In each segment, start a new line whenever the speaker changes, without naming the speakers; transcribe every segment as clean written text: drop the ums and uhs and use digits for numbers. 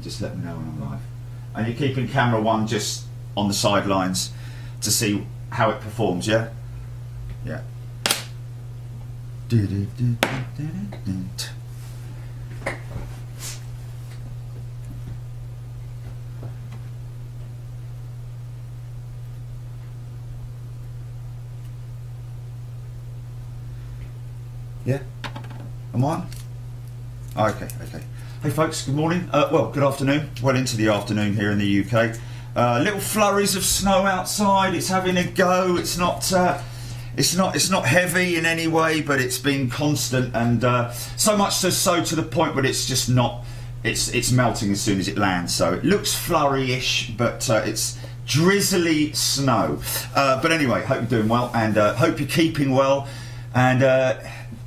just let me know when I'm live. And you're keeping camera 1 just on the sidelines to see how it performs, yeah? Yeah. Yeah? Am I on? Okay. Hey folks, good morning. Well, good afternoon. Well into the afternoon here in the UK. Little flurries of snow outside. It's having a go. It's not heavy in any way, but it's been constant, and so much so to the point where it's just not. It's melting as soon as it lands. So it looks flurry-ish, but it's drizzly snow. But anyway, hope you're doing well, and hope you're keeping well, and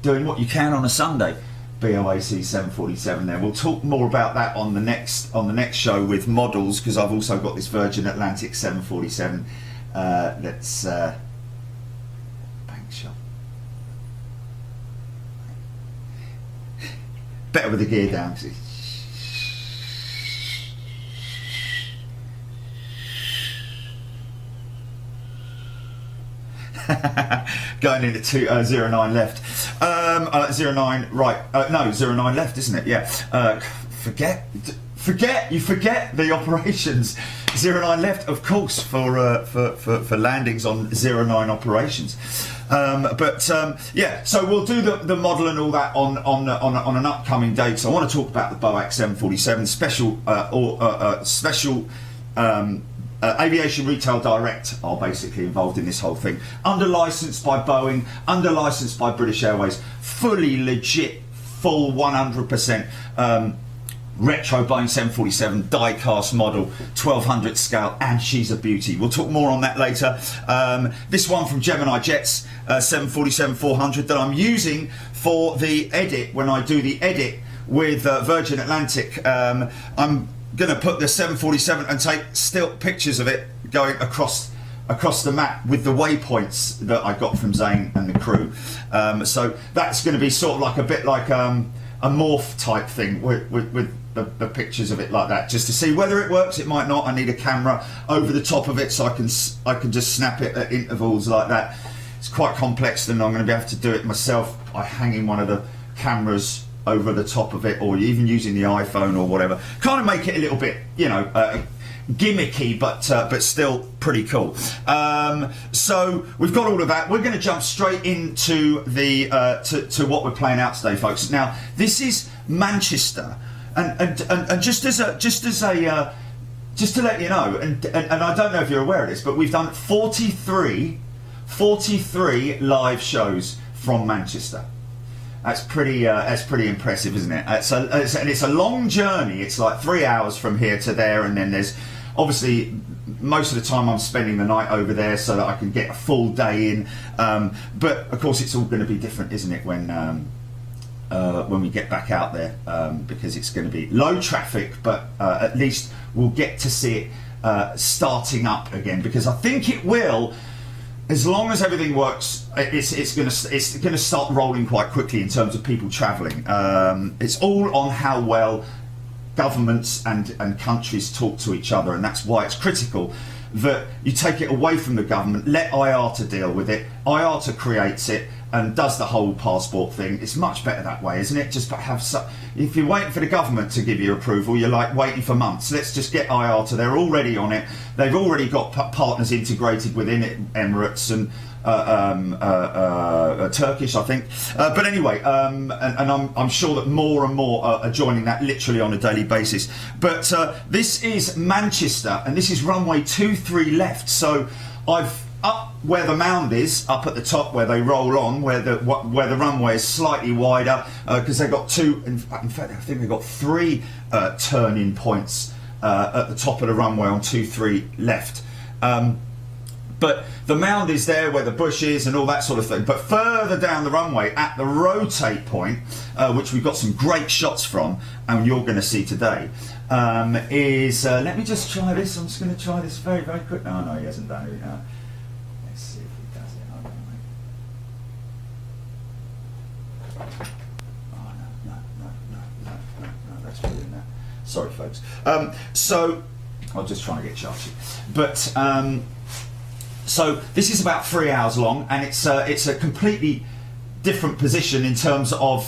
doing what you can on a Sunday. BOAC 747 there. We'll talk more about that on the next show with models, because I've also got this Virgin Atlantic 747 that's bank shot. Better with the gear down. Going into 09 left. 09 right. No, 09 left, isn't it? Yeah. Forget the operations. 09 left, of course, for landings on 09 operations. Yeah, so we'll do the model and all that on an upcoming day. So I want to talk about the BOAC 747 special. Aviation Retail Direct are basically involved in this whole thing. Under licensed by Boeing, under licensed by British Airways, fully legit, full 100% retro Boeing 747 die-cast model, 1200 scale, and she's a beauty. We'll talk more on that later. This one from Gemini Jets, 747-400, that I'm using for the edit, when I do the edit with Virgin Atlantic. I'm going to put the 747 and take still pictures of it going across the map with the waypoints that I got from Zane and the crew. So that's going to be sort of like a bit like a morph type thing with the pictures of it like that, just to see whether it works. It might not. I need a camera over the top of it so I can just snap it at intervals like that. It's quite complex, then I'm going to be able to do it myself by hanging one of the cameras over the top of it, or even using the iPhone or whatever. Kind of make it a little bit, gimmicky, but still pretty cool. So we've got all of that. We're going to jump straight into the to what we're playing out today, folks. Now this is Manchester, and just to let you know, and I don't know if you're aware of this, but we've done 43 live shows from Manchester. That's pretty impressive, isn't it? And it's a long journey. It's like 3 hours from here to there, and then there's obviously most of the time I'm spending the night over there so that I can get a full day in. But of course, it's all going to be different, isn't it, when we get back out there, because it's going to be low traffic, but at least we'll get to see it starting up again, because I think it will. As long as everything works, it's going to start rolling quite quickly in terms of people travelling. It's all on how well governments and countries talk to each other, and that's why it's critical that you take it away from the government, let IATA deal with it. IATA creates it and does the whole passport thing. It's much better that way, isn't it? Just if you're waiting for the government to give you approval, you're like waiting for months. Let's just get IATA. They're already on it. They've already got partners integrated within it, Emirates and Turkish, I think. But anyway, and I'm sure that more and more are joining that literally on a daily basis. But this is Manchester, and this is runway 23 left. So I've up where the mound is, up at the top where they roll on, where the runway is slightly wider, because they've got two. In fact, I think they've got 3 turn-in points at the top of the runway on 23 left. But the mound is there where the bush is and all that sort of thing. But further down the runway at the rotate point, which we've got some great shots from, and you're going to see today, is let me just try this. I'm just going to try this very, very quick. No, he hasn't done it. Let's see if he does it. Hold on, mate. Oh, no, that's doing that. Sorry, folks. So I'm just trying to get charged. But so this is about 3 hours long, and it's a completely different position in terms of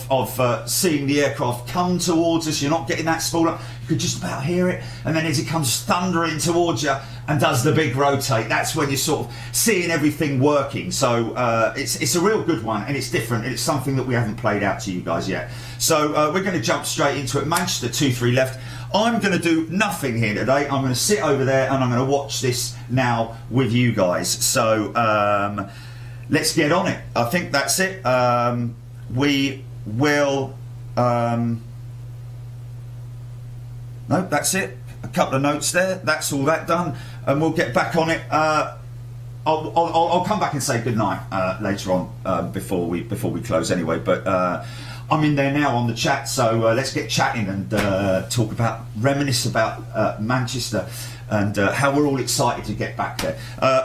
seeing the aircraft come towards us. You're not getting that spool up. You could just about hear it, and then as it comes thundering towards you and does the big rotate, that's when you're sort of seeing everything working. So it's a real good one, and it's different, and it's something that we haven't played out to you guys yet. So we're going to jump straight into it. Manchester 2-3 left. I'm going to do nothing here today. I'm going to sit over there and I'm going to watch this now with you guys. So let's get on it. I think that's it. We will... no, that's it. A couple of notes there. That's all that done. And we'll get back on it. I'll come back and say goodnight later on before we close anyway. But I'm in there now on the chat, so let's get chatting and reminisce about Manchester and how we're all excited to get back there.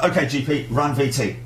Okay, GP, run VT.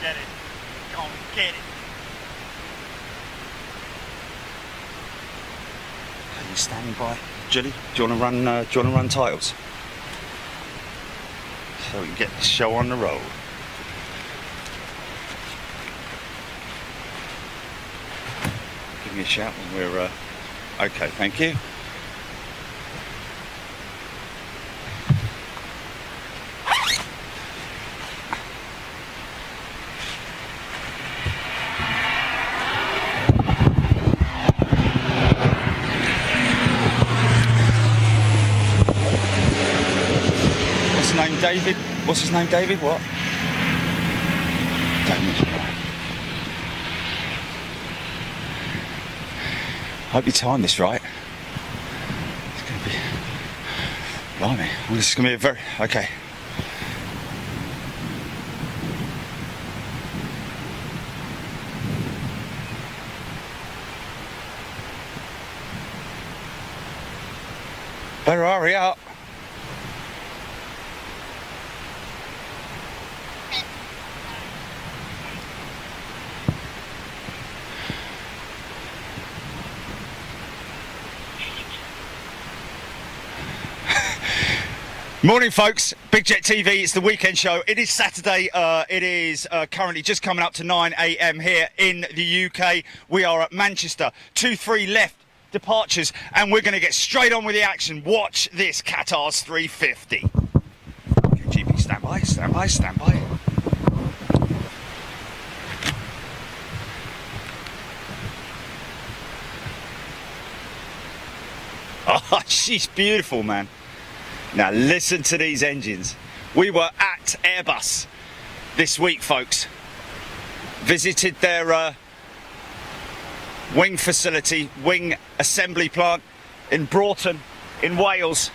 Get it. Go on, get it. Are you standing by, Julie? Do you want to run titles? So we can get the show on the road. Give me a shout when we're okay. Thank you. David, what's his name? David, what? David. Hope you timed this right. It's going to be... Blimey, well, this is going to be a very... Okay. Better hurry up. Morning folks, Big Jet TV, it's the weekend show. It is Saturday, it is currently just coming up to 9 AM here in the UK. We are at Manchester, 2-3 left departures, and we're going to get straight on with the action. Watch this Qatar's 350. Okay, GP, stand by, stand by, stand by. Oh, she's beautiful, man. Now listen to these engines. We were at Airbus this week, folks. Visited their wing facility, wing assembly plant in Broughton in Wales.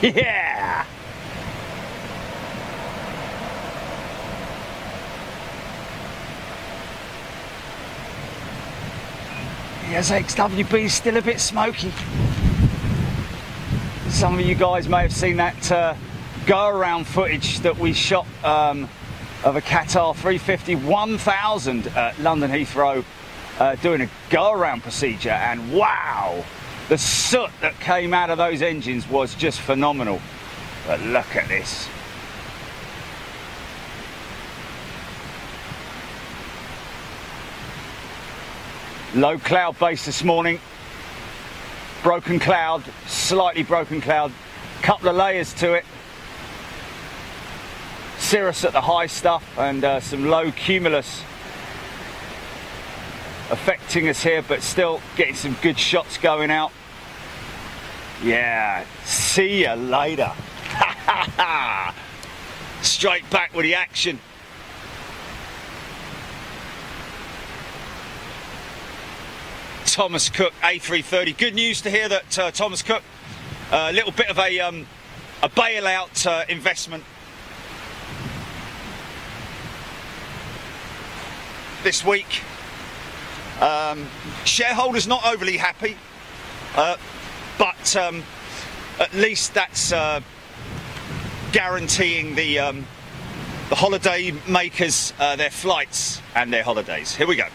Yeah! Yes, XWB is still a bit smoky. Some of you guys may have seen that go-around footage that we shot of a Qatar 350 1000 at London Heathrow doing a go-around procedure, and wow! The soot that came out of those engines was just phenomenal. But look at this. Low cloud base this morning. Broken cloud, slightly broken cloud. Couple of layers to it. Cirrus at the high stuff and some low cumulus affecting us here, but still getting some good shots going out. Yeah, see you later. Straight back with the action. Thomas Cook A330. Good news to hear that Thomas Cook, a little bit of a bailout investment this week. Shareholders not overly happy, but at least that's guaranteeing the holiday makers their flights and their holidays. Here we go.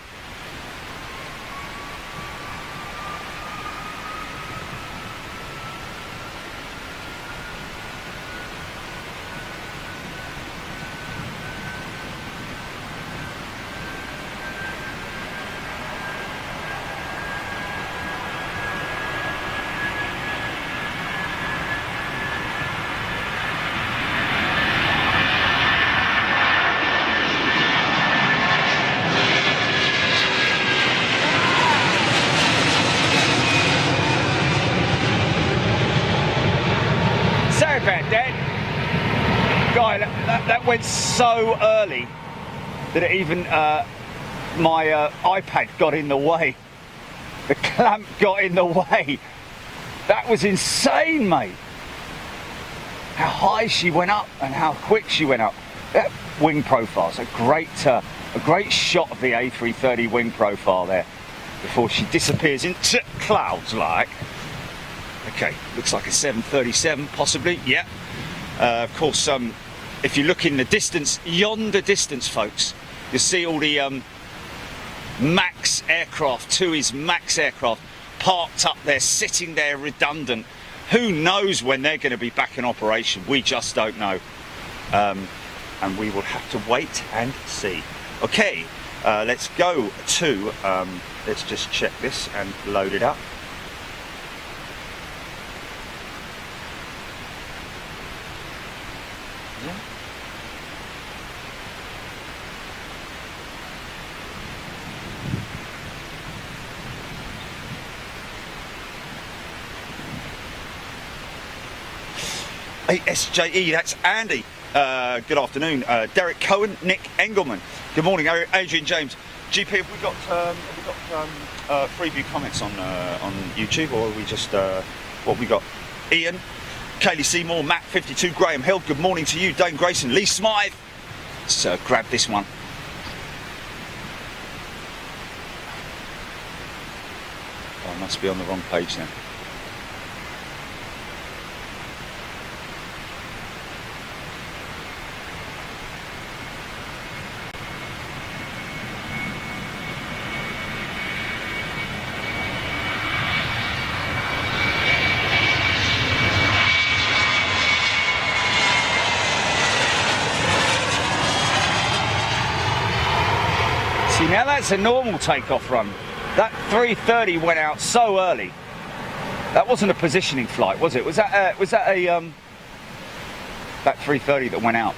That went so early that it even my iPad got in the way. The clamp got in the way. That was insane, mate. How high she went up and how quick she went up. That wing profile's a great shot of the A330 wing profile there before she disappears into clouds like. Okay, looks like a 737 possibly. Yeah. Of course, if you look in the distance, yonder distance, folks, you see all the MAX aircraft, TUI's MAX aircraft parked up there, sitting there redundant. Who knows when they're going to be back in operation? We just don't know. And we will have to wait and see. Okay, let's go to, let's just check this and load it up. Yeah. SJE, that's Andy. Good afternoon. Derek Cohen, Nick Engelman. Good morning, Adrian James. GP, have we got freeview comments on YouTube, or are we just what we got? Ian, Kaylee Seymour, Matt 52, Graham Hill. Good morning to you, Dane Grayson, Lee Smythe. Let's grab this one. Oh, I must be on the wrong page now. Now that's a normal takeoff run. That 330 went out so early. That wasn't a positioning flight, was it? Was that a that 330 that went out?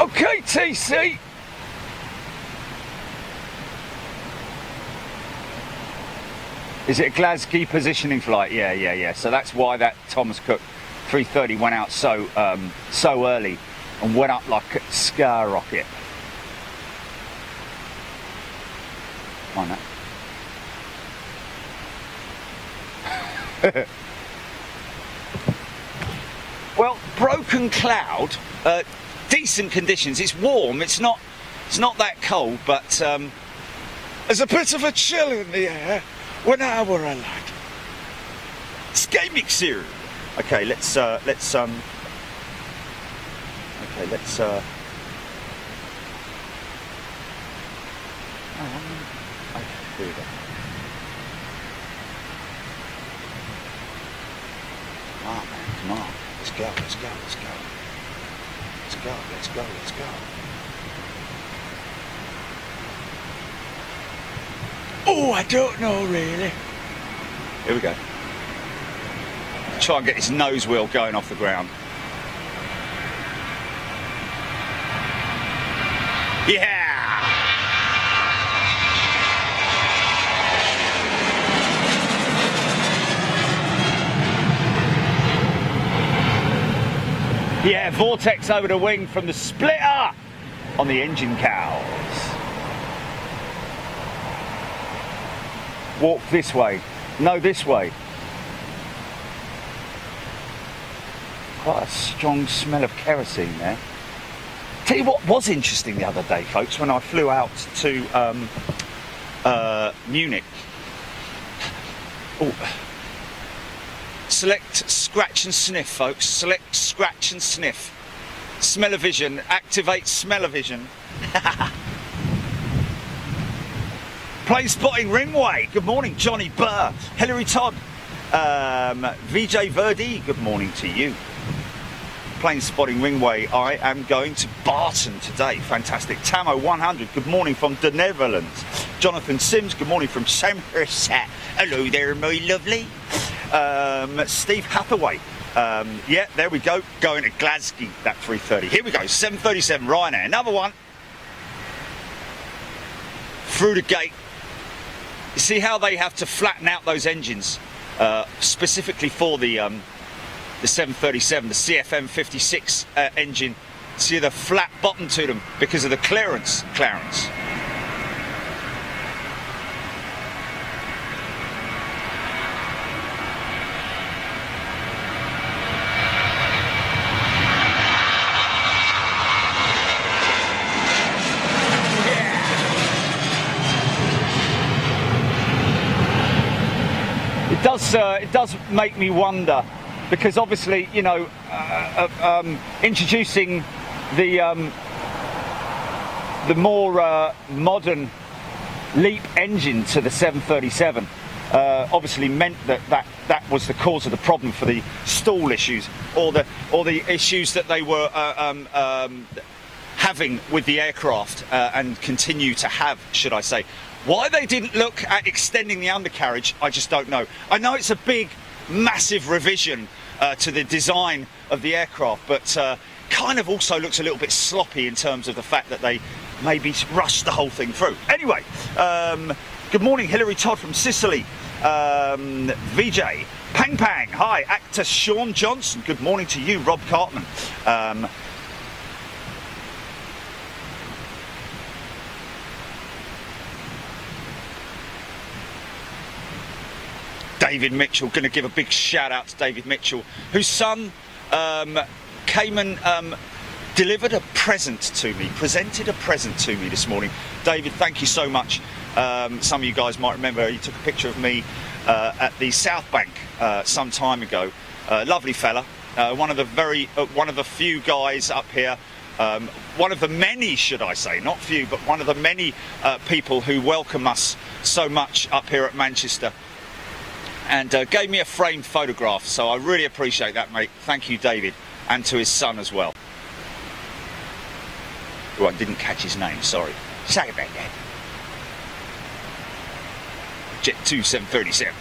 Okay, TC. Is it a Glasgow positioning flight? Yeah. So that's why that Thomas Cook 330 went out so early. And went up like a skyrocket. Come on now. Well, broken cloud, decent conditions. It's warm. It's not that cold, but there's a bit of a chill in the air when I were a lad. Scamic cereal. Okay, let's okay, let's okay, here we go. Come on, man, come on. Let's go. Oh, I don't know really. Here we go. Try and get his nose wheel going off the ground. Yeah!
Yeah, Vortex over the wing from the splitter on the engine cows. Walk this way. No, this way. Quite a strong smell of kerosene there. Tell you what was interesting the other day, folks, when I flew out to Munich. Oh. Select, scratch and sniff, folks. Select, scratch and sniff. Smell-o-vision. Activate smell-o-vision. Plane spotting Ringway. Good morning, Johnny Burr. Hilary Todd. VJ Verdi. Good morning to you. Plane spotting Ringway. I am going to Barton today. Fantastic. Tamo 100. Good morning from the Netherlands. Jonathan Sims. Good morning from Somerset. Hello there, my lovely. Steve Hathaway. Yeah, there we go. Going to Glasgow. That 330. Here we go. 737 Ryanair. Another one. Through the gate. You see how they have to flatten out those engines, specifically for the 737, the CFM 56 engine. See the flat bottom to them because of the clearance. It does make me wonder, because obviously, you know, introducing the more modern LEAP engine to the 737 obviously meant that was the cause of the problem for the stall issues or the issues that they were having with the aircraft and continue to have, should I say. Why they didn't look at extending the undercarriage, I just don't know. I know it's a big, massive revision to the design of the aircraft, but kind of also looks a little bit sloppy in terms of the fact that they maybe rushed the whole thing through. Anyway, good morning, Hilary Todd from Sicily. VJ, Pang Pang, hi, actor Sean Johnson, good morning to you, Rob Cartman. David Mitchell, going to give a big shout out to David Mitchell, whose son came and delivered a present to me, presented a present to me this morning. David, thank you so much. Some of you guys might remember he took a picture of me at the South Bank some time ago. Lovely fella, one of the few guys up here. One of the many, should I say, not few, but one of the many people who welcome us so much up here at Manchester. And gave me a framed photograph, so I really appreciate that, mate. Thank you, David, and to his son as well. Oh, I didn't catch his name, sorry. Sorry about that. Jet 2737.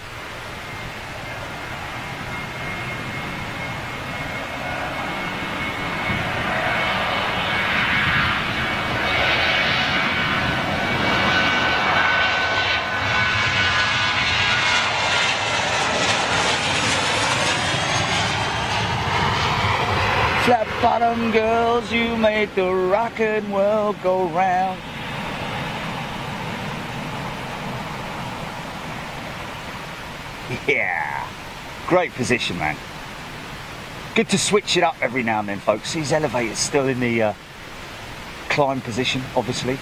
Flat bottom girls, you make the rockin' world go round. Yeah, great position, man. Good to switch it up every now and then, folks. These elevators still in the climb position, obviously.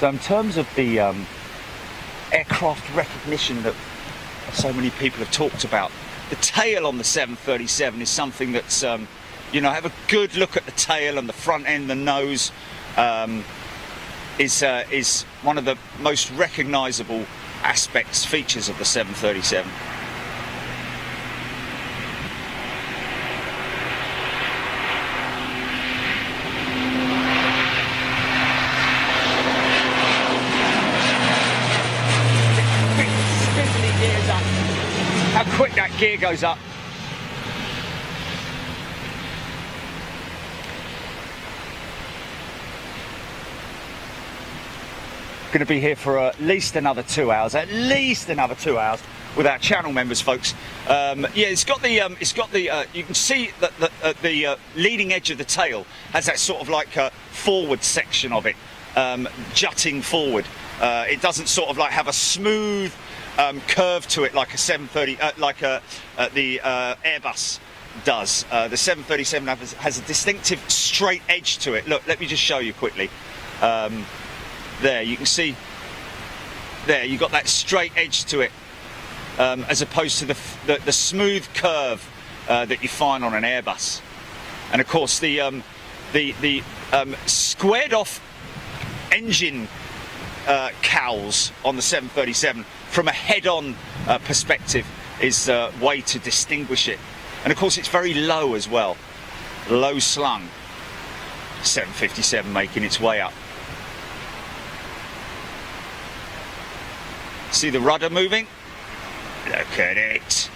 So in terms of the aircraft recognition that so many people have talked about, the tail on the 737 is something that's, you know, have a good look at the tail and the front end, the nose, is one of the most recognisable aspects, features of the 737. How quick that gear goes up. going to be here for at least another 2 hours. With our channel members, folks. Yeah, it's got the you can see that the leading edge of the tail has that sort of like forward section of it, jutting forward. It doesn't sort of like have a smooth curve to it like a 730, the Airbus does. The 737 has a distinctive straight edge to it. Look, let me just show you quickly. There, you can see. There, you've got that straight edge to it. As opposed to the smooth curve that you find on an Airbus, and of course the squared off engine cowls on the 737 from a head-on perspective is a way to distinguish it, and of course it's very low as well, low slung. 757 making its way up. See the rudder moving? Look at it.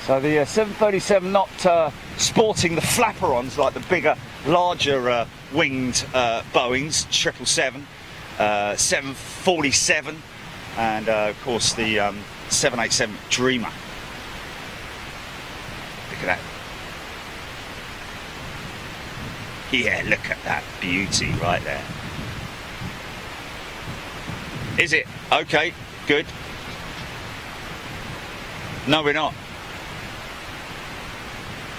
So the 737 not sporting the flaperons like the bigger, larger winged Boeings, 777, 747, and of course the 787 Dreamer. Look at that. Yeah, look at that beauty right there. Is it? Okay, good. No, we're not.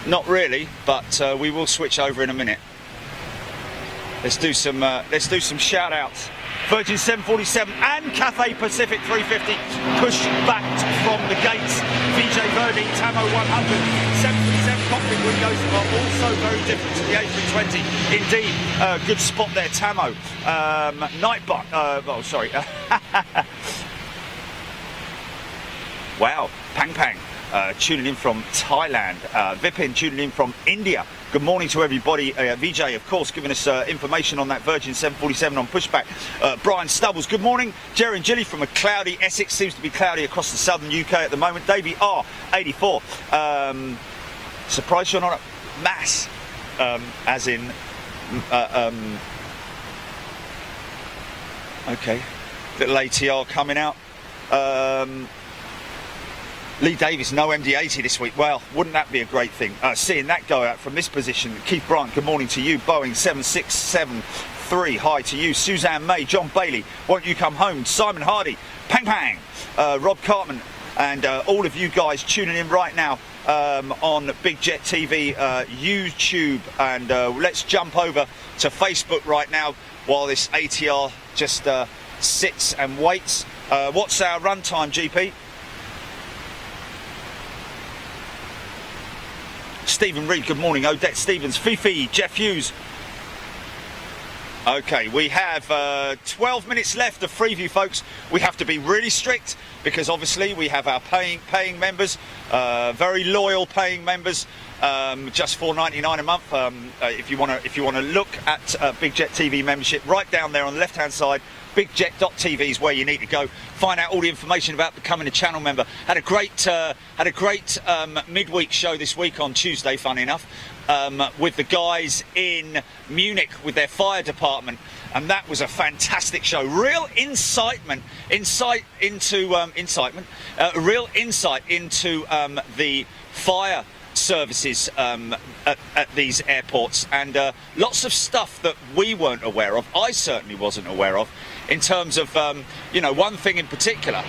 Not really, but we will switch over in a minute. Let's do some shout outs. Virgin 747 and Cathay Pacific 350 push back from the gates. VJ Verdi, Tamo 100, 737 cockpit windows are also very different to the A320. Indeed, good spot there, Tamo. Nightbot, oh sorry. Wow, Pang Pang. Tuning in from Thailand, Vipin tuning in from India. Good morning to everybody. VJ, of course, giving us information on that Virgin 747 on pushback. Brian Stubbles, good morning. Jerry and Gilly from a cloudy Essex, seems to be cloudy across the southern UK at the moment. Davey R, 84. Surprised you're not at mass, as in, okay, little ATR coming out. Lee Davis, no MD-80 this week. Well, wouldn't that be a great thing? Seeing that go out from this position. Keith Bryant, good morning to you. Boeing 7673, hi to you. Suzanne May, John Bailey, won't you come home? Simon Hardy, Pang Pang, Rob Cartman, and all of you guys tuning in right now on Big Jet TV, YouTube, and let's jump over to Facebook right now while this ATR just sits and waits. What's our runtime, GP? Stephen Reed, good morning. Odette Stevens, Fifi, Jeff Hughes. Okay, we have 12 minutes left of Freeview, folks. We have to be really strict because obviously we have our paying members, very loyal paying members, just $4.99 a month. If you want to look at Big Jet TV membership, right down there on the left-hand side. BigJet.tv is where you need to go. Find out all the information about becoming a channel member. Had a great midweek show this week on Tuesday, funny enough, with the guys in Munich with their fire department, and that was a fantastic show. Real insight into the fire services at these airports, and lots of stuff that we weren't aware of. I certainly wasn't aware of. In terms of, one thing in particular.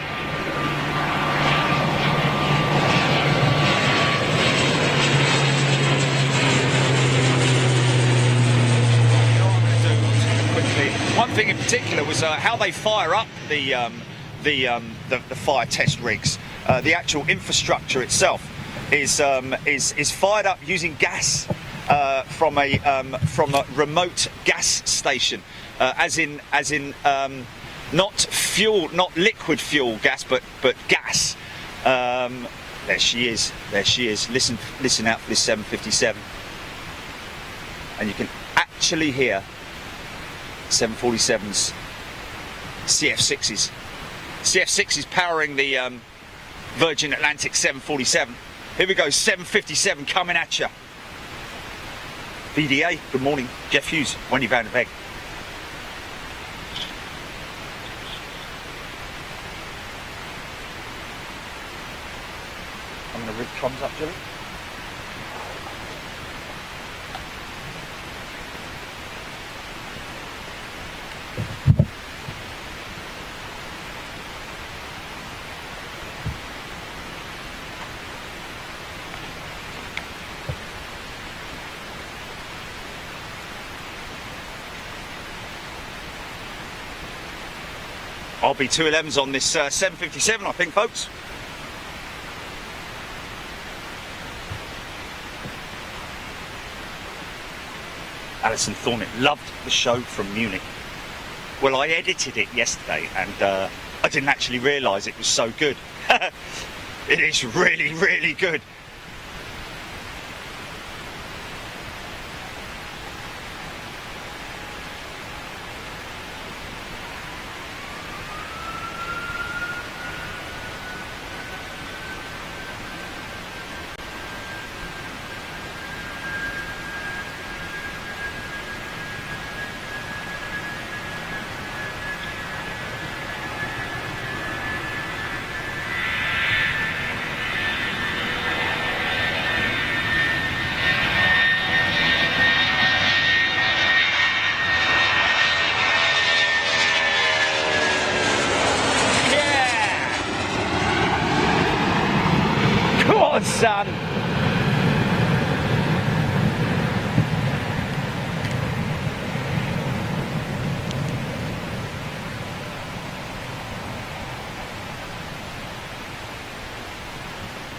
One thing in particular was how they fire up the the fire test rigs. The actual infrastructure itself is fired up using gas from a remote gas station, as in not fuel, not liquid fuel gas, but gas. There she is. There she is. Listen out for this 757, and you can actually hear 747's CF6s. CF6 is powering the Virgin Atlantic 747. Here we go, 757 coming at you. VDA, good morning. Jeff Hughes, Wendy Van der Beek. I'm going to rig comms up, Julie. RB211's on this 757, I think, folks. Alison Thornett loved the show from Munich. Well, I edited it yesterday, and I didn't actually realise it was so good. It is really, really good. Son.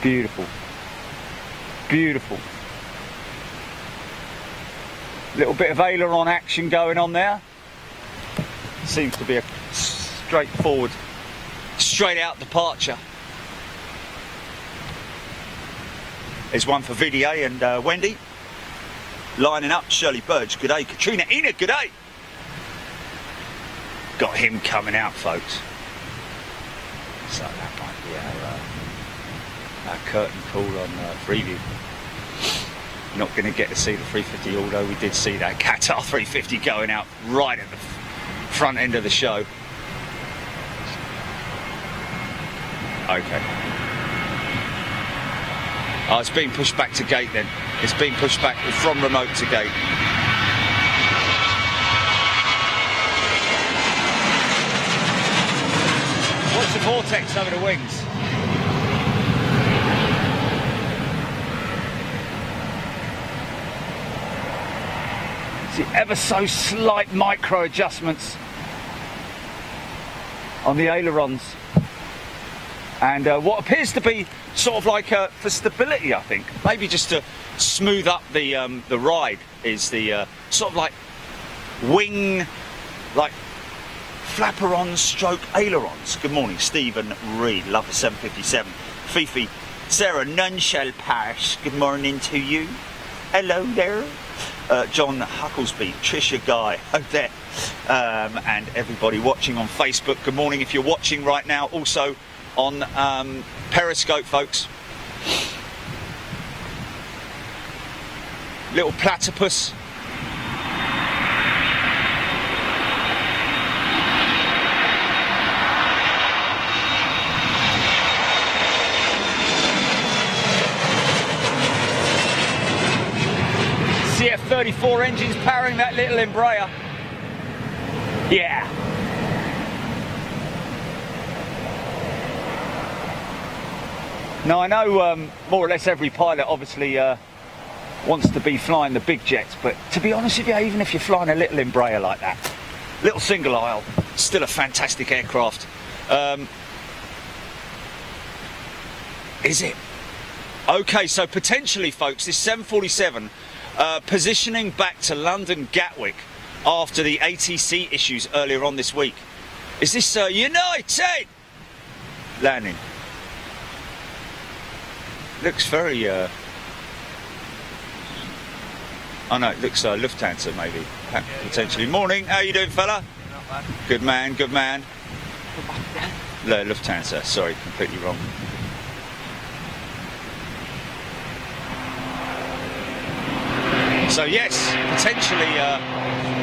Beautiful. Beautiful. Little bit of aileron action going on there. Seems to be a straightforward, straight out departure. There's one for VDA and Wendy. Lining up, Shirley Burge, good day. Katrina Ina, good day. Got him coming out, folks. So that might be our curtain call on Freeview. Not going to get to see the 350, although we did see that Qatar 350 going out right at the front end of the show. Okay. Oh, it's being pushed back to gate then. It's being pushed back from remote to gate. What's the vortex over the wings? See, ever so slight micro adjustments on the ailerons. And what appears to be sort of like for stability, I think, maybe just to smooth up the ride, is the sort of like wing, like flapperons stroke ailerons. Good morning, Stephen Reed, love the 757. Fifi, Sarah, none shall pass, good morning to you. Hello there. John Hucklesby, Trisha Guy, there, and everybody watching on Facebook, good morning. If you're watching right now, also on Periscope, folks. Little platypus. CF34 engines powering that little Embraer. Yeah. Now I know more or less every pilot obviously wants to be flying the big jets, but to be honest with you, even if you're flying a little Embraer like that, little single aisle, still a fantastic aircraft. Is it? Okay, so potentially, folks, this 747 positioning back to London Gatwick after the ATC issues earlier on this week. Is this United landing? Looks very... oh no, it looks Lufthansa maybe, potentially. Morning, how you doing, fella?
Not bad.
Good man, good man. No, Lufthansa, sorry, completely wrong. So yes, potentially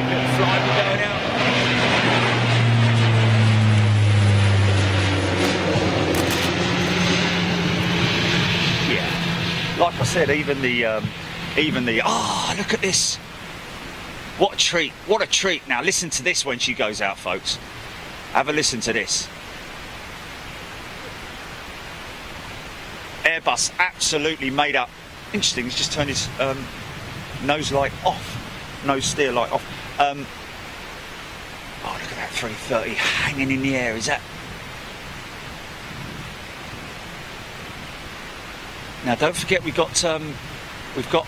little flight going out. Yeah, like I said, even the oh, look at this! What a treat! What a treat! Now listen to this when she goes out, folks. Have a listen to this. Airbus absolutely made up. Interesting. He's just turned his nose light off, nose steer light off. Oh, look at that 330 hanging in the air. Is that? Now, don't forget we've got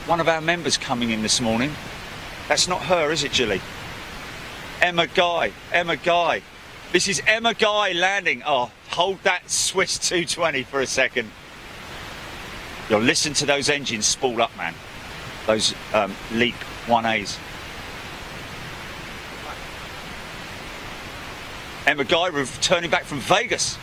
one of our members coming in this morning. That's not her, is it, Julie? Emma Guy. Emma Guy. This is Emma Guy landing. Oh, hold that Swiss 220 for a second. You'll listen to those engines spool up, man. Those LEAP 1As. Emma Guy returning back from Vegas.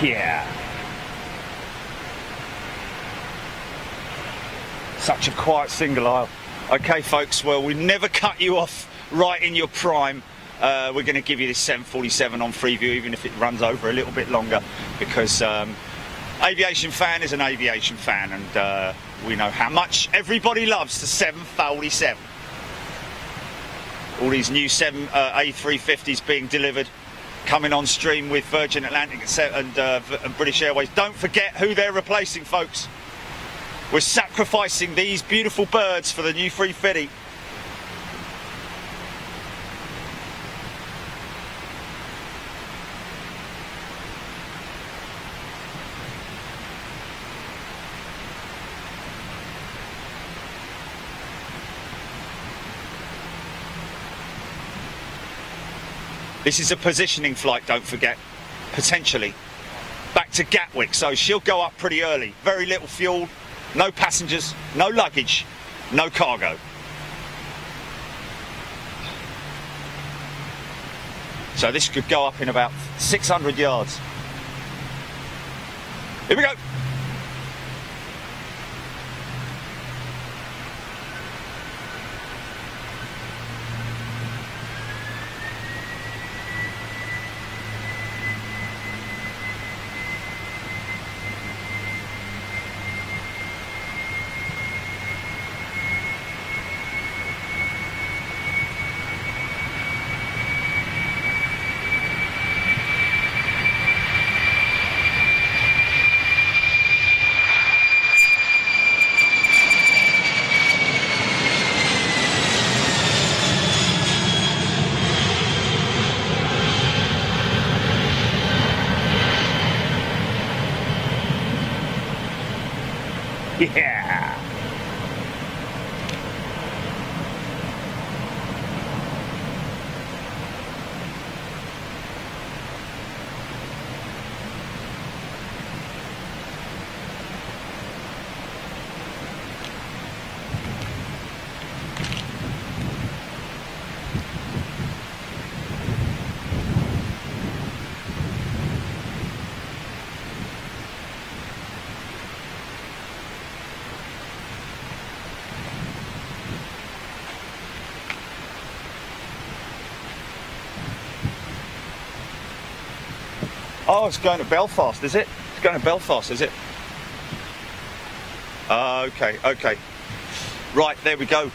Yeah. Such a quiet single aisle. Okay, folks, well, we never cut you off right in your prime. We're going to give you this 747 on Freeview, even if it runs over a little bit longer, because Aviation Fan is an aviation fan, and we know how much everybody loves the 747. All these new A350s being delivered, coming on stream with Virgin Atlantic and British Airways. Don't forget who they're replacing, folks. We're sacrificing these beautiful birds for the new 350. This is a positioning flight, don't forget, potentially, back to Gatwick, so she'll go up pretty early. Very little fuel, no passengers, no luggage, no cargo. So this could go up in about 600 yards. Here we go. Yeah. Oh, it's going to Belfast, is it? It's going to Belfast, is it? Okay. Right, there we go.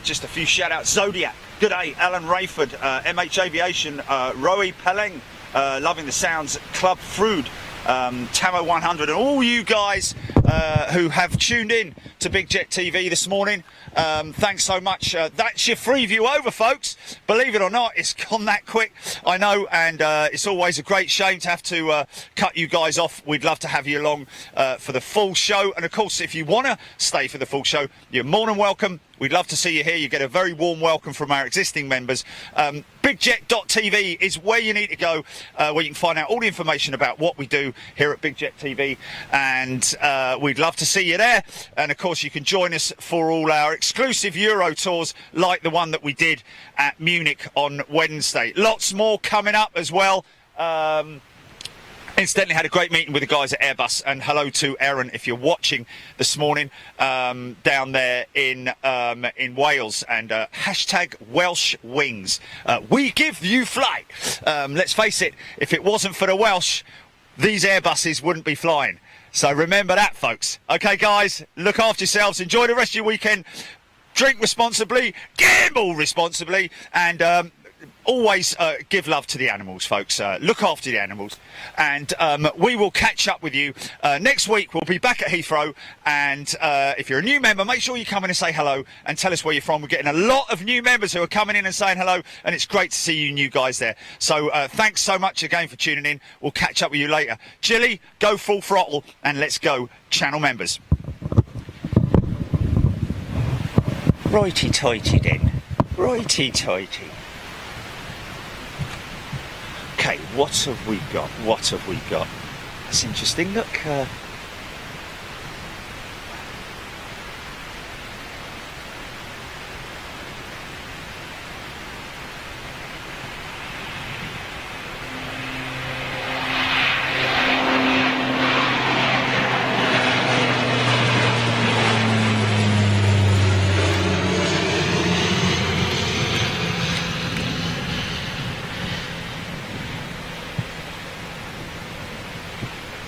Just a few shout outs. Zodiac, good day. Alan Rayford, MH Aviation, Roey Peleng, loving the sounds. Club Frood, Tamo 100, and all you guys who have tuned in to Big Jet TV this morning. Thanks so much. That's your free view over, folks. Believe it or not, it's gone that quick. I know, and it's always a great shame to have to cut you guys off. We'd love to have you along for the full show. And of course, if you want to stay for the full show, you're more than welcome. We'd love to see you here. You get a very warm welcome from our existing members. BigJet.tv is where you need to go, where you can find out all the information about what we do here at Big Jet TV. And we'd love to see you there. And of course, you can join us for all our exclusive Euro tours, like the one that we did at Munich on Wednesday. Lots more coming up as well. Incidentally, had a great meeting with the guys at Airbus, and hello to Aaron if you're watching this morning down there in Wales, and hashtag Welsh Wings. We give you flight. Let's face it, if it wasn't for the Welsh, these Airbuses wouldn't be flying. So remember that, folks. Okay, guys, look after yourselves. Enjoy the rest of your weekend. Drink responsibly, gamble responsibly, and always give love to the animals, folks. Look after the animals. And we will catch up with you next week. We'll be back at Heathrow. And if you're a new member, make sure you come in and say hello and tell us where you're from. We're getting a lot of new members who are coming in and saying hello. And it's great to see you new guys there. So thanks so much again for tuning in. We'll catch up with you later. Chilly, go full throttle. And let's go, channel members. Righty-tighty then. Righty-tighty. Okay, what have we got? What have we got? That's interesting. Look.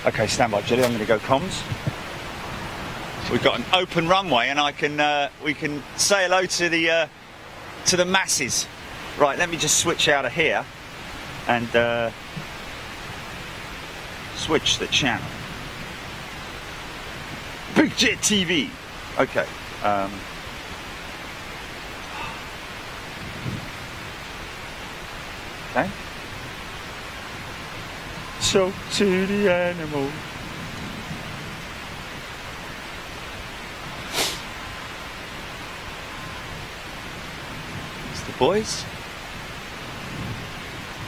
Okay, stand by, Julie. I'm going to go comms. We've got an open runway, and we can say hello to the masses. Right, let me just switch out of here and switch the channel. Big Jet TV. Okay. Okay. So to the animal. It's the boys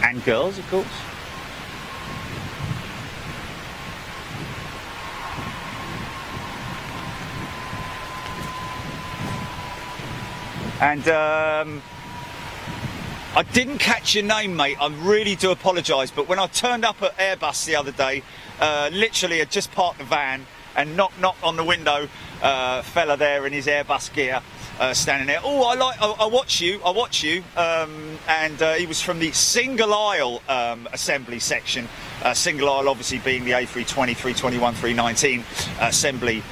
and girls, of course. And I didn't catch your name, mate. I really do apologise. But when I turned up at Airbus the other day, literally had just parked the van and knocked on the window. Fella there in his Airbus gear, standing there. Oh, I watch you. And he was from the single aisle assembly section. Single aisle, obviously, being the A320, 321, 319 assembly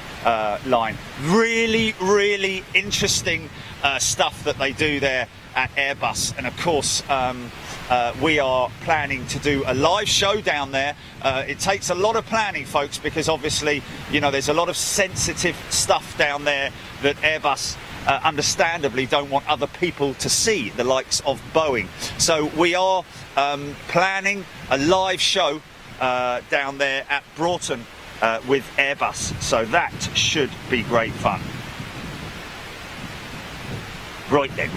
line. Really, really interesting stuff that they do there at Airbus. And of course, we are planning to do a live show down there. It takes a lot of planning, folks, because obviously, you know, there's a lot of sensitive stuff down there that Airbus understandably don't want other people to see, the likes of Boeing. So we are planning a live show down there at Broughton with Airbus. So that should be great fun. Right then.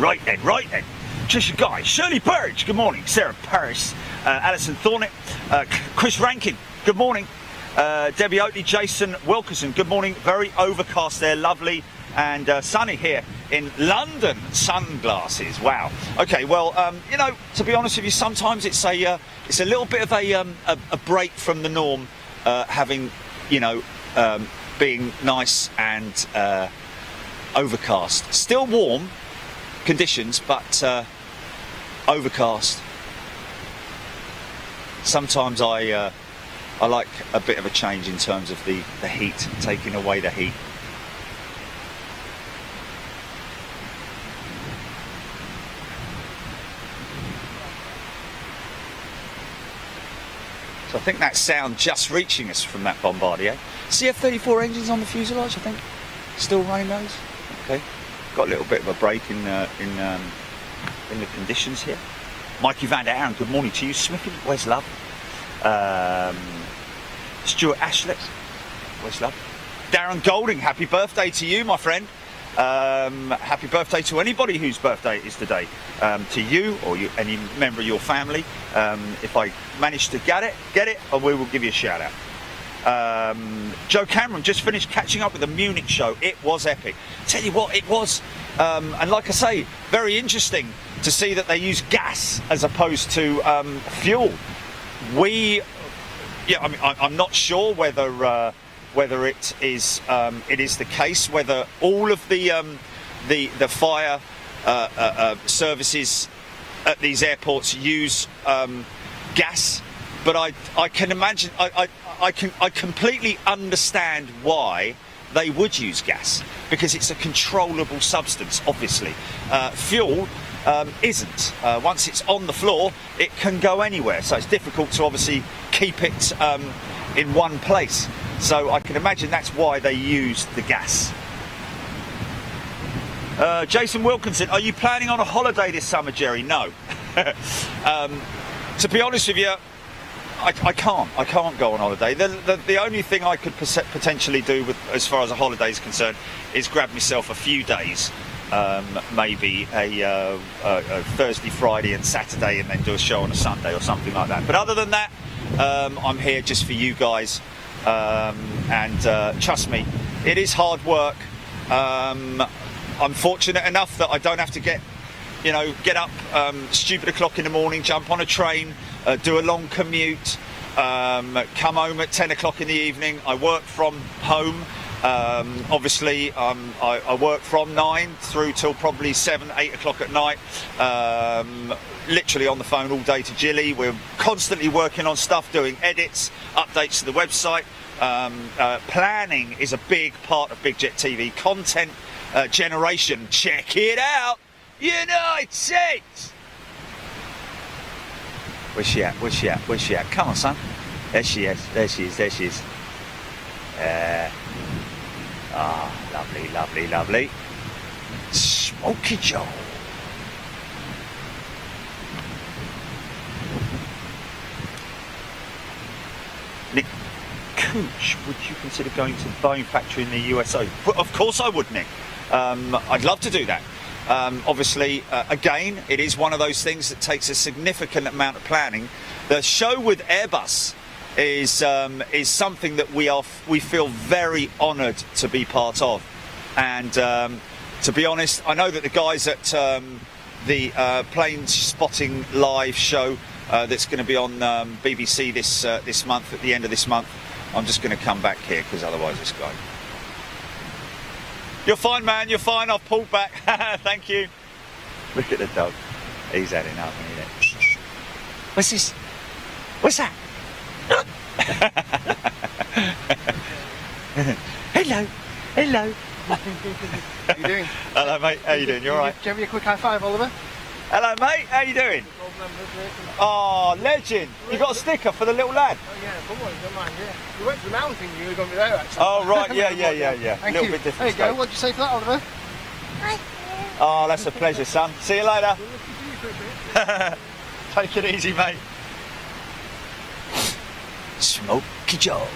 Trisha Guy, Shirley Burge, good morning. Sarah Paris, Alison Thornett, Chris Rankin, good morning. Debbie Oatley, Jason Wilkerson, good morning. Very overcast there, lovely and sunny here in London. Sunglasses, wow. Okay, well, you know, to be honest with you, sometimes it's a little bit of a break from the norm, having, you know, being nice and overcast. Still warm conditions, but overcast. Sometimes I I like a bit of a change in terms of the heat, taking away the heat. So I think that sound just reaching us from that Bombardier. CF34 engines on the fuselage, I think. Still running those. Okay. Got a little bit of a break in the conditions here. Mikey Van Der Aaron, good morning to you. Smithy, where's love? Stuart Ashlet, where's love? Darren Golding, happy birthday to you, my friend. Happy birthday to anybody whose birthday is today. To you or any member of your family. If I manage to get it, we will give you a shout out. Joe Cameron just finished catching up with the Munich show. It was epic. Tell you what, it was, and like I say, very interesting to see that they use gas as opposed to fuel. I mean, I'm not sure whether it is the case, whether all of the fire services at these airports use gas, but I can imagine, I completely understand why they would use gas, because it's a controllable substance, obviously. Fuel isn't. Once it's on the floor, it can go anywhere, so it's difficult to obviously keep it in one place. So I can imagine that's why they use the gas. Jason Wilkinson, are you planning on a holiday this summer, Jerry? No. To be honest with you, I can't go on holiday. The only thing I could potentially do as far as a holiday is concerned is grab myself a few days, maybe a Thursday, Friday and Saturday, and then do a show on a Sunday or something like that. But other than that, I'm here just for you guys, and trust me, it is hard work. I'm fortunate enough that I don't have to get up stupid o'clock in the morning, jump on a train, do a long commute, come home at 10 o'clock in the evening. I work from home. Obviously, I work from 9 through till probably 7, 8 o'clock at night. Literally on the phone all day to Jilly. We're constantly working on stuff, doing edits, updates to the website. Planning is a big part of Big Jet TV. Content generation. Check it out. United States. Where's she at? Where's she at? Where's she at? Come on, son. There she is. There she is. There she is. Lovely, lovely, lovely. Smoky Joe. Nick Cooch, would you consider going to the Boeing factory in the USA? Of course I would, Nick. I'd love to do that. Obviously, again, it is one of those things that takes a significant amount of planning. The show with Airbus is something that we feel very honoured to be part of, and to be honest, I know that the guys at the Plane Spotting Live show that's going to be on BBC this month, at the end of this month, I'm just going to come back here because otherwise it's going. You're fine, man, you're fine, I've pulled back. Thank you. Look at the dog. He's had enough, isn't he? What's this? What's that? Hello. Hello.
How you doing?
Hello, mate. How you doing? You all right?
Give me a quick high five, Oliver.
Hello, mate. How you doing? Oh, legend. You got a sticker for the little lad?
Oh, yeah, come on, don't mind, yeah. We went to the mountain, you were going to be there, actually.
Oh, right, yeah.
Thank
Little
you.
bit different.
There you go, what'd you say for that, Oliver?
Oh, that's a pleasure, son. See you later. Take it easy, mate. Smoky Joe.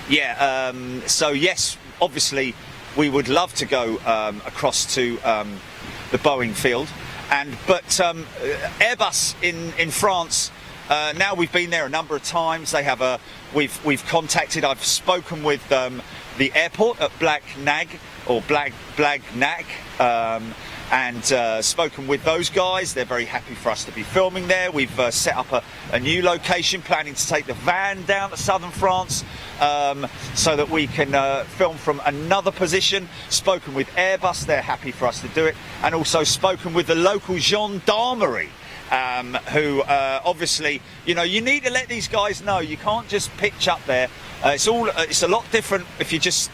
Yeah, so yes, obviously, we would love to go across to the Boeing field. But Airbus in France, now we've been there a number of times. They have we've contacted. I've spoken with the airport at Blagnag, and spoken with those guys. They're very happy for us to be filming there. We've set up a new location, planning to take the van down to southern France so that we can film from another position. Spoken with Airbus, they're happy for us to do it, and also spoken with the local gendarmerie. who obviously, you know, you need to let these guys know. You can't just pitch up there. It's a lot different if you're just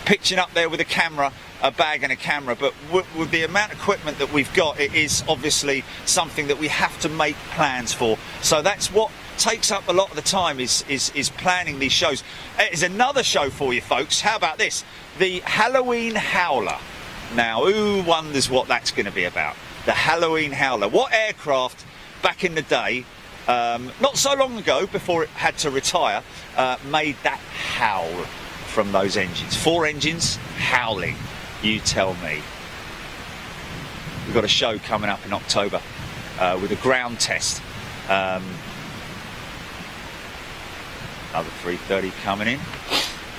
pitching up there with a camera, a bag and a camera, but with the amount of equipment that we've got, it is obviously something that we have to make plans for. So that's what takes up a lot of the time, is planning these shows. There's another show for you folks. How about this? The Halloween Howler. Now, who wonders what that's going to be about? The Halloween Howler. What aircraft back in the day, not so long ago, before it had to retire, made that howl from those engines? 4 engines howling. You tell me. We've got a show coming up in October with a ground test. Another 330 coming in.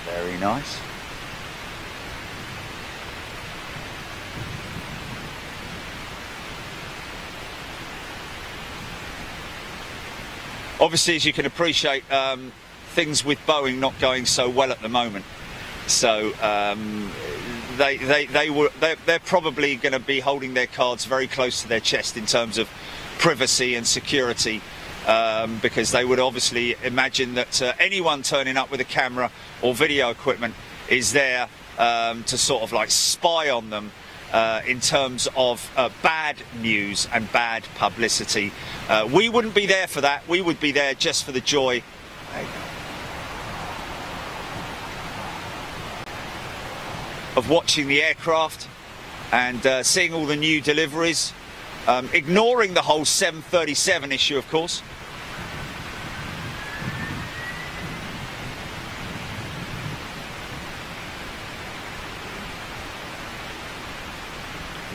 Very nice. Obviously, as you can appreciate, things with Boeing not going so well at the moment. So they're probably going to be holding their cards very close to their chest in terms of privacy and security, because they would obviously imagine that anyone turning up with a camera or video equipment is there to sort of like spy on them in terms of bad news and bad publicity. We wouldn't be there for that. We would be there just for the joy. Of watching the aircraft and seeing all the new deliveries, ignoring the whole 737 issue, of course.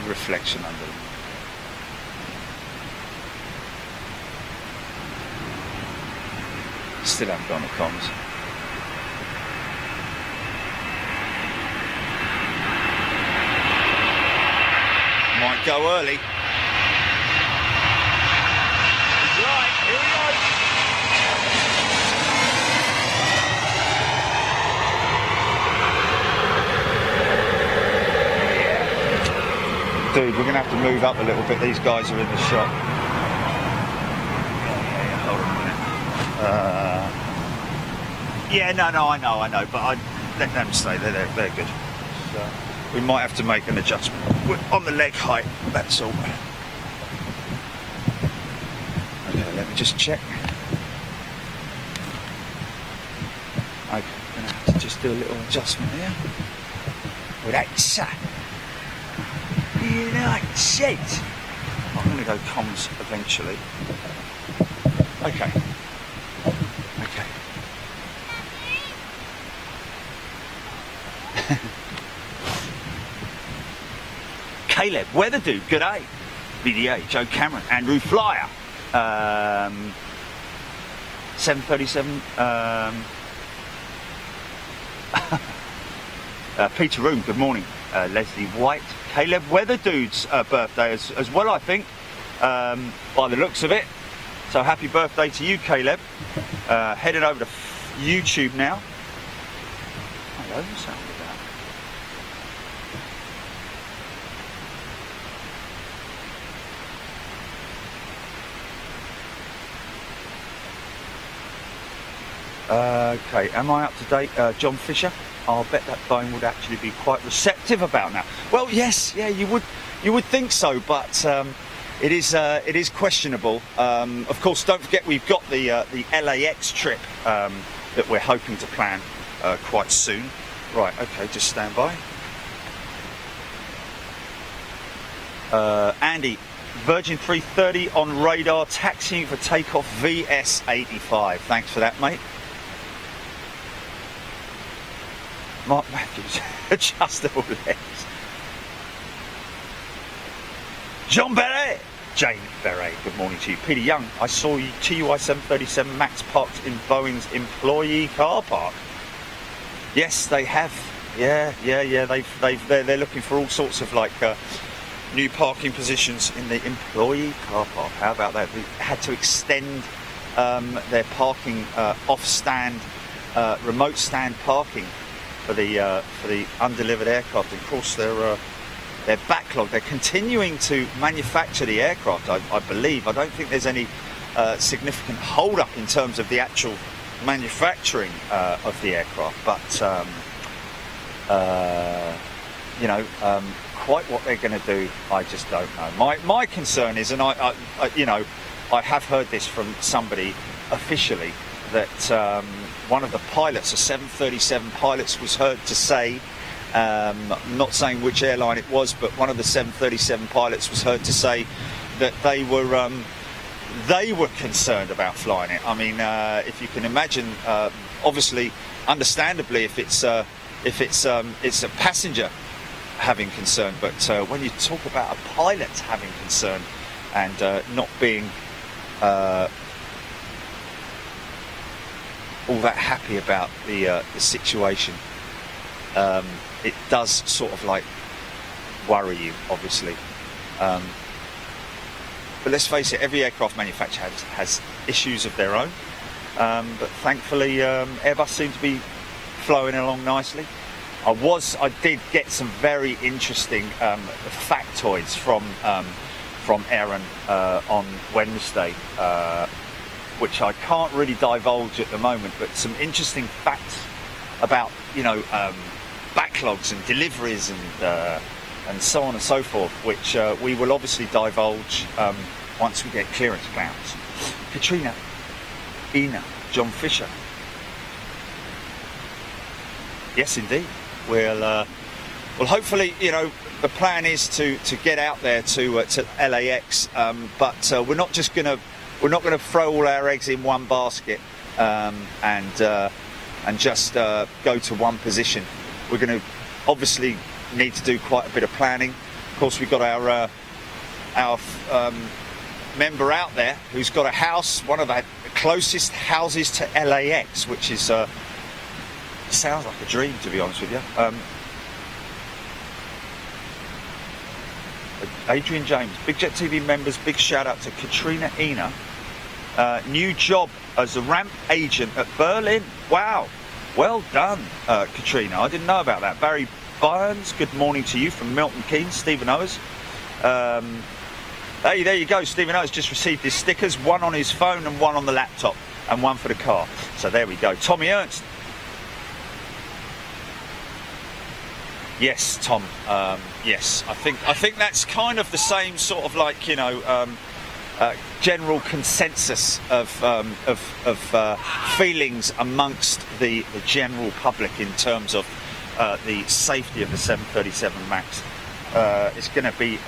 Reflection under them. Still haven't gone to comms. Might go early. Right, here we go. Dude, we're going to have to move up a little bit. These guys are in the shop. Hold on a minute. Yeah, no, I know, but I let them stay. They're good. So we might have to make an adjustment on the leg height. That's all. Okay, let me just check. Okay, I'm going to have to just do a little adjustment here. With that shot. That's it. I'm going to go comms eventually. Okay. Okay. Caleb, weather dude, good day. BDA, Joe Cameron, Andrew Flyer. 737. Peter Room, good morning. Leslie White. Caleb Weather Dude's birthday as well, I think, by the looks of it. So happy birthday to you, Caleb. Heading over to YouTube now. Hello, what's that about? Okay, am I up to date? John Fisher. I'll bet that Boeing would actually be quite receptive about now. Well, yes, yeah, you would think so, but it is questionable. Of course, don't forget we've got the LAX trip that we're hoping to plan quite soon. Right, okay, just stand by. Andy, Virgin 330 on radar, taxiing for takeoff VS85. Thanks for that, mate. Mark Matthews, adjustable legs. John Beret, Jane Beret, good morning to you. Peter Young, I saw you TUI 737 MAX parked in Boeing's employee car park. Yes, they have. Yeah. They're looking for all sorts of like new parking positions in the employee car park. How about that? They had to extend their parking off-stand, remote stand parking for the undelivered aircraft. Of course, they're their backlog. They're continuing to manufacture the aircraft, I believe. I don't think there's any significant hold-up in terms of the actual manufacturing of the aircraft, but quite what they're going to do, I just don't know. My concern is, and I have heard this from somebody officially, that one of the pilots, the 737 pilots, was heard to say, not saying which airline it was, but one of the 737 pilots was heard to say that they were concerned about flying it. I mean, if you can imagine, obviously, understandably, if it's a passenger having concern, but when you talk about a pilot having concern and not being all that happy about the situation, it does sort of like worry you, obviously. But let's face it, every aircraft manufacturer has issues of their own. But thankfully, Airbus seem to be flowing along nicely. I did get some very interesting factoids from Aaron on Wednesday, which I can't really divulge at the moment. But some interesting facts about backlogs and deliveries and so on and so forth, which we will obviously divulge once we get clearance clearance. Katrina, Ina, John Fisher. Yes, indeed. We'll hopefully, the plan is to get out there to LAX, but we're not gonna throw all our eggs in one basket and just go to one position. We're going to obviously need to do quite a bit of planning. Of course, we've got our member out there who's got a house, one of the closest houses to LAX, which is sounds like a dream, to be honest with you. Adrian James, Big Jet TV members, big shout out to Katrina Ina. New job as a ramp agent at Berlin. Wow, well done, Katrina. I didn't know about that. Barry Burns, good morning to you from Milton Keynes. Stephen Owers. Hey, there you go. Stephen Owers just received his stickers, one on his phone and one on the laptop, and one for the car. So there we go. Tommy Ernst. Yes, Tom. Yes, I think that's kind of the same sort of like general consensus of feelings amongst the general public in terms of the safety of the 737 Max. It's going to be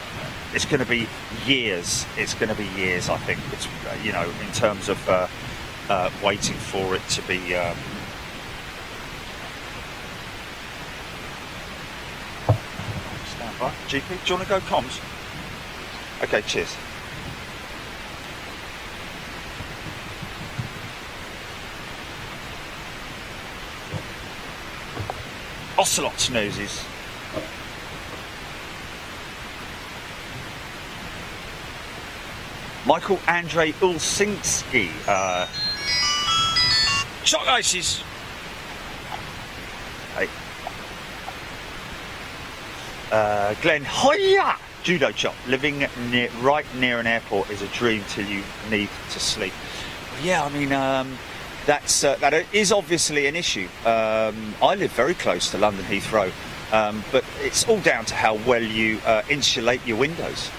years. It's going to be years. I think it's in terms of waiting for it to be. Right, GP, do you want to go comms? Okay, cheers. Ocelot snoozes. Michael Andre Ulsinski. Shock ices. Hey. Glenn Hoya, judo chop. Living right near an airport is a dream till you need to sleep. Yeah, I mean that is obviously an issue. I live very close to London Heathrow, but it's all down to how well you insulate your windows.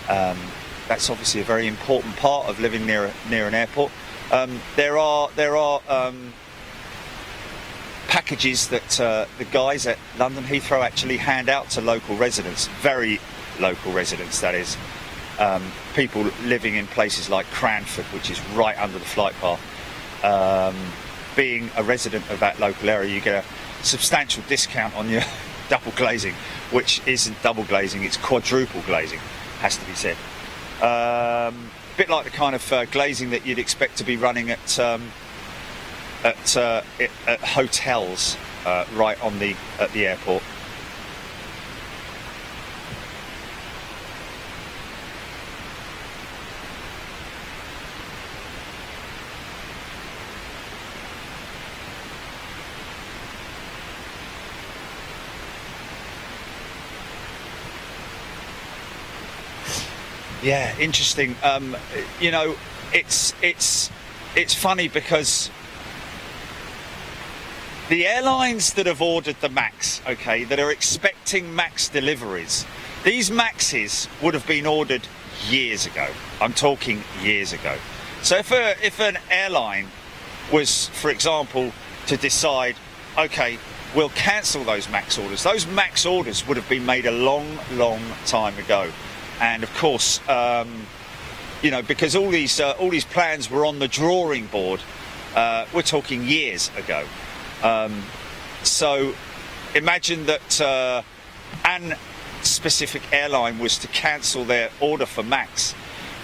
That's obviously a very important part of living near an airport. There are packages that the guys at London Heathrow actually hand out to local residents, very local residents that is, people living in places like Cranford, which is right under the flight path. Being a resident of that local area, you get a substantial discount on your double glazing, which isn't double glazing, it's quadruple glazing, has to be said. A bit like the kind of glazing that you'd expect to be running at hotels right at the airport. Yeah, interesting. You know, it's funny because the airlines that have ordered the MAX, okay, that are expecting MAX deliveries, these MAXes would have been ordered years ago. I'm talking years ago. So if an airline was, for example, to decide, okay, we'll cancel those MAX orders would have been made a long time ago. And of course, you know, because all these plans were on the drawing board, we're talking years ago. So imagine that an specific airline was to cancel their order for MAX.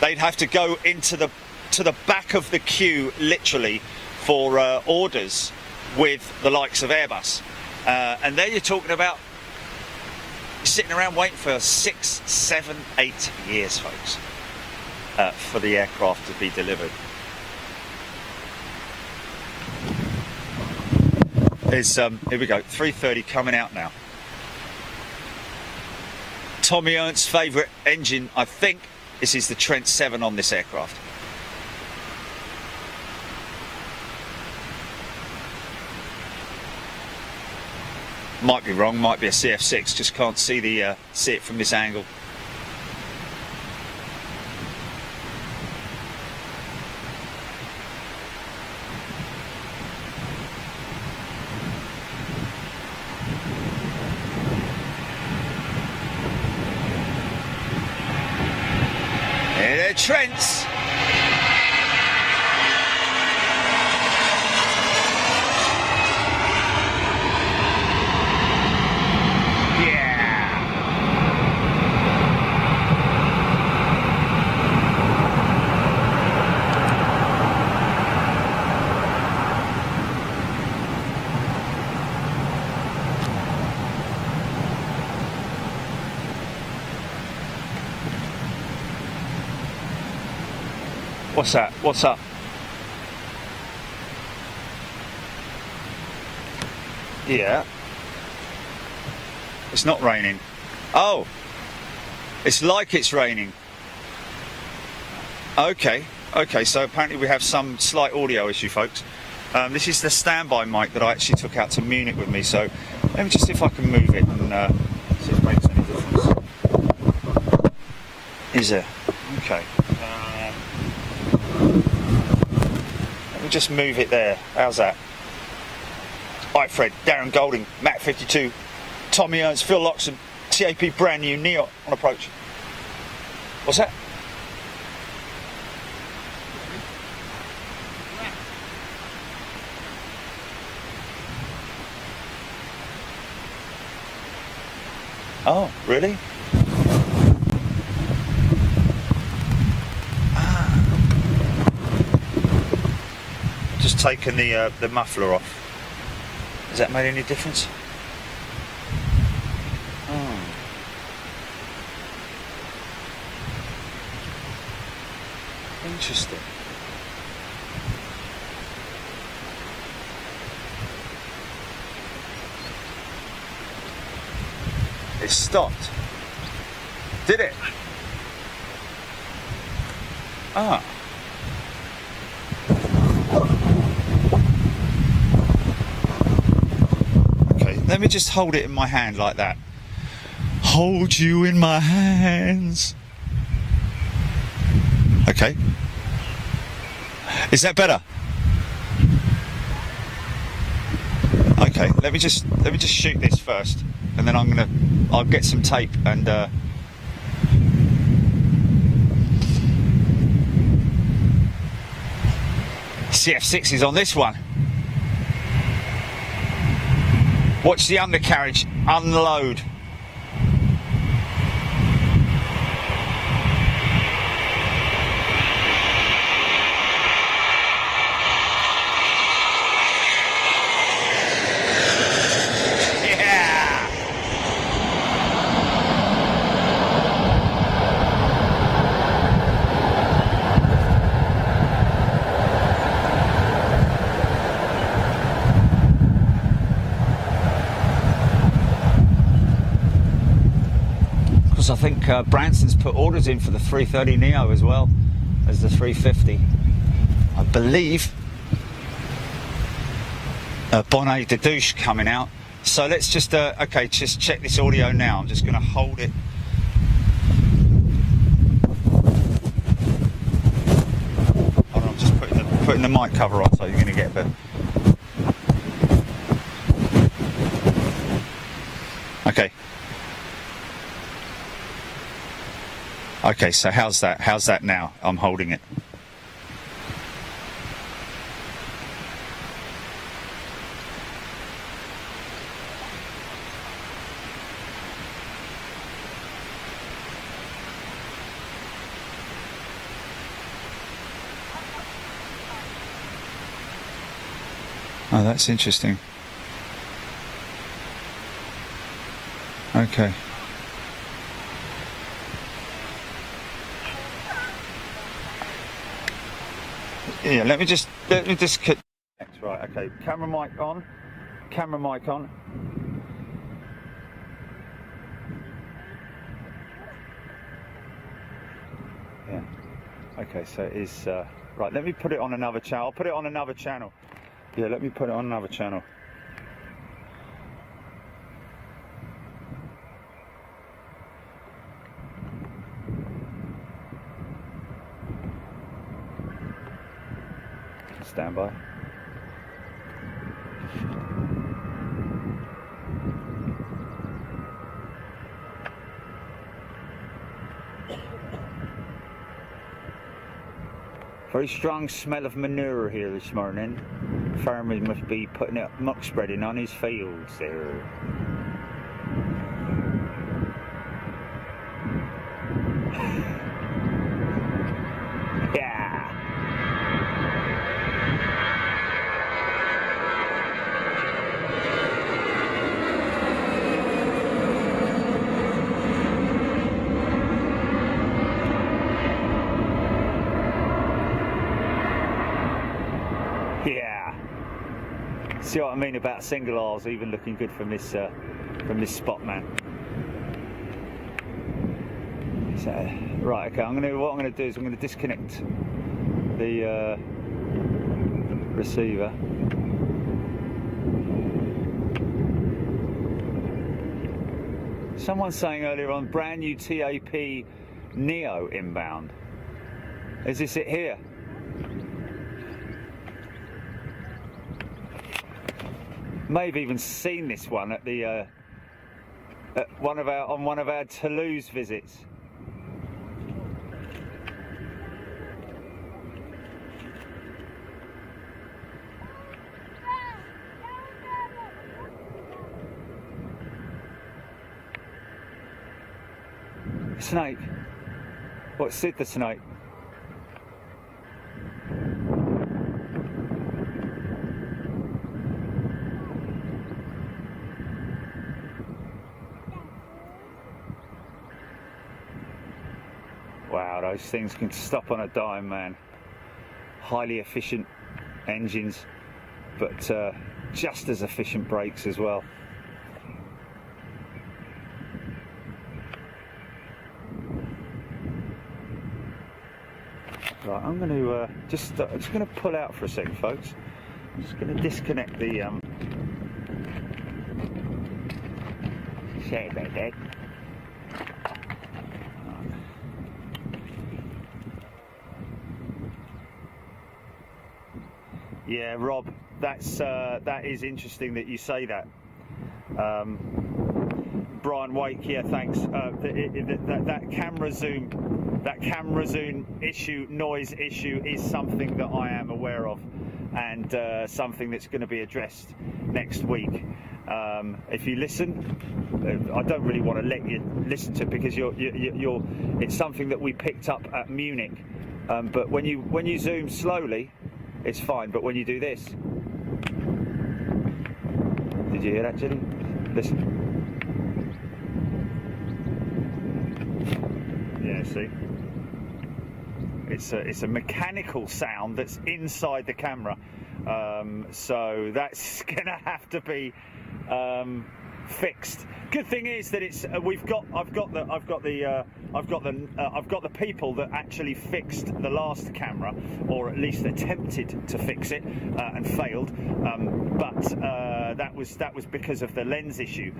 They'd have to go to the back of the queue, literally, for orders with the likes of Airbus. And there you're talking about sitting around waiting for 6, 7, 8 years, folks, for the aircraft to be delivered. Here we go, 330 coming out now. Tommy Ernst's favourite engine, I think this is the Trent 7 on this aircraft. Might be wrong, might be a CF6, just can't see it from this angle. They're Trents. What's that? What's up? Yeah. It's not raining. Oh. It's like it's raining. Okay. Okay, so apparently we have some slight audio issue, folks. This is the standby mic that I actually took out to Munich with me, so let me just see if I can move it and see if it makes any difference. Is there? Okay. Let me just move it there. How's that? Alright, Fred, Darren Golding, Matt 52, Tommy Ernst, Phil Loxon, TAP brand new, Neo on approach. What's that? Oh, really? Just taken the muffler off. Has that made any difference? Oh. Interesting. It stopped. Did it? Ah. Let me just hold it in my hand like that. Hold you in my hands. Okay. Is that better? Okay, let me just shoot this first, and then I'll get some tape and CF6 is on this one. Watch the undercarriage unload. I think Branson's put orders in for the 330 Neo as well as the 350. I believe Bonnet de Douche coming out. So let's just, okay, just check this audio now. I'm just going to hold it. Hold on, I'm just putting the mic cover on so you're going to get a bit. Okay. Okay, so how's that? How's that now? I'm holding it. Oh, that's interesting. Okay. Yeah, let me just right, okay, camera mic on. Yeah. Okay, so it is right, let me put it on another channel. I'll put it on another channel. Yeah, let me put it on another channel. Stand by. Very strong smell of manure here this morning. Farmer must be putting up muck spreading on his fields there. Yeah. Yeah. See what I mean about single R's even looking good from this spot, man. So, right, okay. What I'm gonna do is I'm gonna disconnect the receiver. Someone's saying earlier on, brand new TAP Neo inbound. Is this it here? May have even seen this one at the on one of our Toulouse visits. Snake. What, Sid the snake? Wow, those things can stop on a dime, man. Highly efficient engines, but just as efficient brakes as well. Right, I'm going to just going to pull out for a second, folks. I'm just going to disconnect the Sorry about that. Yeah, Rob, that is interesting that you say that. Brian Wake, yeah, thanks. That camera zoom issue, noise issue, is something that I am aware of, and something that's going to be addressed next week. If you listen, I don't really want to let you listen to it because it's something that we picked up at Munich. But when you zoom slowly, it's fine. But when you do this, did you hear that, Jenny? Listen. Yeah, see, it's a mechanical sound that's inside the camera, so that's gonna have to be fixed. Good thing is that it's I've got the people that actually fixed the last camera, or at least attempted to fix it and failed. But that was because of the lens issue.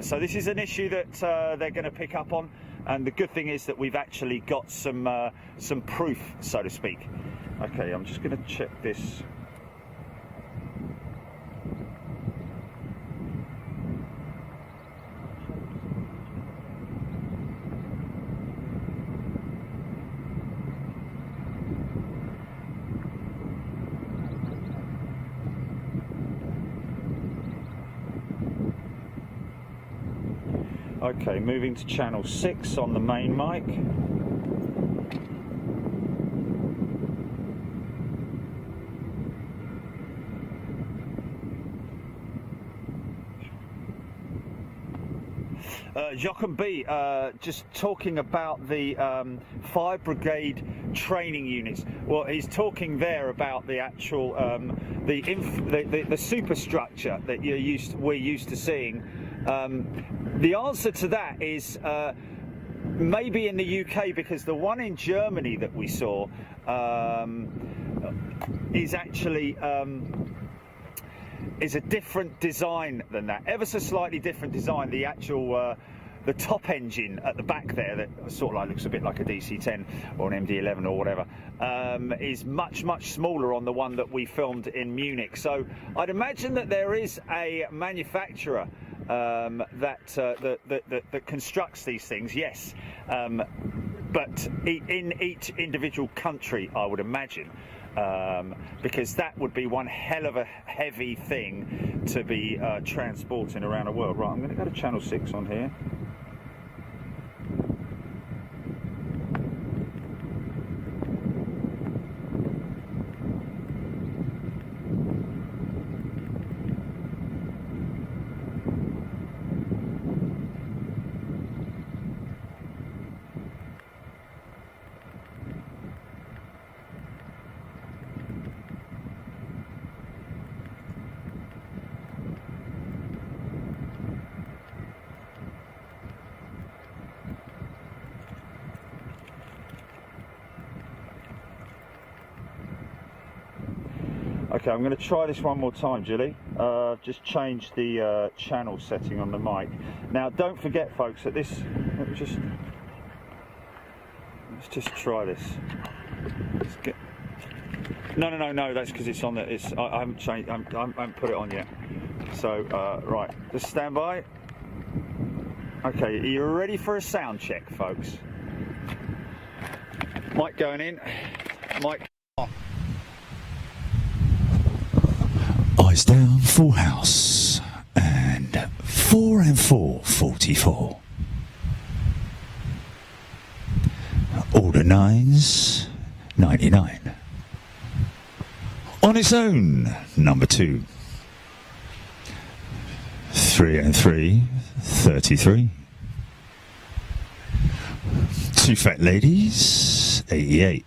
So this is an issue that they're going to pick up on, and the good thing is that we've actually got some proof, so to speak. Okay, I'm just going to check this. Okay, moving to channel 6 on the main mic. Joachim B, just talking about the fire brigade training units. Well, he's talking there about the actual the superstructure that we're used to seeing. The answer to that is maybe in the UK, because the one in Germany that we saw is actually is a different design than that, ever so slightly different design. The actual the top engine at the back there, that sort of like looks a bit like a DC-10 or an MD-11 or whatever, is much smaller on the one that we filmed in Munich. So I'd imagine that there is a manufacturer that constructs these things, yes, but in each individual country, I would imagine, because that would be one hell of a heavy thing to be transporting around the world. Right, I'm going to go to channel 6 on here. Okay, I'm going to try this one more time, Julie. Just change the channel setting on the mic. Now, don't forget, folks, that this. Let's just try this. Let's get. No. That's because it's on the. I haven't changed. I haven't put it on yet. So right, just stand by. Okay, are you ready for a sound check, folks? Mic going in. Mic on.
Eyes down, full house, and 4 and 4, 44. Order 9s, 99. On its own, number 2. 3 and 3, 33. 2 fat ladies, 88.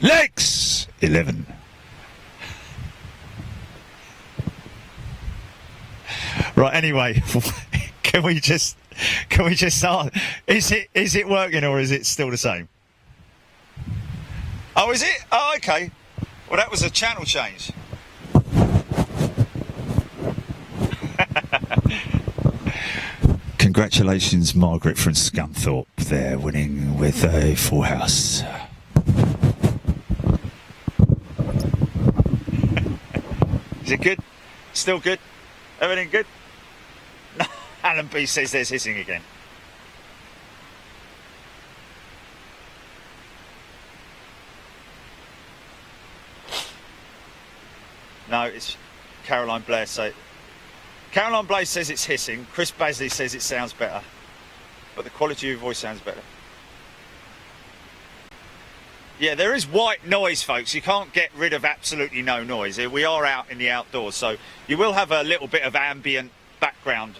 Legs, 11. Right, anyway, can we just start? Is it working, or is it still the same?
Oh, is it? Oh, okay. Well, that was a channel change.
Congratulations, Margaret from Scunthorpe. They're winning with a full house.
Is it good? Still good? Everything good? Alan B says there's hissing again. No, it's Caroline Blair say. Caroline Blair says it's hissing. Chris Basley says it sounds better, but the quality of your voice sounds better. Yeah, there is white noise, folks. You can't get rid of absolutely no noise. We are out in the outdoors, so you will have a little bit of ambient background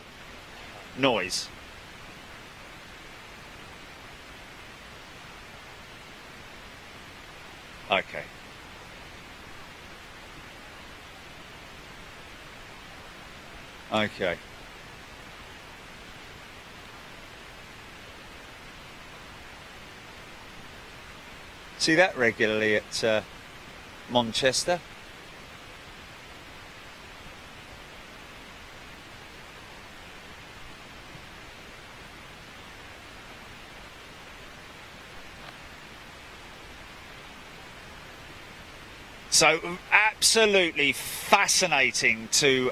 noise. Okay. Okay. See that regularly at Manchester. So absolutely fascinating to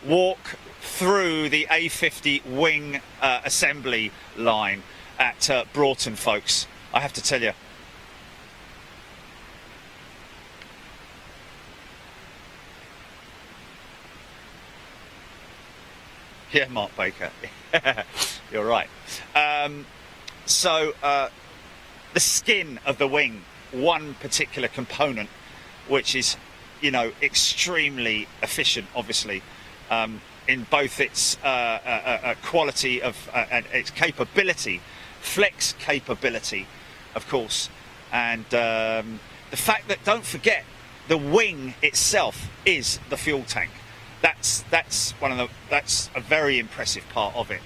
walk through the A50 wing assembly line at Broughton, folks. I have to tell you. Yeah, Mark Baker. You're right. So the skin of the wing, one particular component, which is, you know, extremely efficient, obviously, in both its quality of and its capability, flex capability, of course, and the fact that, don't forget, the wing itself is the fuel tank. That's a very impressive part of it.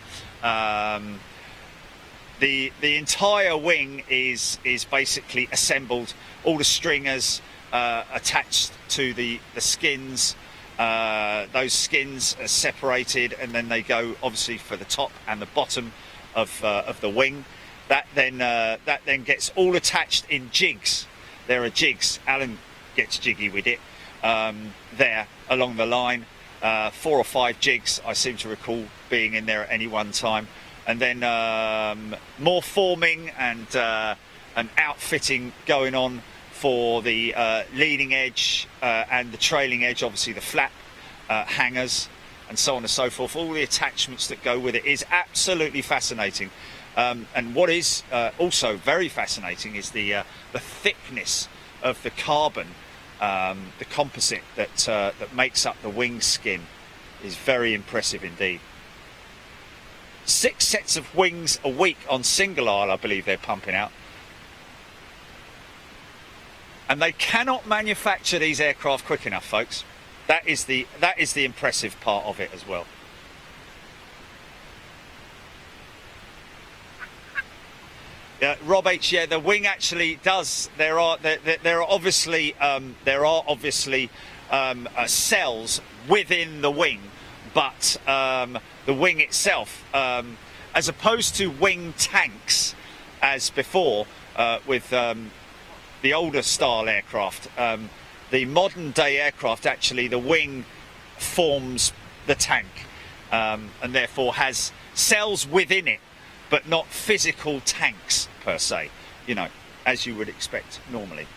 The entire wing is basically assembled. All the stringers attached to the skins. Those skins are separated, and then they go obviously for the top and the bottom of the wing. That then gets all attached in jigs. There are jigs. Alan gets jiggy with it there along the line. 4 or 5 jigs I seem to recall being in there at any one time, and then more forming and outfitting going on for the leading edge and the trailing edge, obviously the flap hangers and so on and so forth. All the attachments that go with it is absolutely fascinating. And what is also very fascinating is the thickness of the carbon, the composite that makes up the wing skin is very impressive indeed. 6 sets of wings a week on single aisle, I believe they're pumping out. And they cannot manufacture these aircraft quick enough, folks. That is the impressive part of it as well. Yeah, Rob H. Yeah, the wing actually does. There are obviously cells within the wing, but the wing itself, as opposed to wing tanks, as before with the older style aircraft, the modern day aircraft, actually the wing forms the tank, and therefore has cells within it, but not physical tanks per se, you know, as you would expect normally.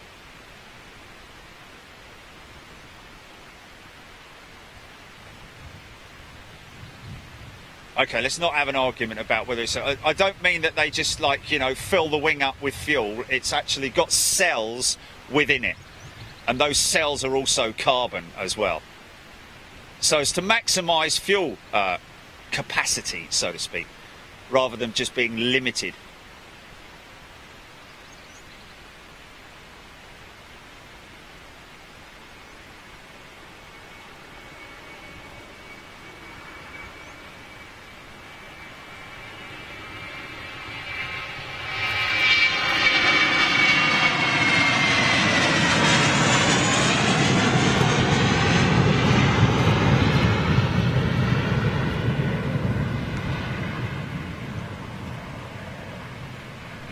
Okay, let's not have an argument about whether it's... I don't mean that they just, like, you know, fill the wing up with fuel. It's actually got cells within it. And those cells are also carbon as well. So as to maximise fuel capacity, so to speak, rather than just being limited.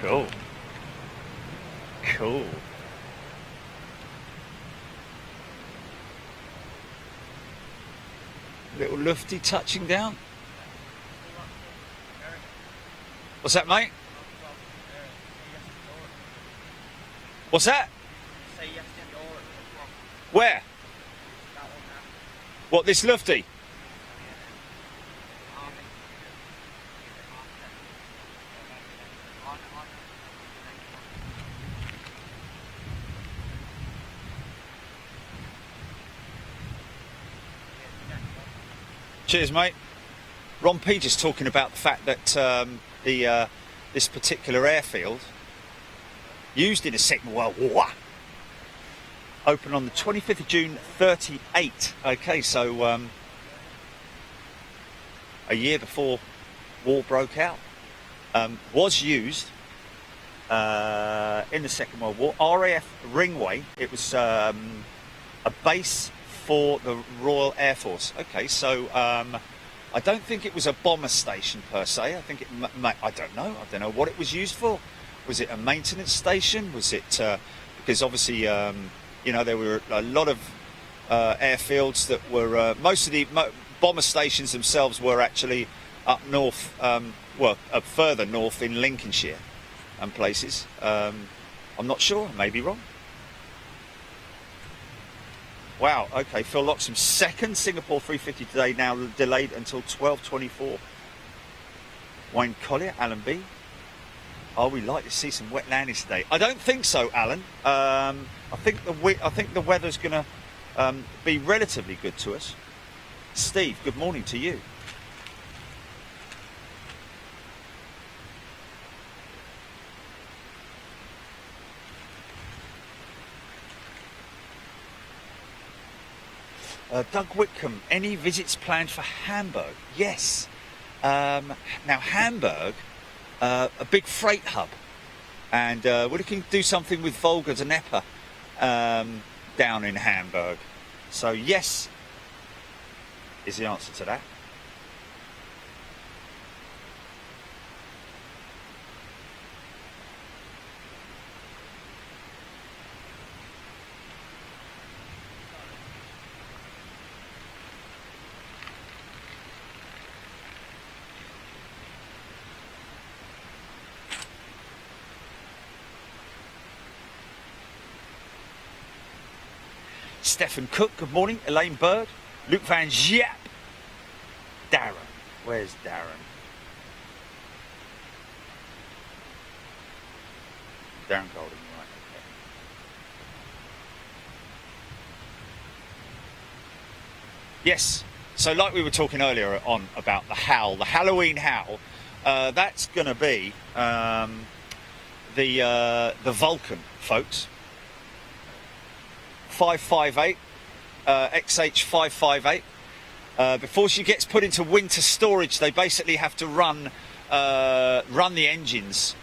Cool. Cool. Little lufty touching down. What's that, mate? What's that? Where? What, this lufty? Cheers, mate. Ron P just talking about the fact that this particular airfield, used in the Second World War, opened on the 25th of June 38. Okay, so a year before war broke out, was used in the Second World War. RAF Ringway, it was a base for the Royal Air Force. Okay, so I don't think it was a bomber station per se. I think I don't know what it was used for. Was it a maintenance station? Was it because obviously there were a lot of airfields that were most of the bomber stations themselves were actually up north, further north in Lincolnshire and places. I'm not sure, I may be wrong. Wow, okay, Phil Loxham, second Singapore 350 today, now delayed until 12:24. Wayne Collier, Alan B. Oh, we like to see some wet landings today. I don't think so, Alan. I think the weather's going to be relatively good to us. Steve, good morning to you. Doug Whitcomb, any visits planned for Hamburg? Yes. Now Hamburg, a big freight hub, and we're looking to do something with Volga Dnieper down in Hamburg. So yes is the answer to that. Stephen Cook, good morning. Elaine Bird, Luke Van Giep, Darren. Where's Darren? Darren Golding, right? Okay. Yes. So, like we were talking earlier on about the Howl, the Halloween Howl, that's going to be the Vulcan, folks. 558, XH 558. Before she gets put into winter storage, they basically have to run the engines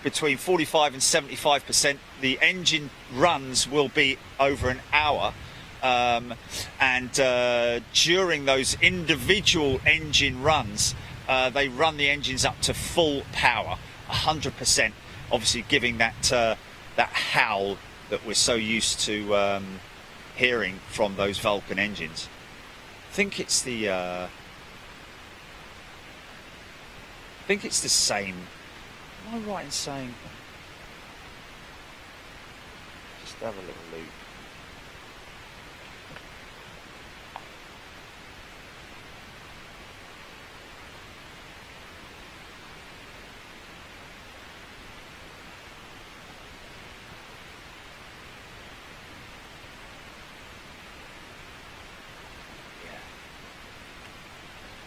between 45 and 75%. The engine runs will be over an hour, and during those individual engine runs, they run the engines up to full power, 100%. Obviously, giving that howl that we're so used to hearing from those Vulcan engines. I think it's the same. Am I right in saying? Just have a little look.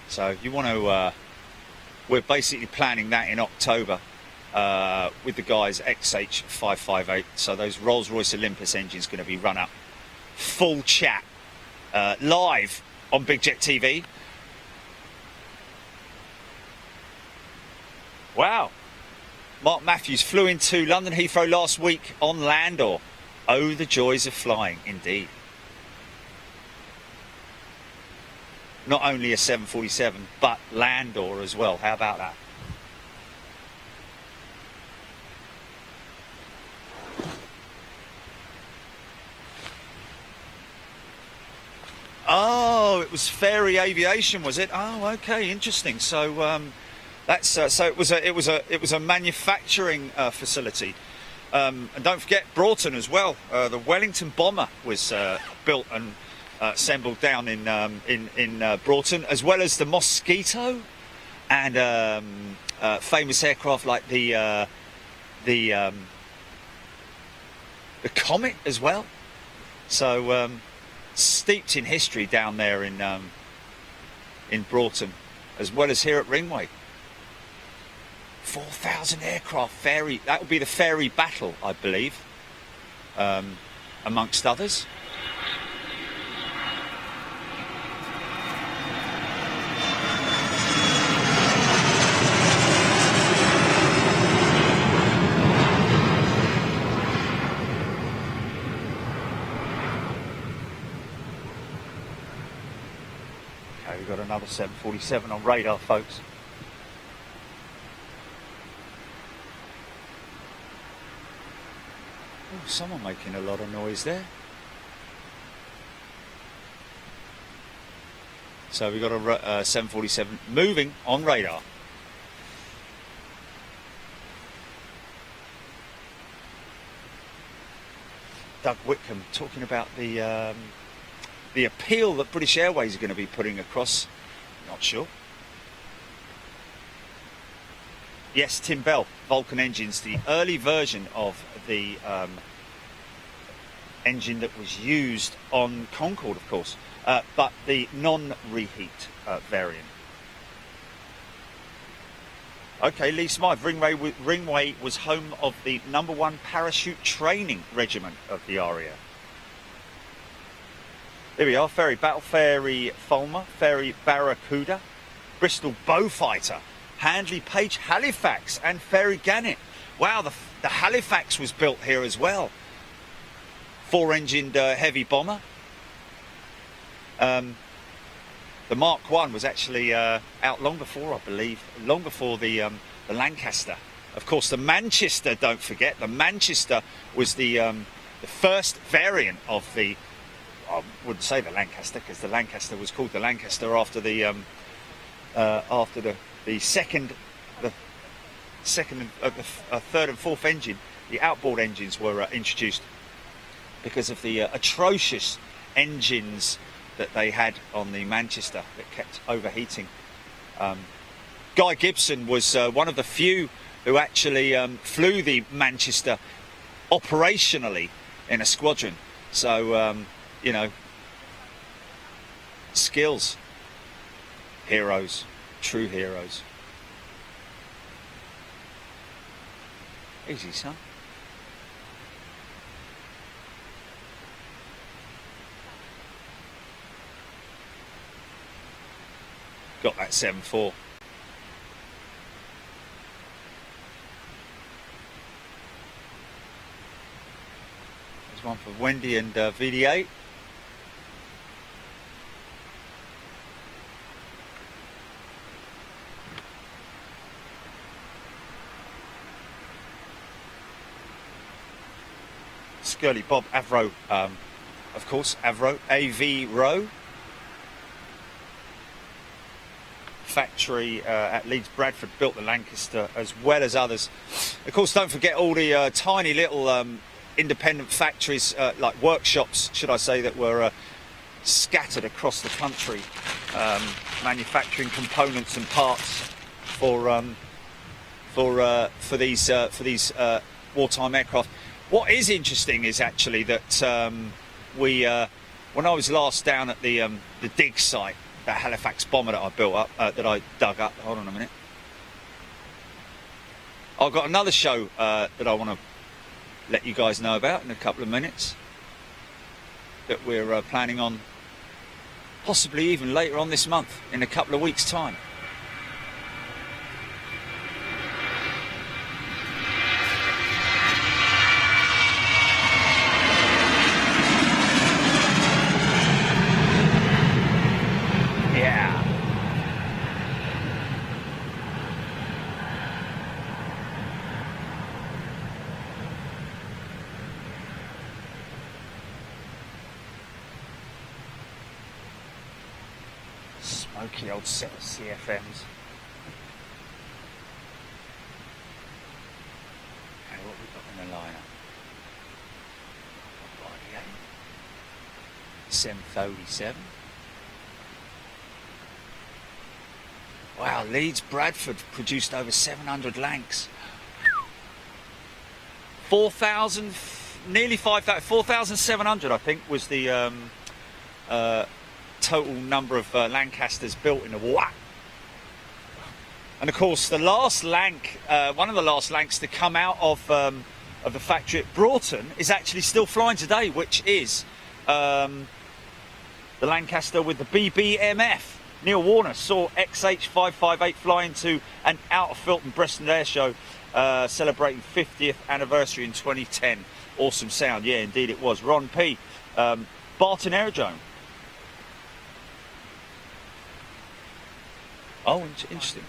So you want to, we're basically planning that in October with the guys XH 558. So those Rolls-Royce Olympus engines going to be run up full chat live on Big Jet TV. Wow. Mark Matthews flew into London Heathrow last week on Landor. Oh, the joys of flying, indeed. Not only a 747, but Landor as well. How about that? Oh, it was Fairy Aviation, was it? Oh, okay, interesting. So that's so it was a manufacturing facility, and don't forget Broughton as well. The Wellington bomber was built and assembled down in Broughton, as well as the Mosquito and famous aircraft like the Comet as well. So steeped in history down there in Broughton, as well as here at Ringway. 4,000 aircraft ferry. That would be the ferry battle, I believe, amongst others. Okay, we've got another 747 on radar, folks. Oh, someone making a lot of noise there. So we've got a 747 moving on radar. Doug Whitcomb talking about the appeal that British Airways are going to be putting across. Not sure. Yes, Tim Bell, Vulcan engines, the early version of the engine that was used on Concorde, of course, but the non-reheat variant. Okay, Lee Smythe, Ringway was home of the #1 parachute training regiment of the ARIA. There we are, ferry Battle Ferry Fulmer, ferry Barracuda, Bristol Beaufighter, Handley Page Halifax, and ferry Gannet. Wow, the Halifax was built here as well. 4-engined heavy bomber. The Mark 1 was actually out long before, I believe, long before the Lancaster. Of course, the Manchester, don't forget, the Manchester was the first variant of the, I wouldn't say the Lancaster, because the Lancaster was called the Lancaster after the second, third and fourth engine. The outboard engines were introduced because of the atrocious engines that they had on the Manchester that kept overheating. Guy Gibson was one of the few who actually flew the Manchester operationally in a squadron. So, you know, skills, heroes, true heroes. Easy, son. Got that 7.4. There's one for Wendy and VD8. Skirly Bob Avro, of course, Avro, AV Row. Factory at Leeds Bradford built the Lancaster as well as others. Of course, don't forget all the tiny little independent factories, like workshops, should I say, that were scattered across the country, manufacturing components and parts for these wartime aircraft. What is interesting is actually that when I was last down at the dig site, that Halifax bomber that I built up, that I dug up. Hold on a minute. I've got another show that I want to let you guys know about in a couple of minutes, that we're planning on possibly even later on this month, in a couple of weeks' time. Smoky old set of CFMs. Okay, what we've got in the lineup? 737. Wow, Leeds Bradford produced over 700 Lancs. 4,000, nearly 5,000, 4,700 I think was the total number of Lancasters built in a war. And of course, the last Lanc, one of the last Lancs to come out of the factory at Broughton is actually still flying today, which is the Lancaster with the BBMF. Neil Warner saw XH558 fly into an out of Filton Preston Air Show, celebrating 50th anniversary in 2010. Awesome sound, yeah, indeed it was. Ron P. Barton Aerodrome. Oh, interesting.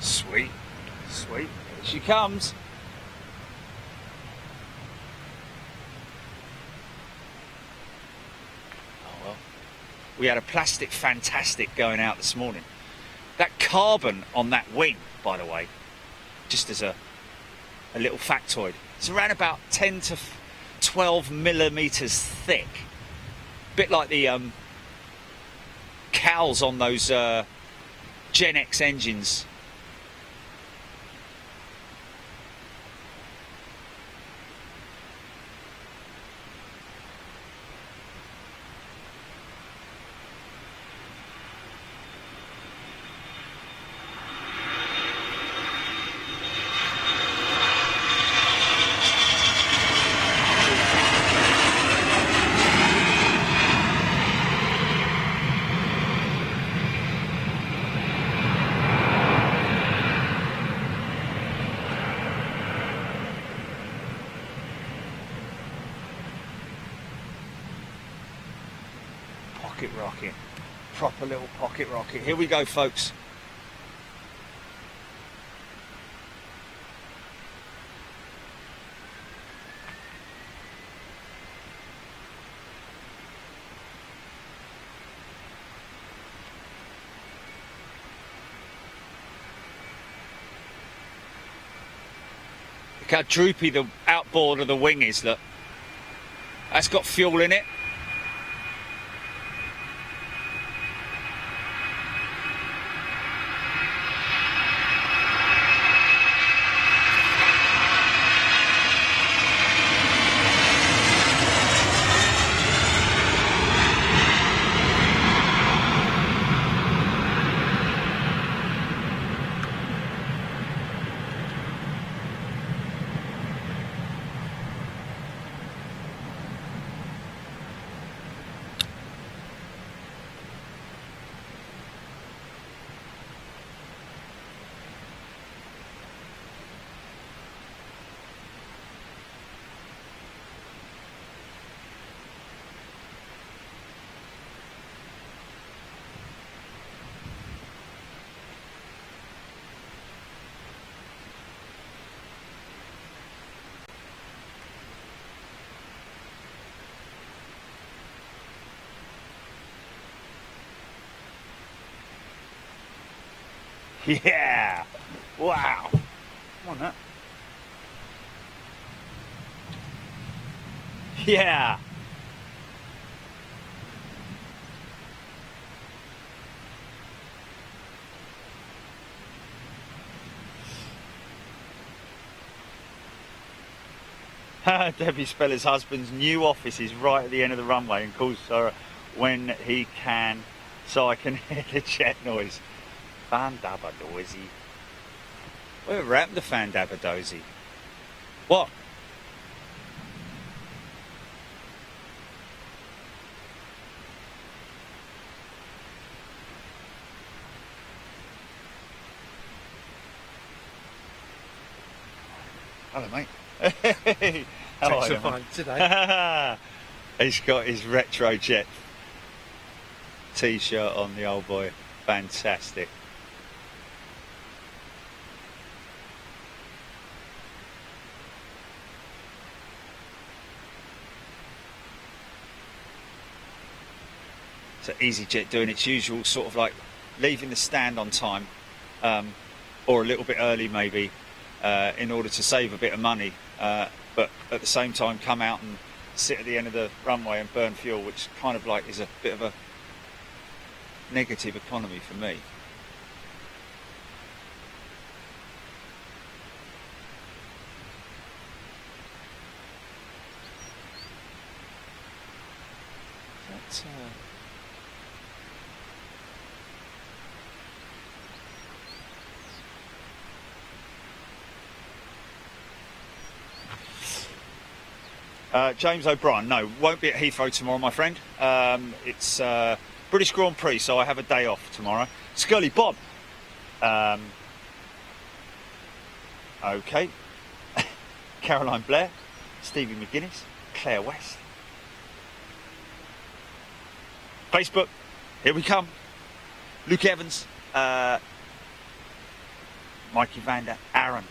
Sweet, sweet. Here she comes. Oh well. We had a plastic fantastic going out this morning. That carbon on that wing, by the way, just as a little factoid, it's around about 10 to 12 millimeters thick. Bit like the cowls on those Gen X engines. Pocket rocket, proper little pocket rocket. Here we go, folks. Look how droopy the outboard of the wing is. Look, that's got fuel in it. Yeah! Wow! Come on, that. Yeah! Debbie Speller's husband's new office is right at the end of the runway and calls her when he can, so I can hear the jet noise. Fandabba-dozy. Whatever happened to Fandabba-dozy? What? Hello, mate. How are you,
fine today.
He's got his retro jet t-shirt on, the old boy. Fantastic. So EasyJet doing its usual sort of like leaving the stand on time, or a little bit early maybe, in order to save a bit of money, but at the same time come out and sit at the end of the runway and burn fuel, which kind of like is a bit of a negative economy for me. James O'Brien, no, won't be at Heathrow tomorrow, my friend. It's British Grand Prix, so I have a day off tomorrow. Scully Bob. Okay. Caroline Blair, Stevie McGuinness, Claire West. Facebook, here we come. Luke Evans, Mikey Vander, Aaron.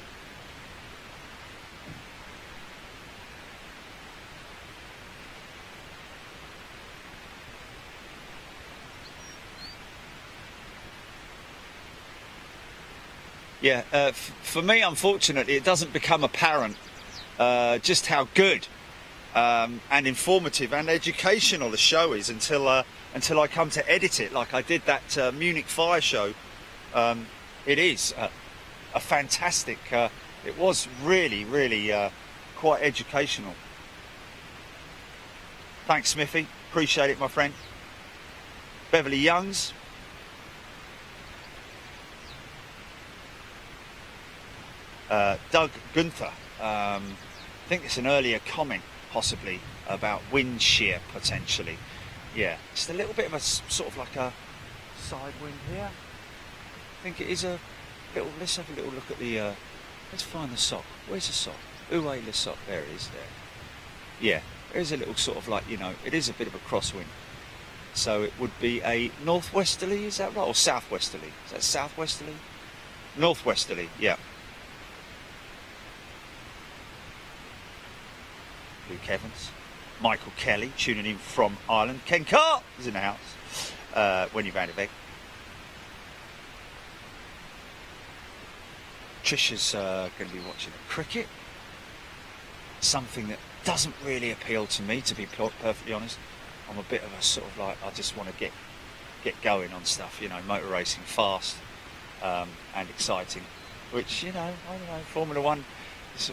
Yeah, for me, unfortunately, it doesn't become apparent just how good and informative and educational the show is until I come to edit it, like I did that Munich Fire show. It is a fantastic. It was really, really quite educational. Thanks, Smithy. Appreciate it, my friend. Beverly Youngs. Doug Gunther, I think it's an earlier comment possibly about wind shear potentially. Yeah, just a little bit of a sort of like a side wind here. I think it is a little, let's have a little look at the, let's find the sock. Where's the sock? Uwe le sock, there it is there. Yeah, there's a little sort of like, you know, it is a bit of a crosswind. So it would be a northwesterly, is that right? Or southwesterly? Is that southwesterly? Northwesterly, yeah. Luke Evans, Michael Kelly tuning in from Ireland. Ken Carr is in the house. When you round it back. Trisha's going to be watching the cricket. Something that doesn't really appeal to me, to be perfectly honest. I'm a bit of a sort of like, I just want to get going on stuff, you know, motor racing fast and exciting. Which, you know, I don't know,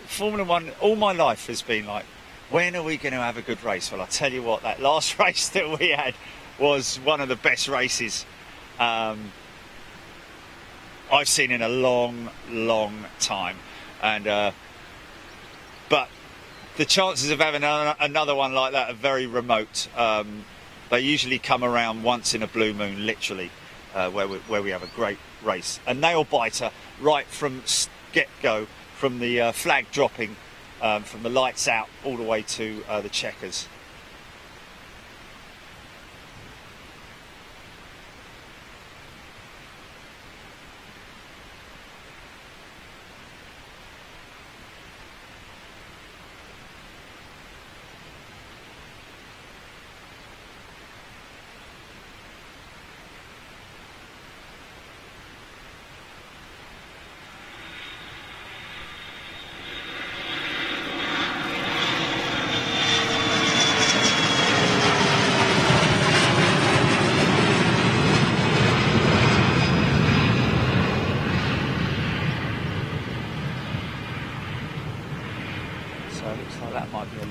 Formula One all my life has been like, when are we going to have a good race? Well, I tell you what, that last race that we had was one of the best races I've seen in a long, long time. And but the chances of having another one like that are very remote. They usually come around once in a blue moon, literally, where we have a great race. A nail biter right from get-go, from the flag dropping. From the lights out all the way to the checkers.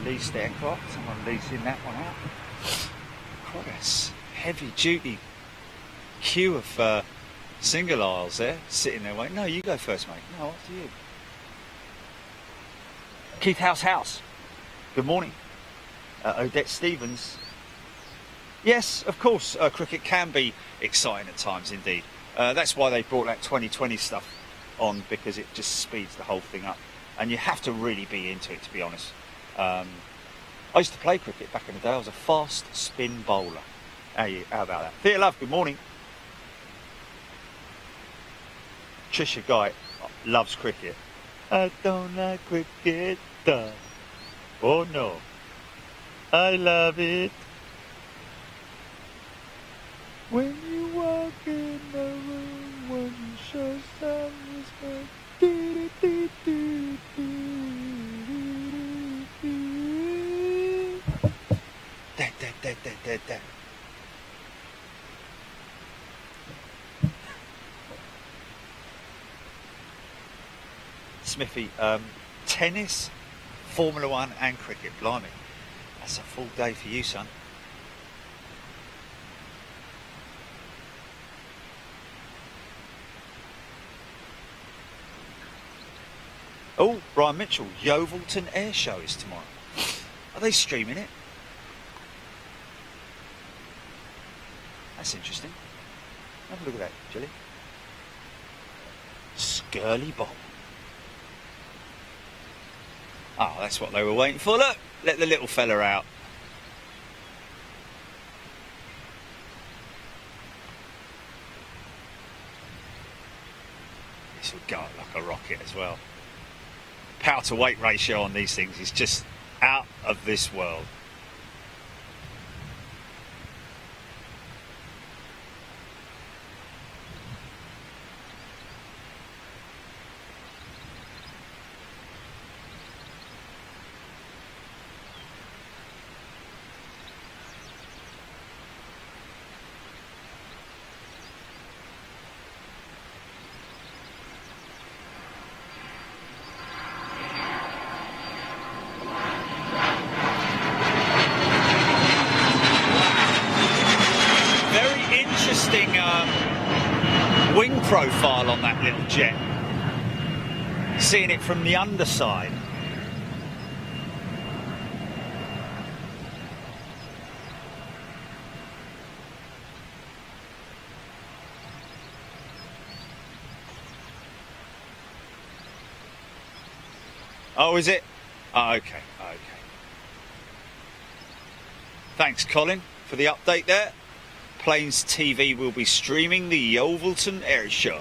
Leased aircraft, someone leasing that one out. Quite a heavy duty queue of single aisles there, sitting there waiting. No, you go first, mate. No, after you. Keith House. Good morning. Odette Stevens. Yes, of course, cricket can be exciting at times indeed. That's why they brought that 2020 stuff on, because it just speeds the whole thing up. And you have to really be into it, to be honest. I used to play cricket back in the day. I was a fast spin bowler. How about that? Thea Love, good morning. Trisha Guy loves cricket. I don't like cricket. Oh no. I love it. When you walk in the room, when you show some respect. That. Smithy, tennis, Formula One and cricket, blimey. That's a full day for you, son. Oh, Brian Mitchell, Yeovilton Air Show is tomorrow. Are they streaming it? That's interesting. Have a look at that, Jilly. Skirly Bob. Oh, that's what they were waiting for. Look, let the little fella out. This will go up like a rocket as well. Power to weight ratio on these things is just out of this world. Wing profile on that little jet. Seeing it from the underside. Oh, is it? Oh, okay, okay. Thanks, Colin, for the update there. Plains TV will be streaming the Yeovilton Air Show.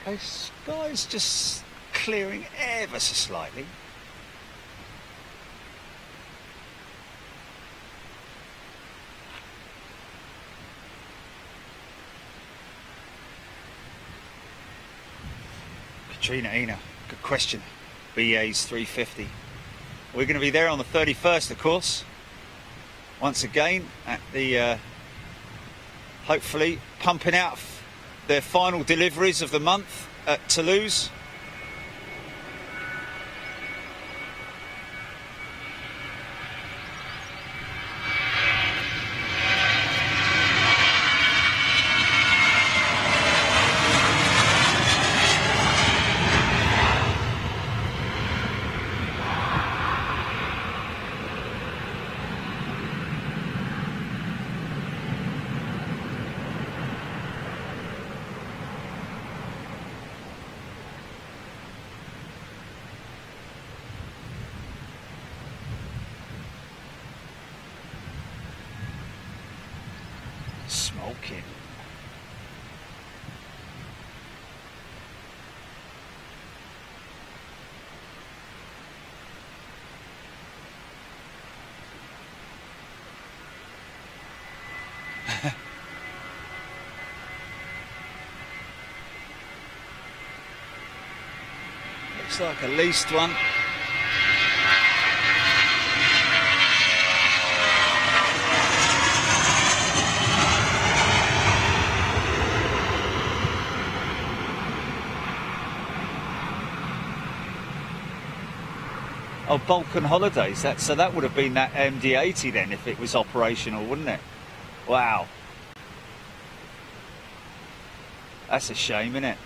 Okay, sky's just clearing ever so slightly. Katrina Ina, good question. BA's 350. We're going to be there on the 31st, of course. Once again, at the hopefully pumping out their final deliveries of the month at Toulouse. Smoking. Looks like at least one. Oh, Balkan Holidays. So that would have been that MD-80 then, if it was operational, wouldn't it? Wow. That's a shame, isn't it?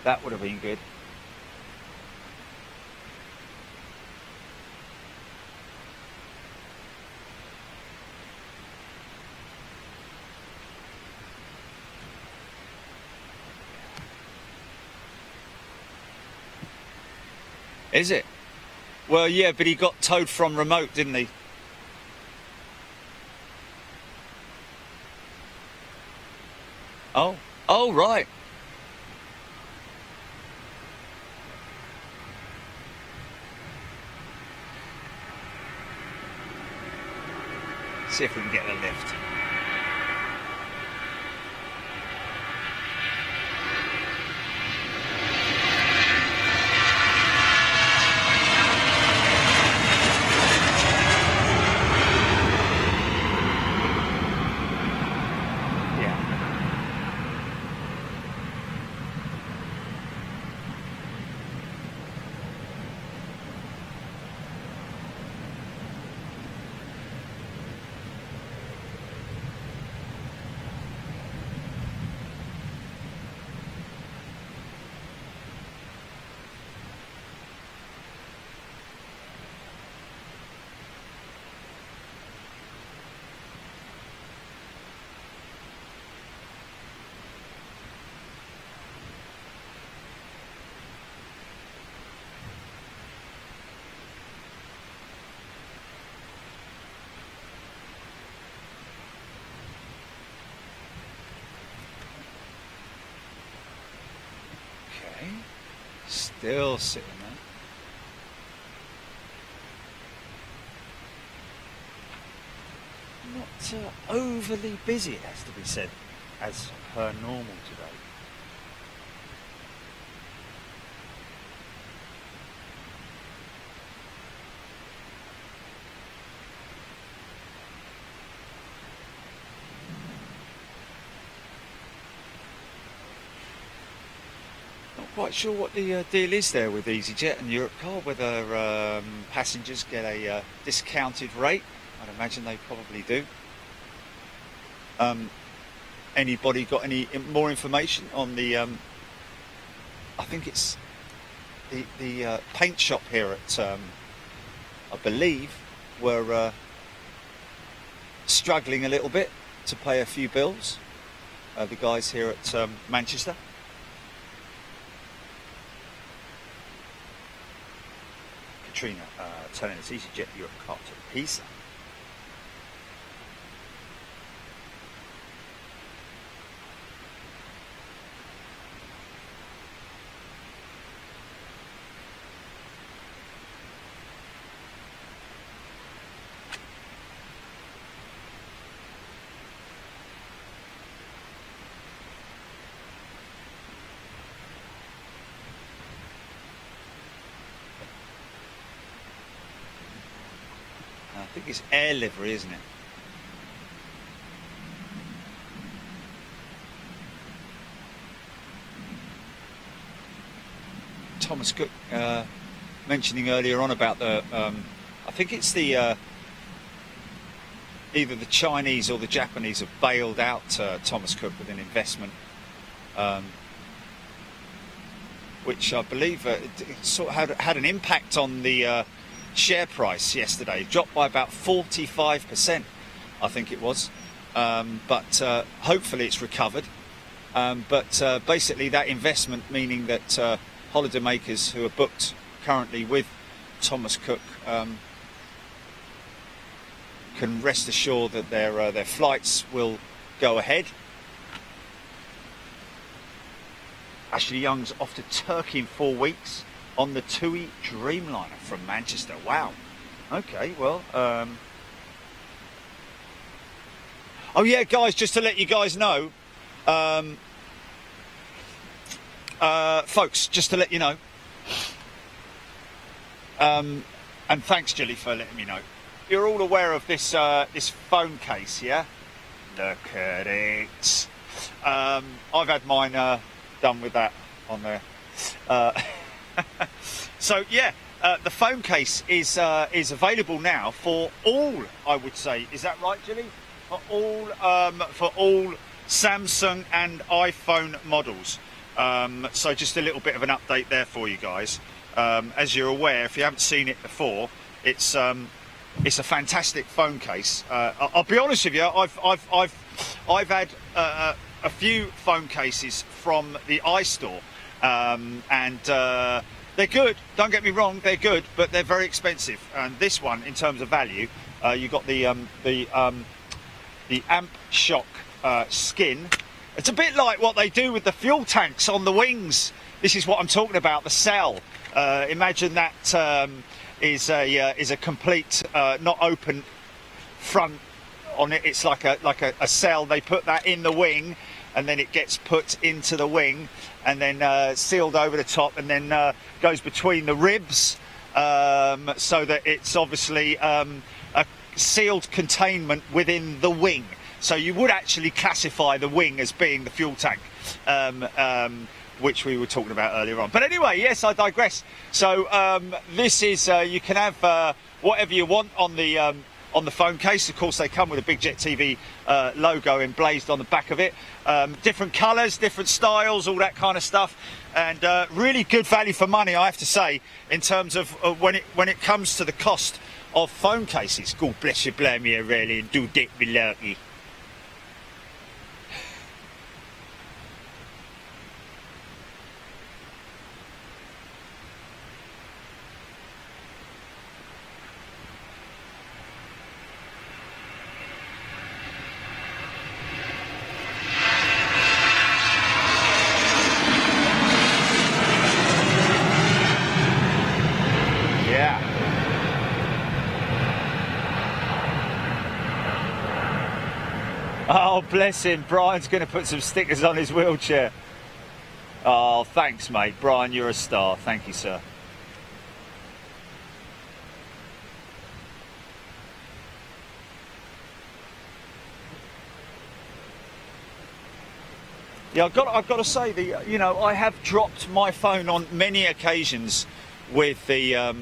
That would have been good. Is it? Well, yeah, but he got towed from remote, didn't he? Oh, Oh, right. See if we can get a lift. Okay, still sitting there. Not overly busy, it has to be said, as per normal today. Quite sure what the deal is there with EasyJet and Europcar, whether passengers get a discounted rate. I'd imagine they probably do. Anybody got any more information on the I think it's the paint shop here at I believe were struggling a little bit to pay a few bills, the guys here at Manchester. Katrina telling us EasyJet Europcar to Pisa. I think it's air livery, isn't it? Thomas Cook mentioning earlier on about the I think it's the either the Chinese or the Japanese have bailed out Thomas Cook with an investment, which I believe it sort of had an impact on the share price yesterday. It dropped by about 45%, I think it was, but hopefully it's recovered. But basically that investment, meaning that holidaymakers who are booked currently with Thomas Cook can rest assured that their flights will go ahead. Ashley Young's off to Turkey in 4 weeks on the TUI Dreamliner from Manchester. Wow. Okay, well, oh yeah, guys, just to let you guys know, folks, just to let you know, and thanks, Jilly, for letting me know. You're all aware of this this phone case, yeah? Look at it. I've had mine done with that on there. So yeah, the phone case is available now for all, I would say. Is that right, Jilly? For all Samsung and iPhone models. So just a little bit of an update there for you guys. As you're aware, if you haven't seen it before, it's a fantastic phone case. I'll be honest with you, I've had a few phone cases from the iStore, and they're good. Don't get me wrong, they're good, but they're very expensive. And this one, in terms of value, you got the Amp Shock skin, It's a bit like what they do with the fuel tanks on the wings. This is what I'm talking about, the cell. Imagine that is a complete, not open front on it. It's like a cell. They put that in the wing, and then it gets put into the wing, and then sealed over the top, and then goes between the ribs, so that it's obviously a sealed containment within the wing. So you would actually classify the wing as being the fuel tank, which we were talking about earlier on. But anyway, yes, I digress. So this is, you can have whatever you want on the phone case. Of course, they come with a Big Jet TV logo emblazed on the back of it. Different colours, different styles, all that kind of stuff. And really good value for money, I have to say, in terms of when it comes to the cost of phone cases. God bless you, blame you, really, and do dick me lucky. Oh, bless him. Brian's going to put some stickers on his wheelchair. Oh, thanks, mate. Brian, you're a star. Thank you, sir. Yeah, I've got to say, I have dropped my phone on many occasions with the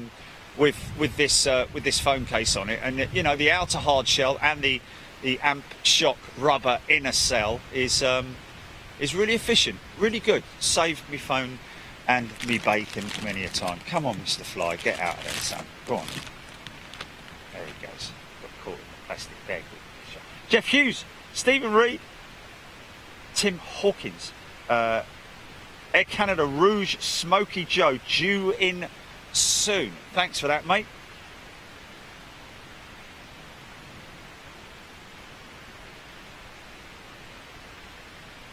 with this phone case on it, and the outer hard shell and the amp shock rubber inner cell is really efficient, really good. Saved me phone and me bacon many a time. Come on, Mr. Fly, get out of there, son. Go on. There he goes. Got caught in the plastic bag. Jeff Hughes, Stephen Reed, Tim Hawkins, Air Canada Rouge, Smoky Joe, due in soon. Thanks for that, mate.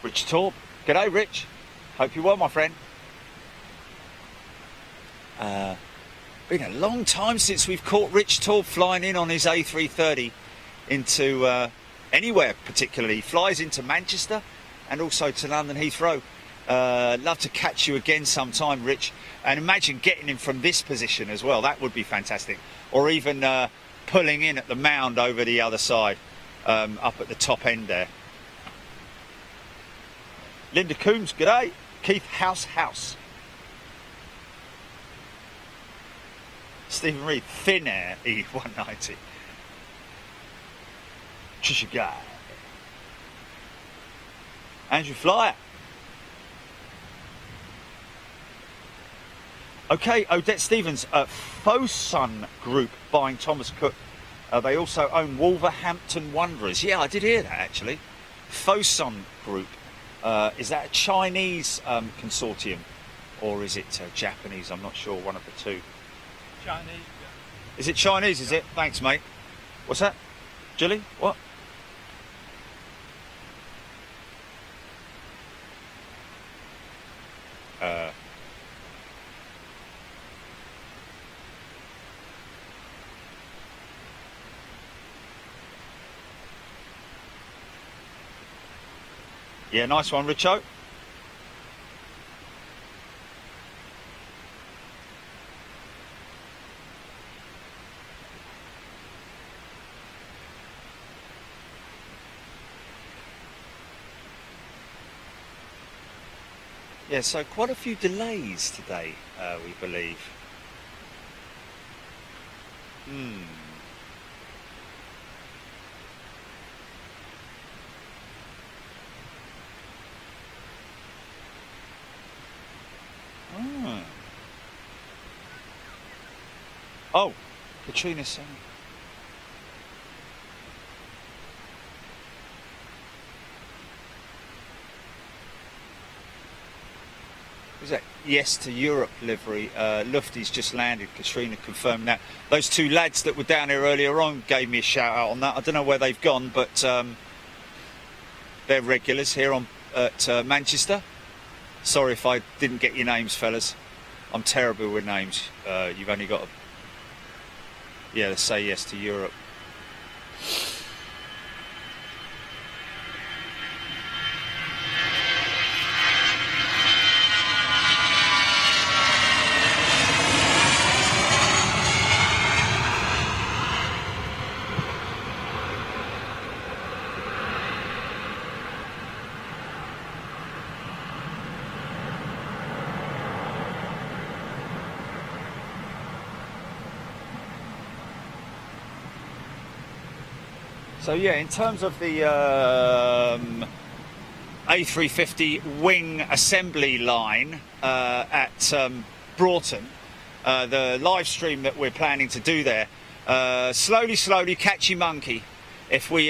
Rich Torp. G'day, Rich. Hope you're well, my friend. Been a long time since we've caught Rich Torp flying in on his A330 into anywhere particularly. He flies into Manchester and also to London Heathrow. Love to catch you again sometime, Rich. And imagine getting him from this position as well. That would be fantastic. Or even pulling in at the mound over the other side, up at the top end there. Linda Coombs, g'day. Keith House. Stephen Reed, Thin Air E190. Trisha Guy. Andrew Flyer. Okay, Odette Stevens, Fosun Group buying Thomas Cook. They also own Wolverhampton Wanderers. Yeah, I did hear that actually. Fosun Group. Is that a Chinese consortium or is it Japanese? I'm not sure, one of the two.
Chinese.
Is it Chinese, is it? Thanks, mate. What's that? Julie? What? Yeah, nice one, Richo. Yeah, so quite a few delays today, we believe. Oh, Katrina saying. Was that yes to Europe livery? Lufty's just landed. Katrina confirmed that. Those two lads that were down here earlier on gave me a shout out on that. I don't know where they've gone, but they're regulars here on at Manchester. Sorry if I didn't get your names, fellas. I'm terrible with names. You've only got to, yeah, say yes to Europe. So yeah, in terms of the A350 wing assembly line at Broughton, the live stream that we're planning to do there, slowly, catchy monkey. If we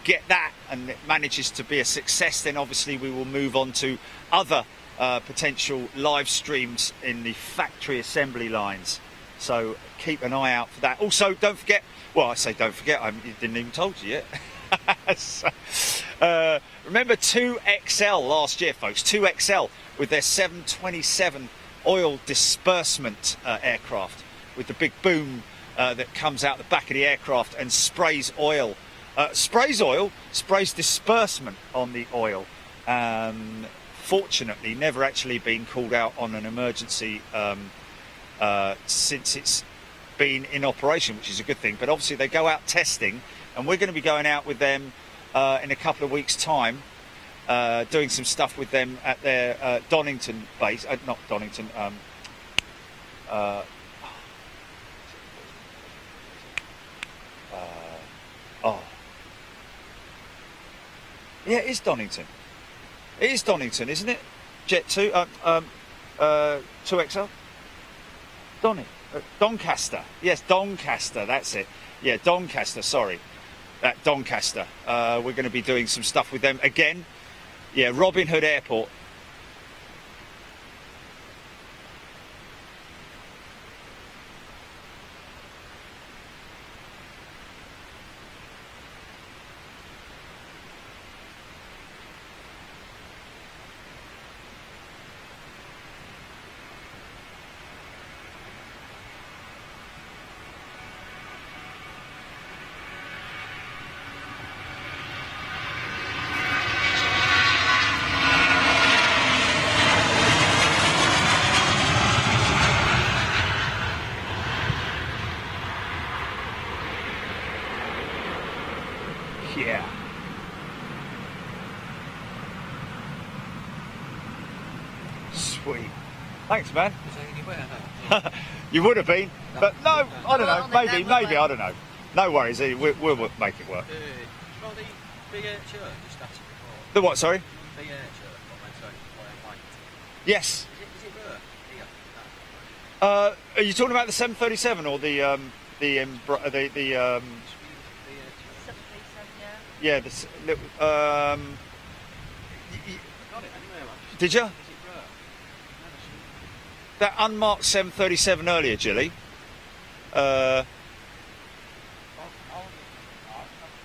get that and it manages to be a success, then obviously we will move on to other potential live streams in the factory assembly lines. So keep an eye out for that. Also, don't forget. Well, I say don't forget. I didn't even told you yet. So, remember 2XL last year, folks. 2XL with their 727 oil disbursement aircraft with the big boom that comes out the back of the aircraft and sprays oil. Sprays disbursement on the oil. Fortunately, never actually been called out on an emergency since it's been in operation, which is a good thing. But obviously they go out testing, and we're going to be going out with them in a couple of weeks' time, doing some stuff with them at their Donington base. Not Donington. Yeah, it is Donington. It is Donington, isn't it? Jet 2, 2XL. Doncaster. Yes, Doncaster, that's it. Yeah, Doncaster, sorry. At Doncaster. We're going to be doing some stuff with them again. Yeah, Robin Hood Airport. Yeah. Sweet. Thanks, man. You would have been, but no, I don't know. Maybe, I don't know. No worries. We'll make it work. The what? Sorry. Yes. Are you talking about the 737 or the yeah, this little, did you? That unmarked 737 earlier, Gilly. The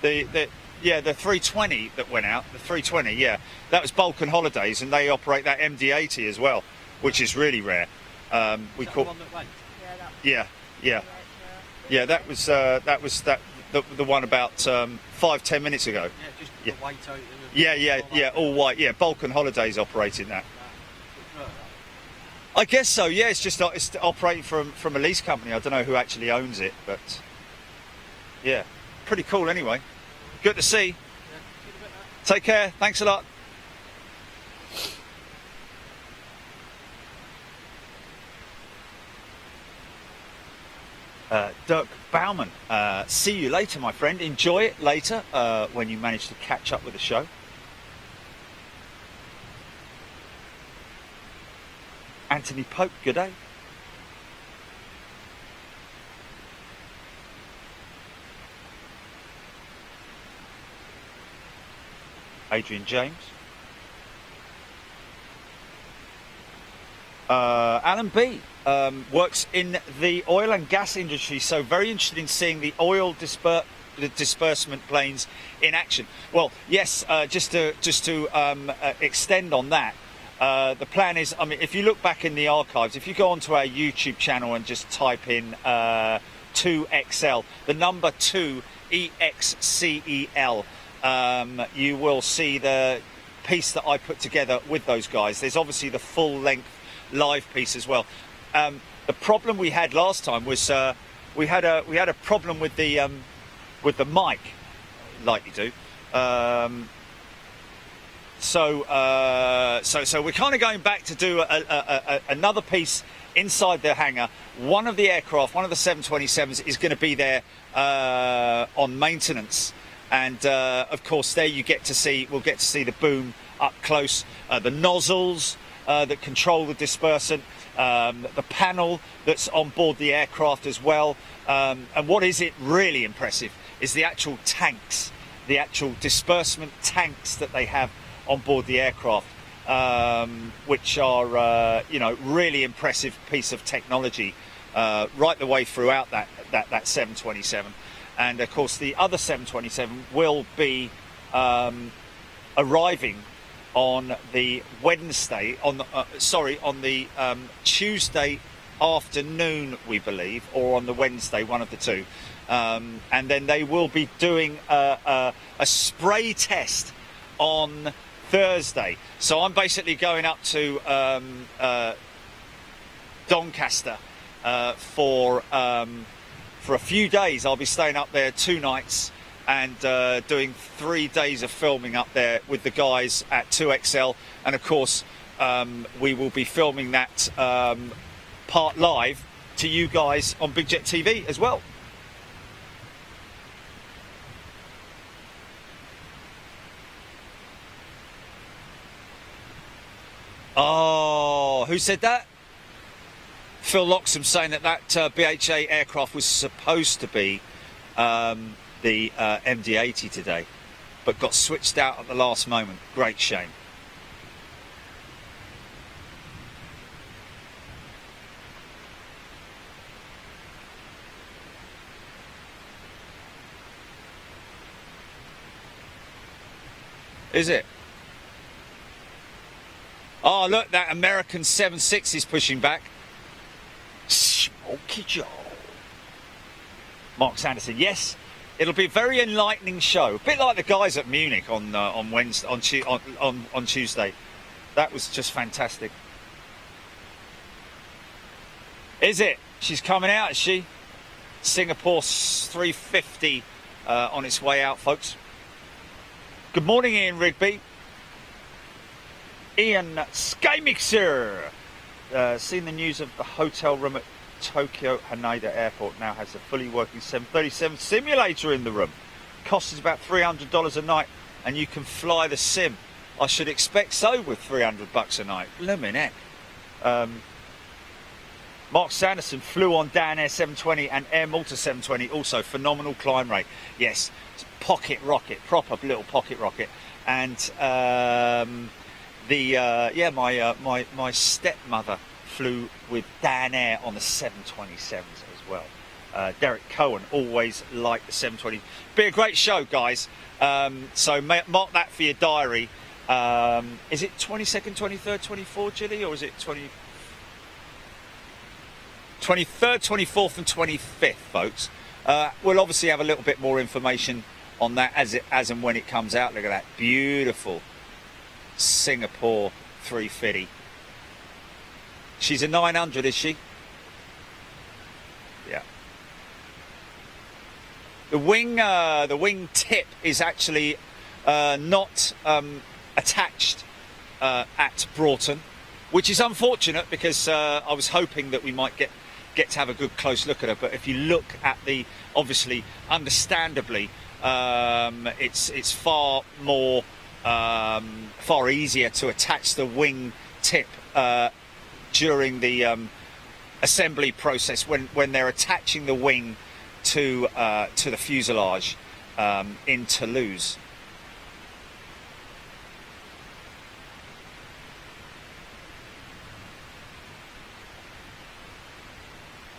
320 that went out, the 320, yeah, that was Balkan Holidays, and they operate that MD-80 as well, which is really rare. We call.
The one that went?
Yeah, that was the one about 5-10 minutes ago.
Yeah, just
yeah.
the white out.
Yeah, all white. Yeah, Balkan Holidays operating that. I guess so. Yeah, it's operating from a lease company. I don't know who actually owns it, but yeah, pretty cool anyway. Good to see. Take care. Thanks a lot. Dirk Bauman, see you later, my friend. Enjoy it later when you manage to catch up with the show. Anthony Pope, good day. Adrian James. Alan B. Works in the oil and gas industry, so very interested in seeing the oil the disbursement planes in action. Well, yes, just to extend on that, the plan is, I mean, if you look back in the archives, if you go onto our YouTube channel and just type in 2XL, the number 2 EXCEL, you will see the piece that I put together with those guys. There's obviously the full length live piece as well. The problem we had last time was we had a problem with the mic, like you do. So we're kind of going back to do another piece inside the hangar. One of the aircraft, one of the 727s, is going to be there on maintenance, and of course there we'll get to see the boom up close, the nozzles that control the dispersant, the panel that's on board the aircraft as well, and what is it really impressive is the actual tanks, the actual disbursement tanks that they have on board the aircraft, which are really impressive piece of technology right the way throughout that 727. And of course the other 727 will be arriving on the Wednesday, on the Tuesday afternoon, we believe, or on the Wednesday, one of the two, and then they will be doing a spray test on Thursday. So I'm basically going up to Doncaster for a few days. I'll be staying up there 2 nights and doing 3 days of filming up there with the guys at 2XL, and of course we will be filming that part live to you guys on Big Jet TV as well. Oh, who said that? Phil Loxham saying that BHA aircraft was supposed to be the MD-80 today, but got switched out at the last moment. Great shame. Is it? Oh, look, that American 7.6 is pushing back. Smoky Joe. Mark Sanderson, yes, it'll be a very enlightening show. A bit like the guys at Munich on Wednesday, on Tuesday. That was just fantastic. Is it? She's coming out, is she? Singapore 350 on its way out, folks. Good morning, Ian Rigby. Ian Skymixer. Seen the news of the hotel room at Tokyo Haneda Airport now has a fully working 737 simulator in the room. Cost is about $300 a night, and you can fly the sim. I should expect so with $300 a night. Blimmin' heck. Mark Sanderson flew on Dan Air 720 and Air Malta 720, also phenomenal climb rate. Yes, it's pocket rocket, proper little pocket rocket. And my stepmother flew with Dan Air on the 727s as well. Derek Cohen always liked the 720. Be a great show, guys. So mark that for your diary. Is it 22nd, 23rd, 24th, Gilly, or is it 23rd, 24th and 25th, folks? We'll obviously have a little bit more information on that as and when it comes out. Look at that beautiful Singapore 350. She's a 900, is she? Yeah. The wing tip is actually not attached at Broughton, which is unfortunate because I was hoping that we might get to have a good close look at her. But if you look at the, obviously, understandably, it's far more far easier to attach the wing tip during the assembly process when they're attaching the wing to the fuselage in Toulouse.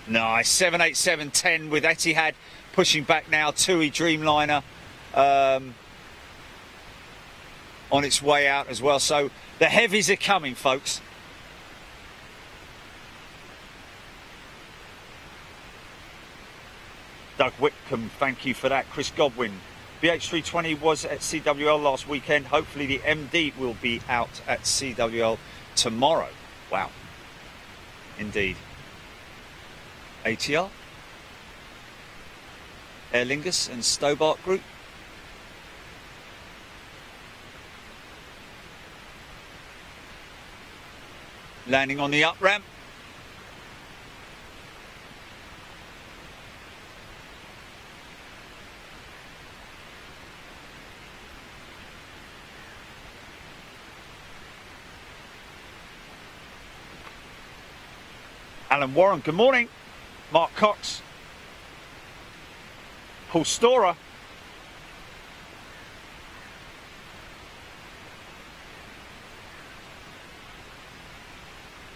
Nice, 787-10 with Etihad pushing back now. TUI Dreamliner on its way out as well. So the heavies are coming, folks. Doug Whitcomb, thank you for that. Chris Godwin, BH320 was at CWL last weekend. Hopefully the MD will be out at CWL tomorrow. Wow, indeed. ATR, Aer Lingus and Stobart Group. Landing on the up ramp. Alan Warren, good morning. Mark Cox, Paul Storer,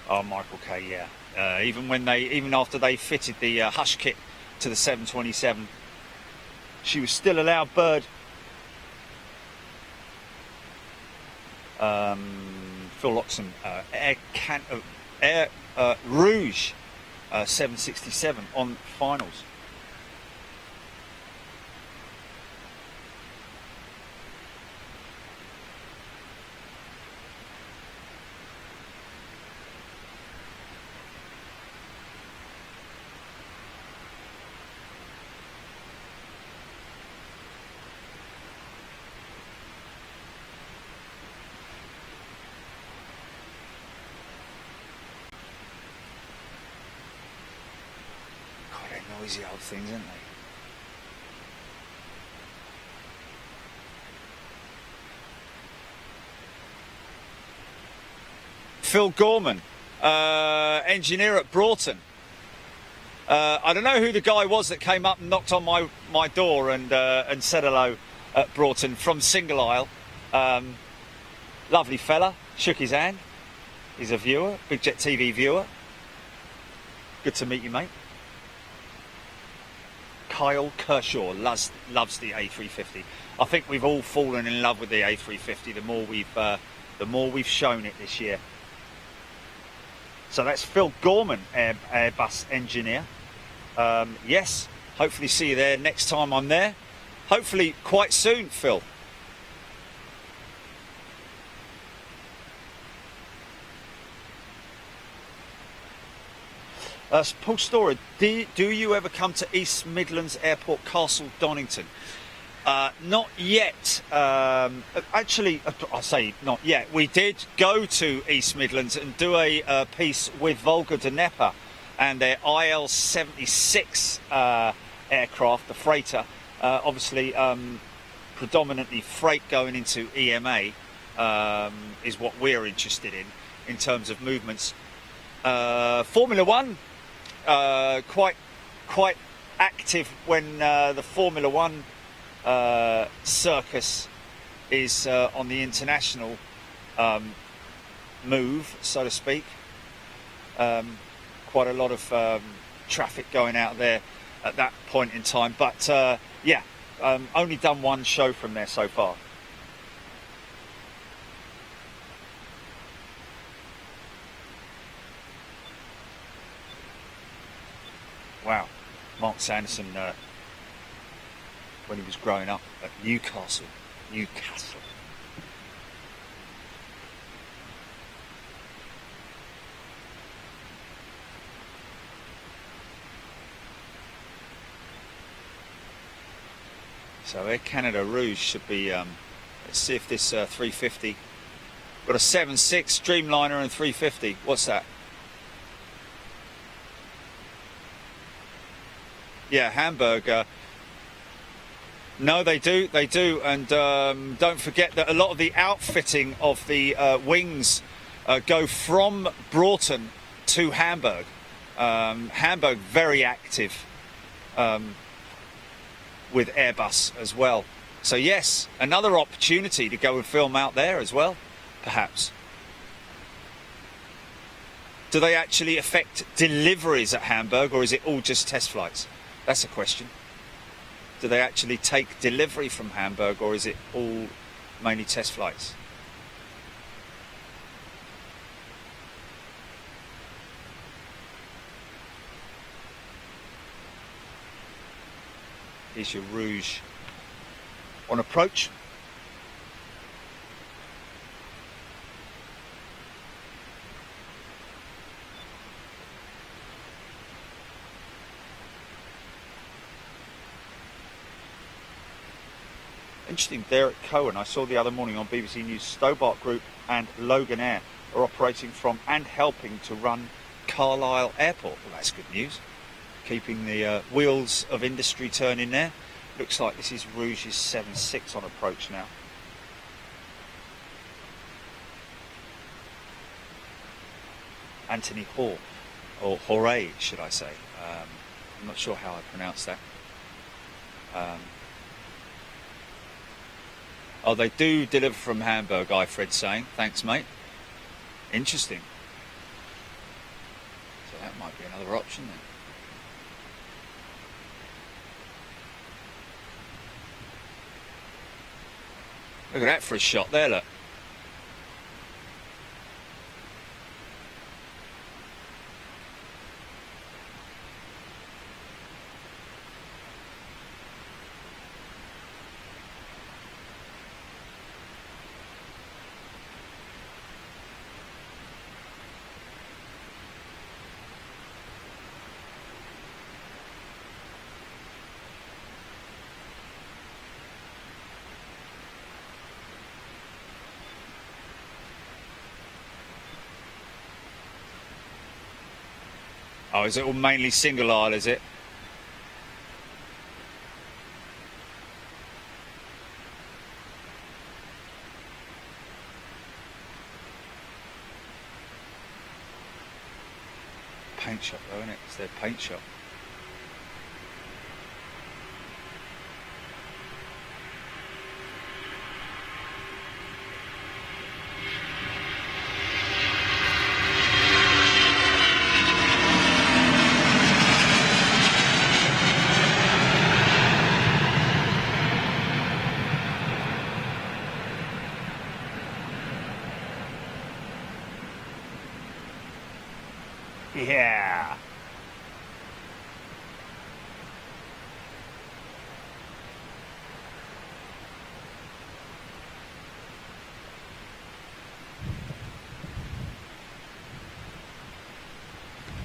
oh, Michael K, yeah. Even after they fitted the hush kit to the 727, she was still allowed bird. Phil Loxham, Air Rouge 767 on finals. Noisy old things, aren't they? Phil Gorman, engineer at Broughton. I don't know who the guy was that came up and knocked on my door and said hello at Broughton from Single Isle. Lovely fella, shook his hand. He's a viewer, Big Jet TV viewer. Good to meet you, mate. Kyle Kershaw loves the A350. I think we've all fallen in love with the A350 the more we've shown it this year. So that's Phil Gorman, Airbus engineer. Yes, hopefully see you there next time I'm there. Hopefully quite soon, Phil. Paul Storer, do you ever come to East Midlands Airport, Castle Donington? Not yet. Actually, I say not yet. We did go to East Midlands and do a piece with Volga de Nepa and their IL-76 aircraft, the freighter. Obviously, predominantly freight going into EMA is what we're interested in terms of movements. Formula One. Quite active when the Formula One circus is on the international move, so to speak. Quite a lot of traffic going out there at that point in time, but yeah, only done one show from there so far. Wow, Mark Sanderson, when he was growing up at Newcastle. So Air Canada Rouge should be, let's see if this 350, got a 7.6 Dreamliner and 350, what's that? Yeah, Hamburg. No, they do, and don't forget that a lot of the outfitting of the wings go from Broughton to Hamburg. Hamburg very active with Airbus as well. So yes, another opportunity to go and film out there as well, perhaps. Do they actually affect deliveries at Hamburg, or is it all just test flights? That's a question. Do they actually take delivery from Hamburg, or is it all mainly test flights? Here's your Rouge on approach. Interesting, Derek Cohen, I saw the other morning on BBC News, Stobart Group and Logan Air are operating from and helping to run Carlisle Airport. Well, that's good news. Keeping the wheels of industry turning there. Looks like this is Rouge's 7.6 on approach now. Anthony Hoare, or Hoare, should I say. I'm not sure how I pronounce that. Oh, they do deliver from Hamburg, Fred's saying. Thanks, mate. Interesting. So that might be another option then. Look at that for a shot there, look. Oh, is it all mainly single aisle, is it? Paint shop though, isn't it? It's their paint shop. Yeah.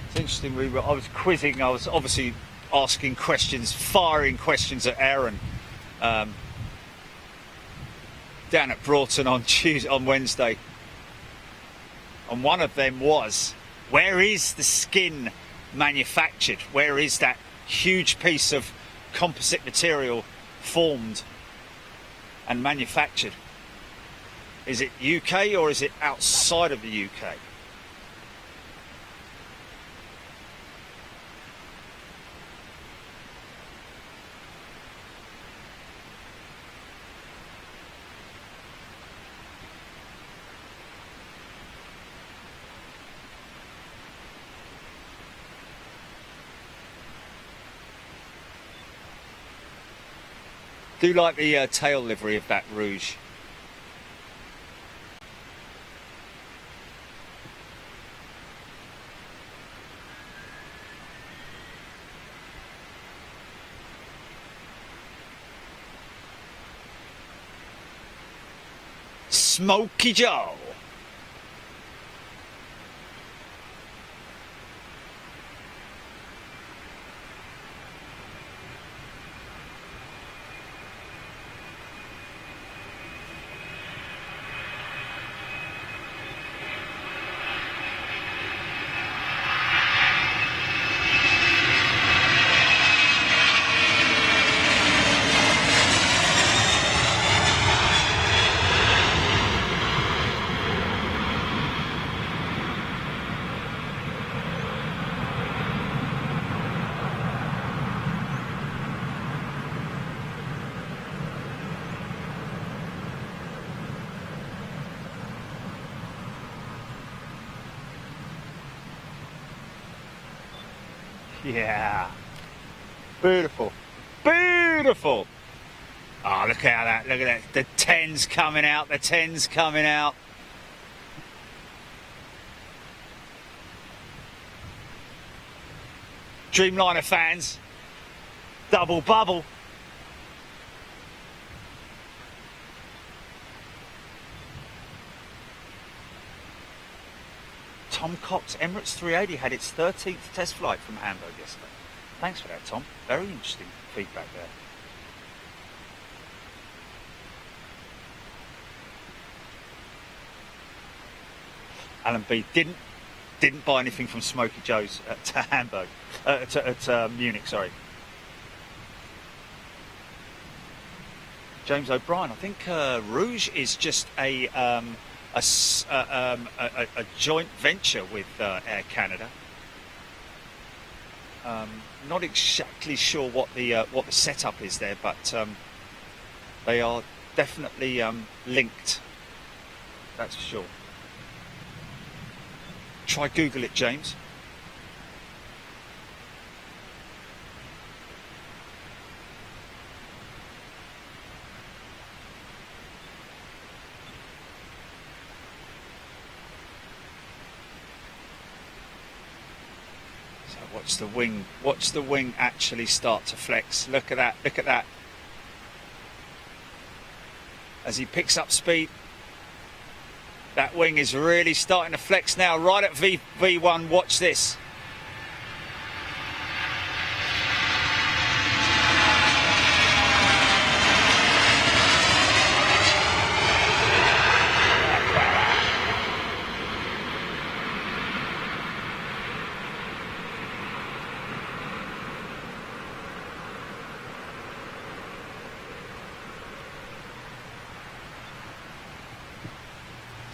It's interesting, I was quizzing, I was obviously asking questions, firing questions at Aaron down at Broughton on Wednesday. And one of them was, where is the skin manufactured? Where is that huge piece of composite material formed and manufactured? Is it UK or is it outside of the UK? Do like the tail livery of that Rouge. Smoky Joe. Yeah. Beautiful. Beautiful. Oh, look at that. Look at that. The 10's coming out. The 10's coming out. Dreamliner fans. Double bubble. Tom Cox, Emirates 380 had its 13th test flight from Hamburg yesterday. Thanks for that, Tom. Very interesting feedback there. Alan B didn't buy anything from Smoky Joe's at Hamburg, at Munich. Sorry. James O'Brien. I think Rouge is just a joint venture with Air Canada. Not exactly sure what the setup is there, but they are definitely linked. That's for sure. Try Google it, James. So watch the wing. Watch the wing actually start to flex. Look at that. Look at that. As he picks up speed. That wing is really starting to flex now, right at V1. Watch this.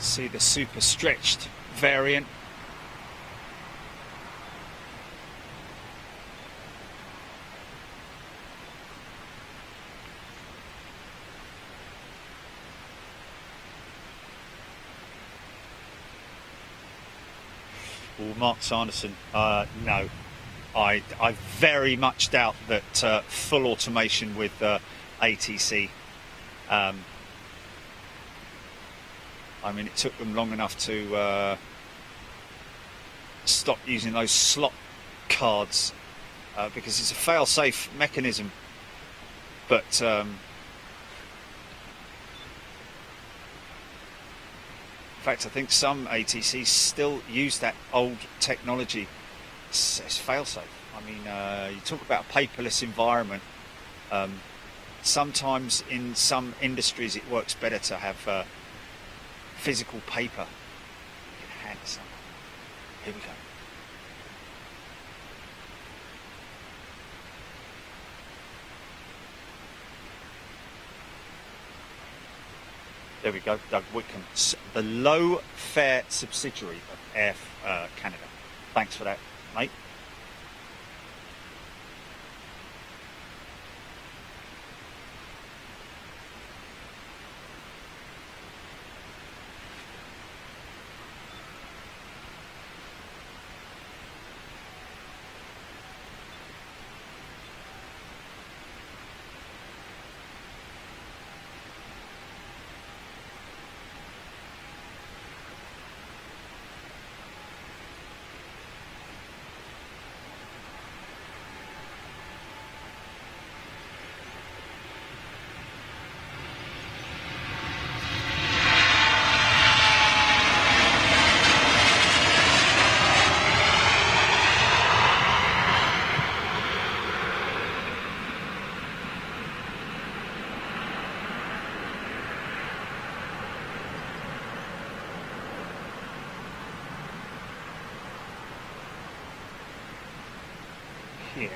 See the super stretched variant. Well, Mark Sanderson, no. I very much doubt that full automation with ATC. I mean, it took them long enough to stop using those slot cards because it's a fail-safe mechanism. But in fact, I think some ATCs still use that old technology. It's fail-safe. I mean, you talk about a paperless environment. Sometimes in some industries it works better to have physical paper. You can hand some. Here we go. There we go, Doug Whitcomb, the low fare subsidiary of Air Canada. Thanks for that, mate. Yeah.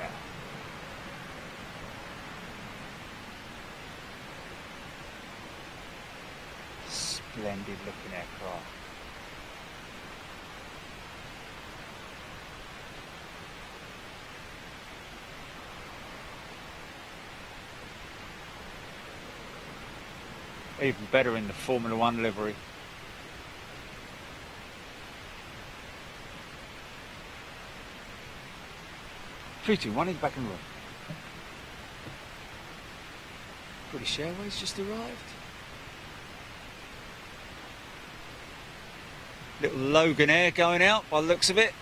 Splendid looking aircraft. Even better in the Formula One livery. 3, 2, 1 in the back of the room. British Airways just arrived. Little Logan Air going out by the looks of it.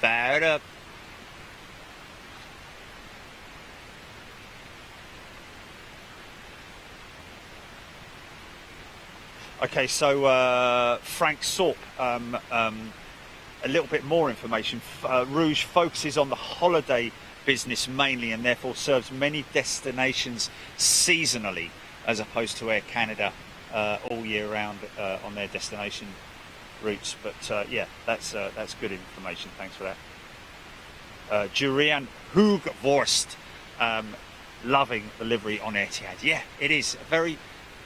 Fired up. Okay, so Frank Sorp, a little bit more information. Rouge focuses on the holiday business mainly and therefore serves many destinations seasonally as opposed to Air Canada all year round on their destination routes. But yeah, that's good information. Thanks for that. Durian Hoogvorst, loving the livery on Etihad. Yeah, it is a very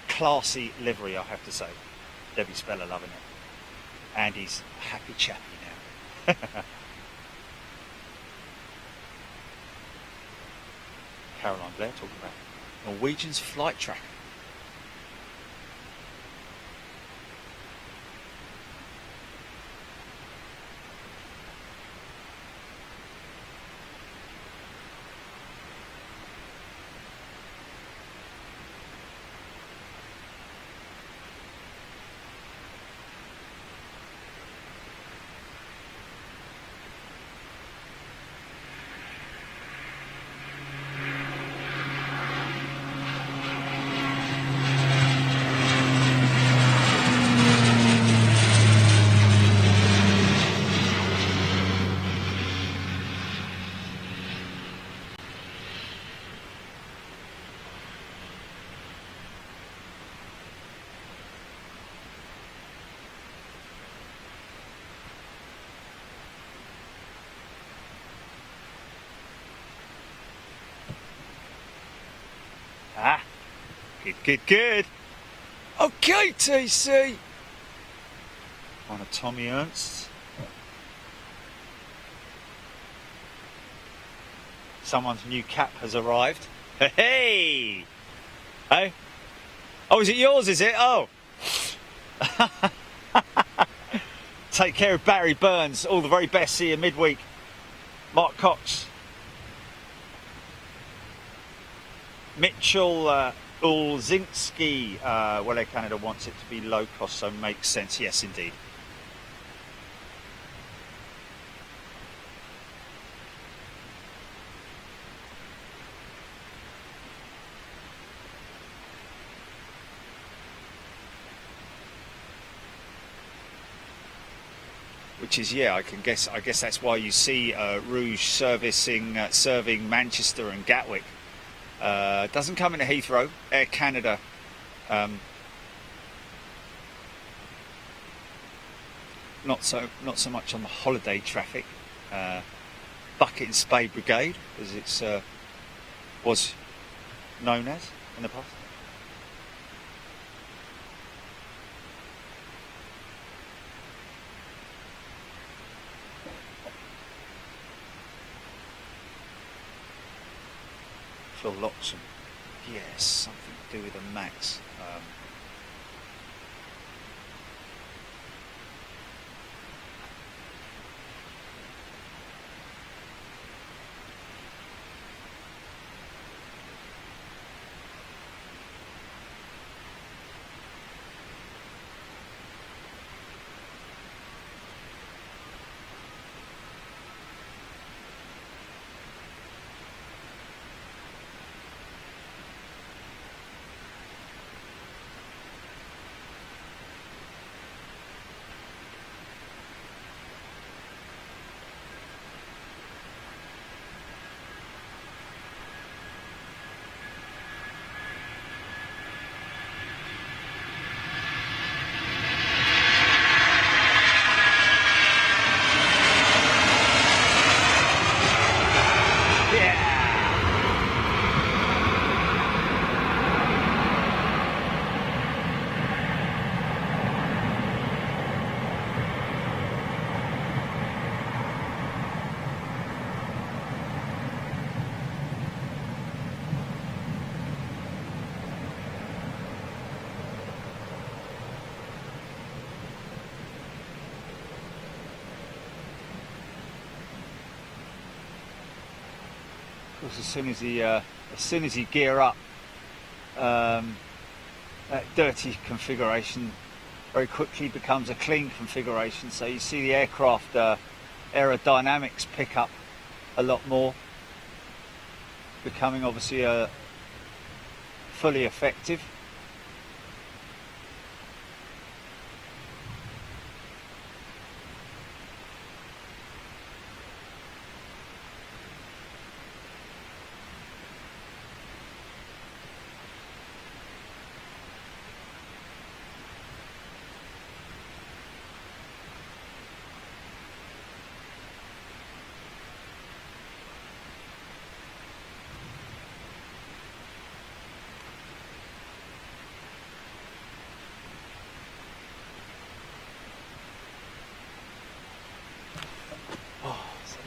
classy livery, I have to say. Debbie Speller loving it. And he's a happy chappy now. Caroline Blair talking about Norwegian's flight tracker. Ah, good. Okay, TC. On a Tommy Ernst. Someone's new cap has arrived. Hey! Hey? Oh, is it yours, is it? Oh. Take care of Barry Burns. All the very best. See you midweek. Mark Cox. Mitchell Ulzinski, well, Air Canada wants it to be low cost, so makes sense. Yes, indeed. Which is, yeah, I guess that's why you see Rouge serving Manchester and Gatwick. Doesn't come into Heathrow. Air Canada not so much on the holiday traffic. Bucket and Spade Brigade, as it's was known as in the past. Phil Loxham. Yes, something to do with a Max. course, as soon as you gear up, that dirty configuration very quickly becomes a clean configuration. So you see the aircraft aerodynamics pick up a lot more, becoming obviously fully effective.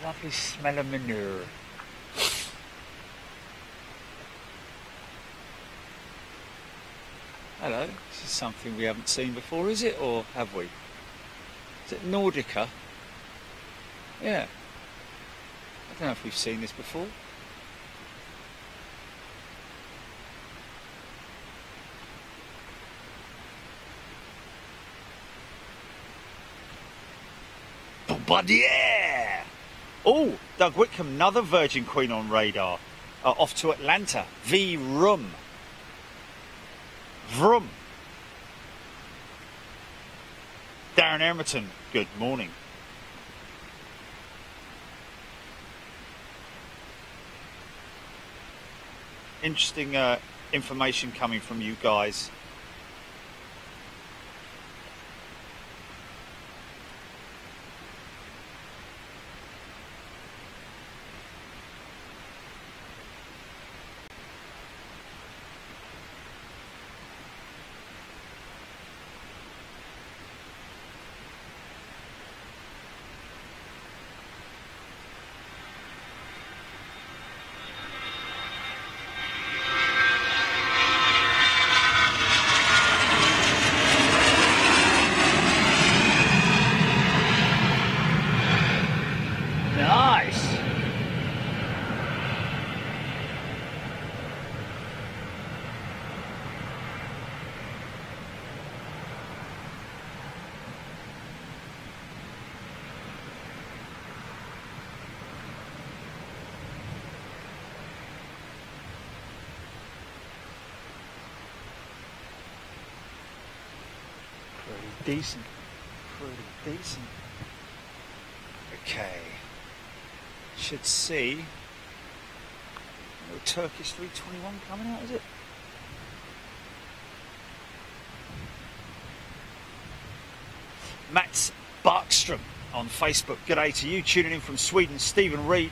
Lovely smell of manure. Hello, this is something we haven't seen before, is it? Or have we? Is it Nordica? Yeah. I don't know if we've seen this before. Bombardier! Oh, Doug Whitcomb, another Virgin Queen on radar. Off to Atlanta. Vroom. Vroom. Darren Emerton, good morning. Interesting information coming from you guys. Nice. Pretty decent. Pretty decent. Okay. Should see no Turkish 321 coming out, is it? Mats Barkstrom on Facebook. G'day to you, tuning in from Sweden. Stephen Reed.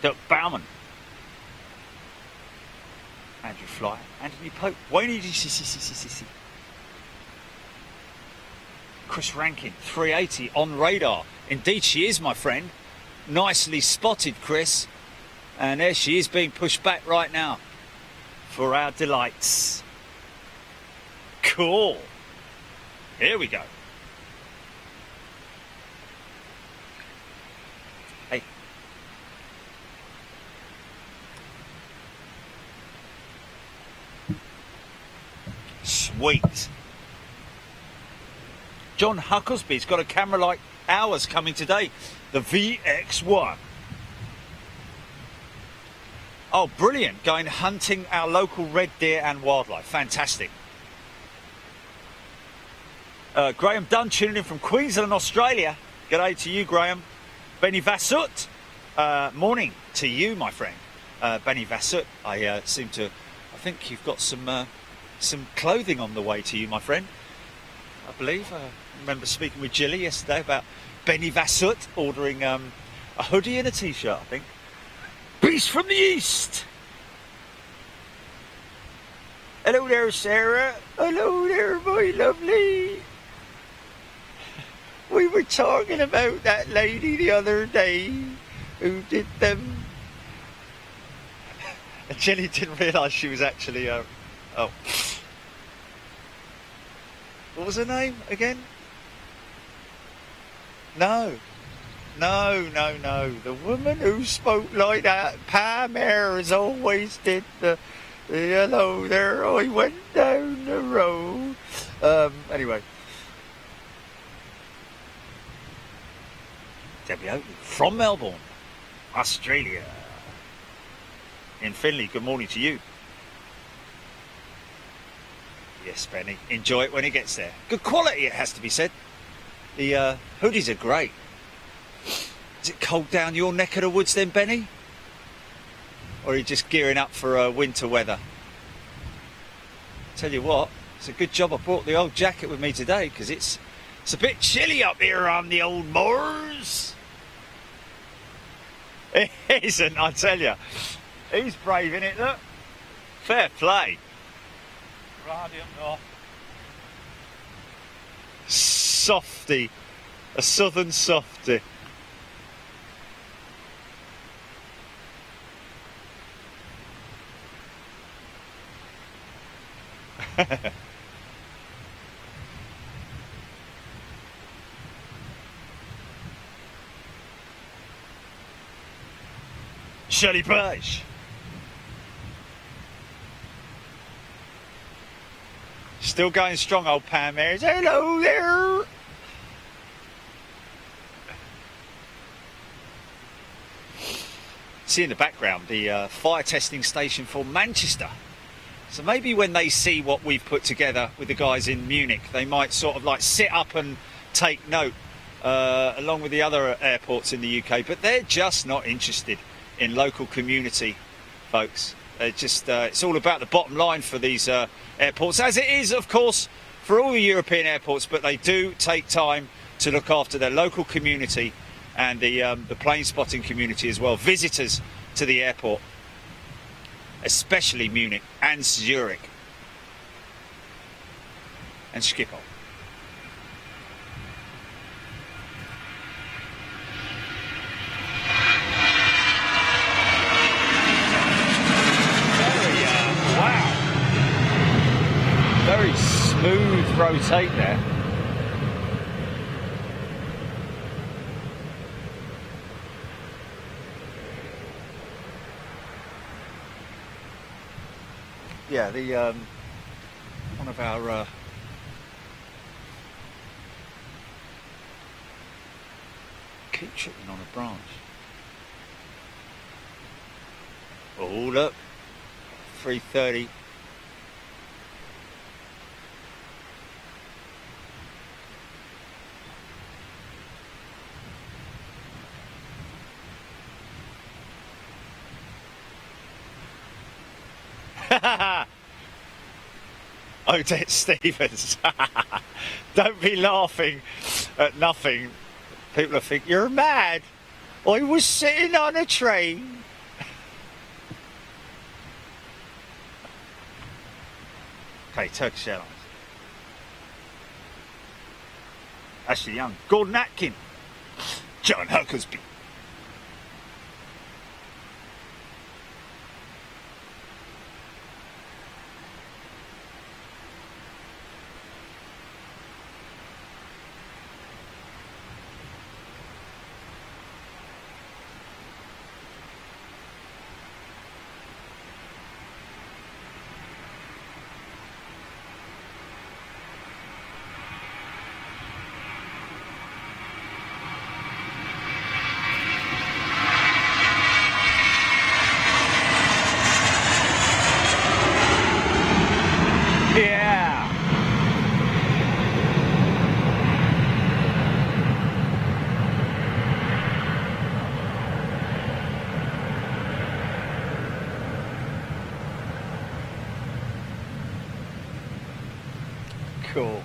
Dirk Bauman. Andrew Fly. Anthony Pope. Wayne DCCCCC. Chris Rankin, 380 on radar. Indeed she is, my friend. Nicely spotted, Chris. And there she is being pushed back right now for our delights. Cool. Here we go. Hey. Sweet. John Hucklesby's got a camera like ours coming today, the VX1. Oh, brilliant. Going hunting our local red deer and wildlife. Fantastic. Graham Dunn tuning in from Queensland, Australia. G'day to you, Graham. Benny Vassut. Morning to you, my friend. Benny Vassut. I think you've got some clothing on the way to you, my friend. I believe. I remember speaking with Jilly yesterday about Benny Vassut ordering a hoodie and a t-shirt, I think. Beast from the East. Hello there, Sarah. Hello there, my lovely. We were talking about that lady the other day who did them. And Jilly didn't realise she was actually oh. What was her name again? No.
No. The woman who spoke like that, Pam Ayres, always did the hello there, I went down the road. Anyway. Debbie Oakley from Melbourne, Australia. In Finley, good morning to you. Yes, Benny, enjoy it when it gets there. Good quality, it has to be said. The hoodies are great. Is it cold down your neck of the woods then, Benny? Or are you just gearing up for winter weather? Tell you what, it's a good job I brought the old jacket with me today, because it's a bit chilly up here on the old moors. It isn't, I tell you. He's brave in it, look. Fair play. Radiant North. Softy. A southern softy. Shirley Page. Still going strong, old Pam Ayres. Hello there. See in the background the fire testing station for Manchester. So maybe when they see what we've put together with the guys in Munich, they might sort of like sit up and take note, along with the other airports in the UK. But they're just not interested in local community, folks. It's all about the bottom line for these airports, as it is, of course, for all the European airports. But they do take time to look after their local community and the plane spotting community as well. Visitors to the airport, especially Munich and Zurich and Schiphol. Very smooth rotate there. Yeah, the one of our keep tripping on a branch. Oh look, 3:30. Odette Stevens. Don't be laughing at nothing. People will think you're mad. I was sitting on a train. Okay, Turkish Airlines. Ashley Young. Gordon Atkin. John Huckersby. Cool.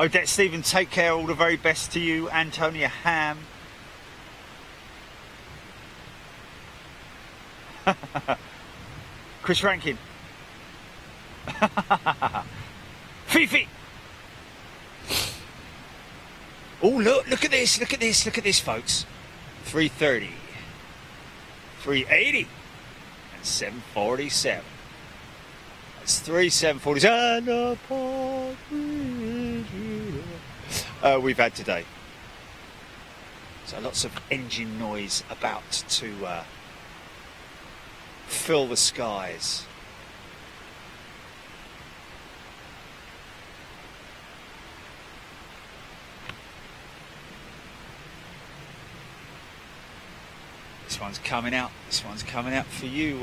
Odette Stephen, take care. All the very best to you. Antonia Ham. Chris Rankin. Fifi. Oh, look at this, look at this, folks. 330, 380, and 747. That's 3740s we've had today. So lots of engine noise about to fill the skies. This one's coming out. This one's coming out for you.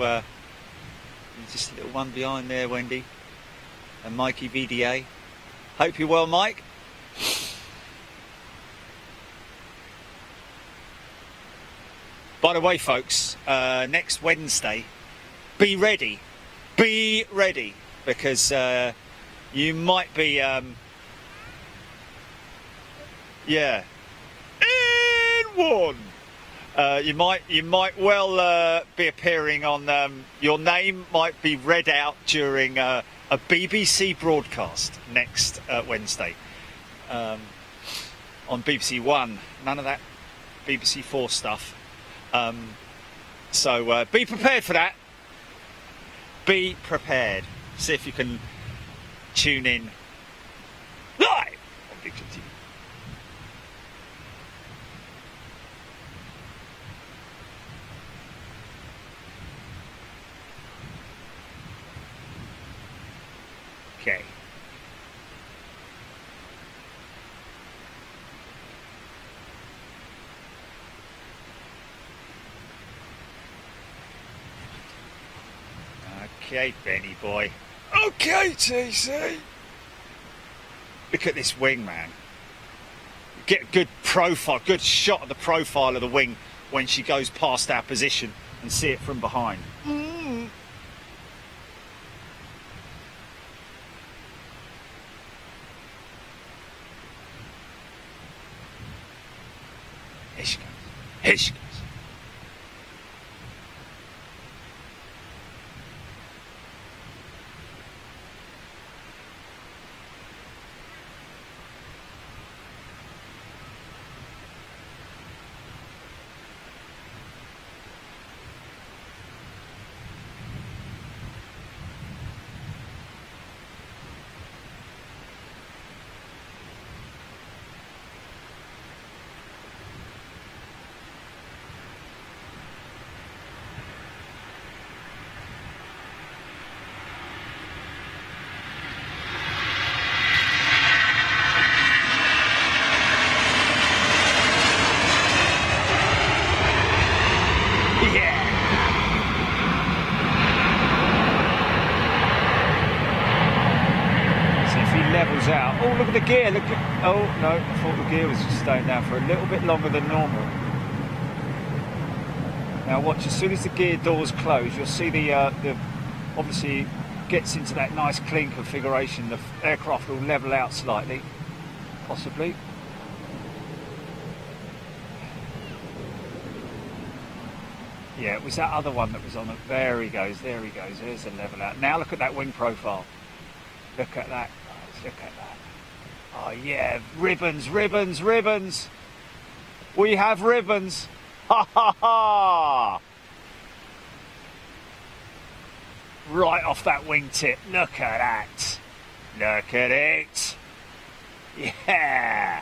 Just a little one behind there, Wendy. And Mikey VDA. Hope you're well, Mike. By the way, folks, next Wednesday, be ready. Be ready. Because you might be... yeah. In one. You might well be appearing on. Your name might be read out during a BBC broadcast next Wednesday on BBC One. None of that BBC Four stuff. So be prepared for that. Be prepared. See if you can tune in live on Big TV. Okay. Okay, Benny boy. Okay, TC. Look at this wing, man. Get a good profile, good shot of the profile of the wing when she goes past our position and see it from behind. Here she goes. Here she goes. Out. Oh, look at the gear. Look at, oh no, I thought the gear was just staying down for a little bit longer than normal. Now watch, as soon as the gear doors close, you'll see the obviously gets into that nice clean configuration. The aircraft will level out slightly, possibly. Yeah, it was that other one that was on it. There he goes, there he goes. There's the level out. Now look at that wing profile. Look at that. Look at that. Oh yeah, ribbons, ribbons, ribbons. We have ribbons. Ha ha ha. Right off that wingtip. Look at that. Look at it. Yeah.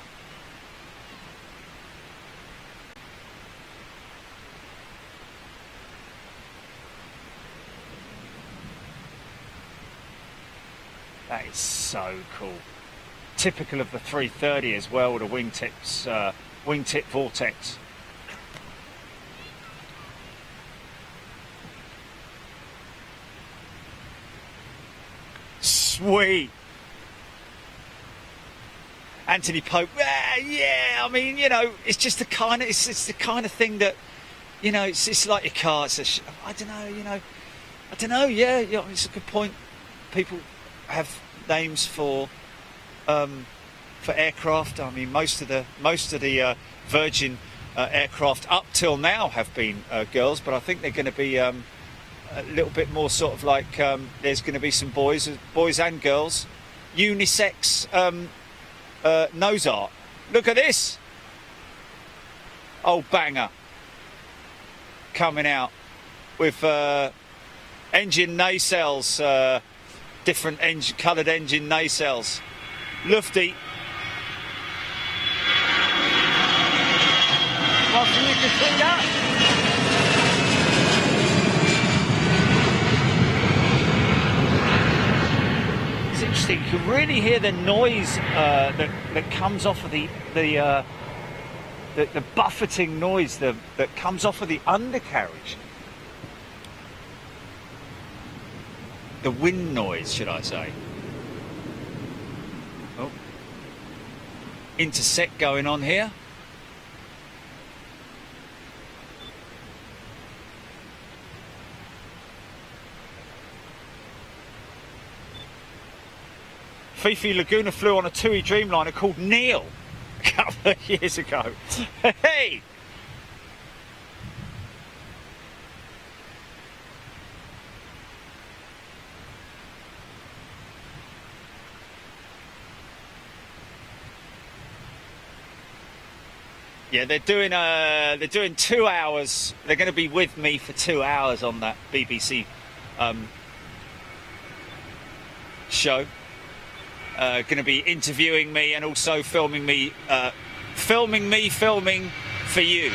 That is so cool. Typical of the 330 as well, with the wingtips, wingtip Vortex. Sweet. Anthony Pope. Yeah. I mean, you know, it's just the kind of it's the kind of thing that, you know, it's like your car. It's I don't know. You know, I don't know. Yeah, it's a good point. People have names for for aircraft. I mean, most of the Virgin aircraft up till now have been girls, but I think they're going to be a little bit more sort of like there's going to be some boys and girls, unisex nose art. Look at this old banger coming out with engine nacelles, different coloured engine nacelles. Lufty.
Well, so you can see that.
It's interesting. You can really hear the noise that comes off of the buffeting noise that comes off of the undercarriage. The wind noise, should I say. Oh. Intersect going on here. Fifi Laguna flew on a TUI Dreamliner called Neil a couple of years ago. Hey! Yeah, they're doing 2 hours. They're going to be with me for 2 hours on that BBC show. Going to be interviewing me and also filming me filming for you.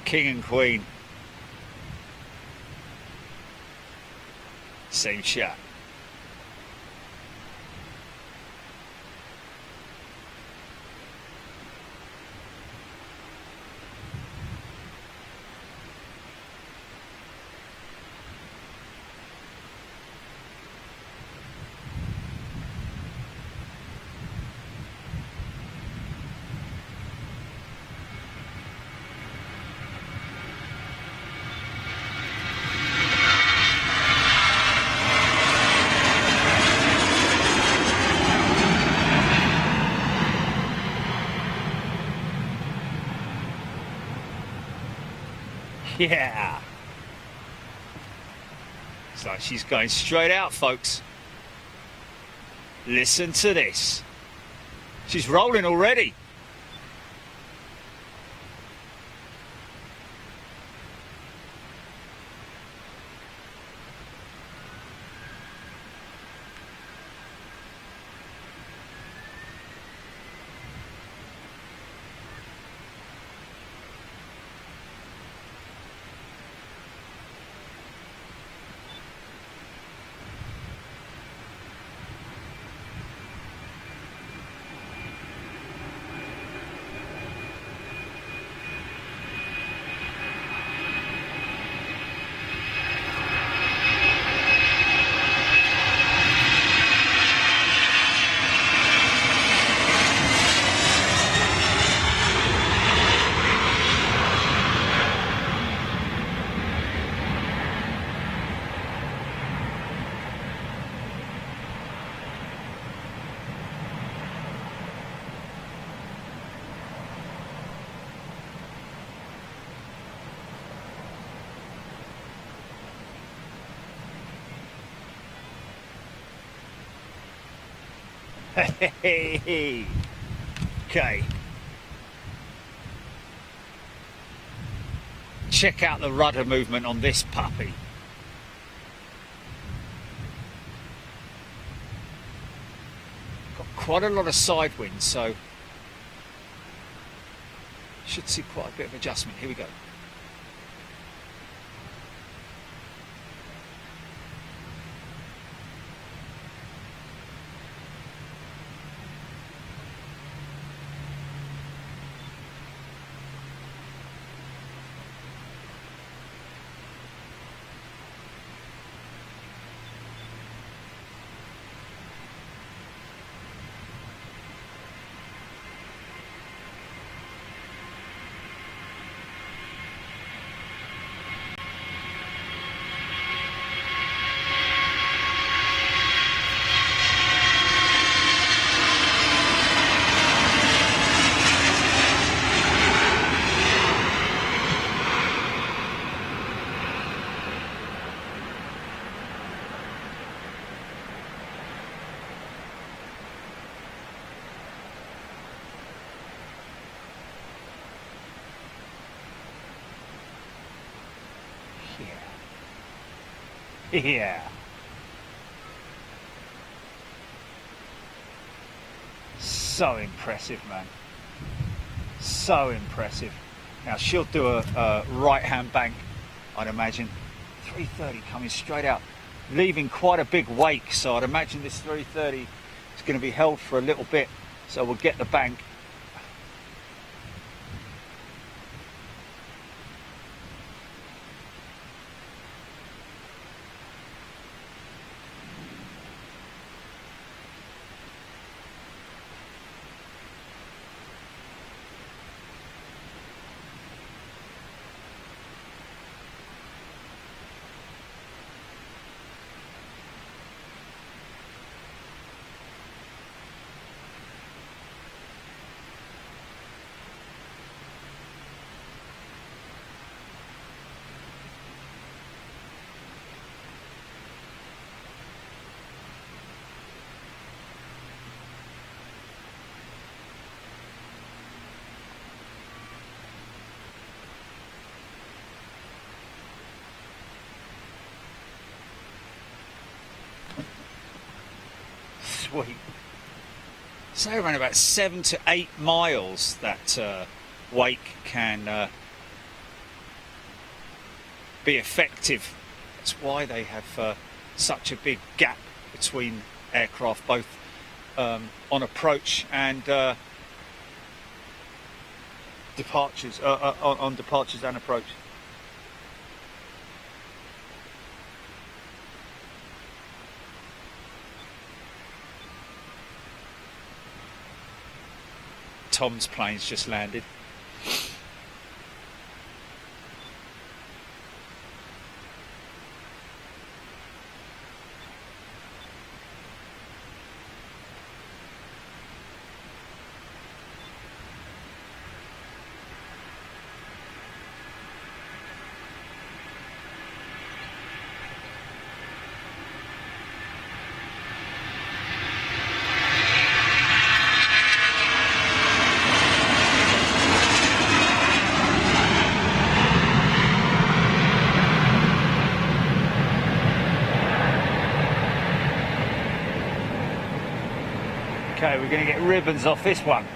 King and Queen. Same shot. Yeah. It's like she's going straight out, folks. Listen to this. She's rolling already. Hey. Okay. Check out the rudder movement on this puppy. Got quite a lot of side wind, so should see quite a bit of adjustment. Here we go. Yeah. So impressive, man. So impressive. Now she'll do a right-hand bank, I'd imagine. 330 coming straight out, leaving quite a big wake. So I'd imagine this 330 is going to be held for a little bit. So we'll get the bank. Sweet. Say around about 7 to 8 miles that wake can be effective. That's why they have such a big gap between aircraft, both on approach and departures, on departures and approach. Tom's plane's just landed. Okay, we're going to get ribbons off this one.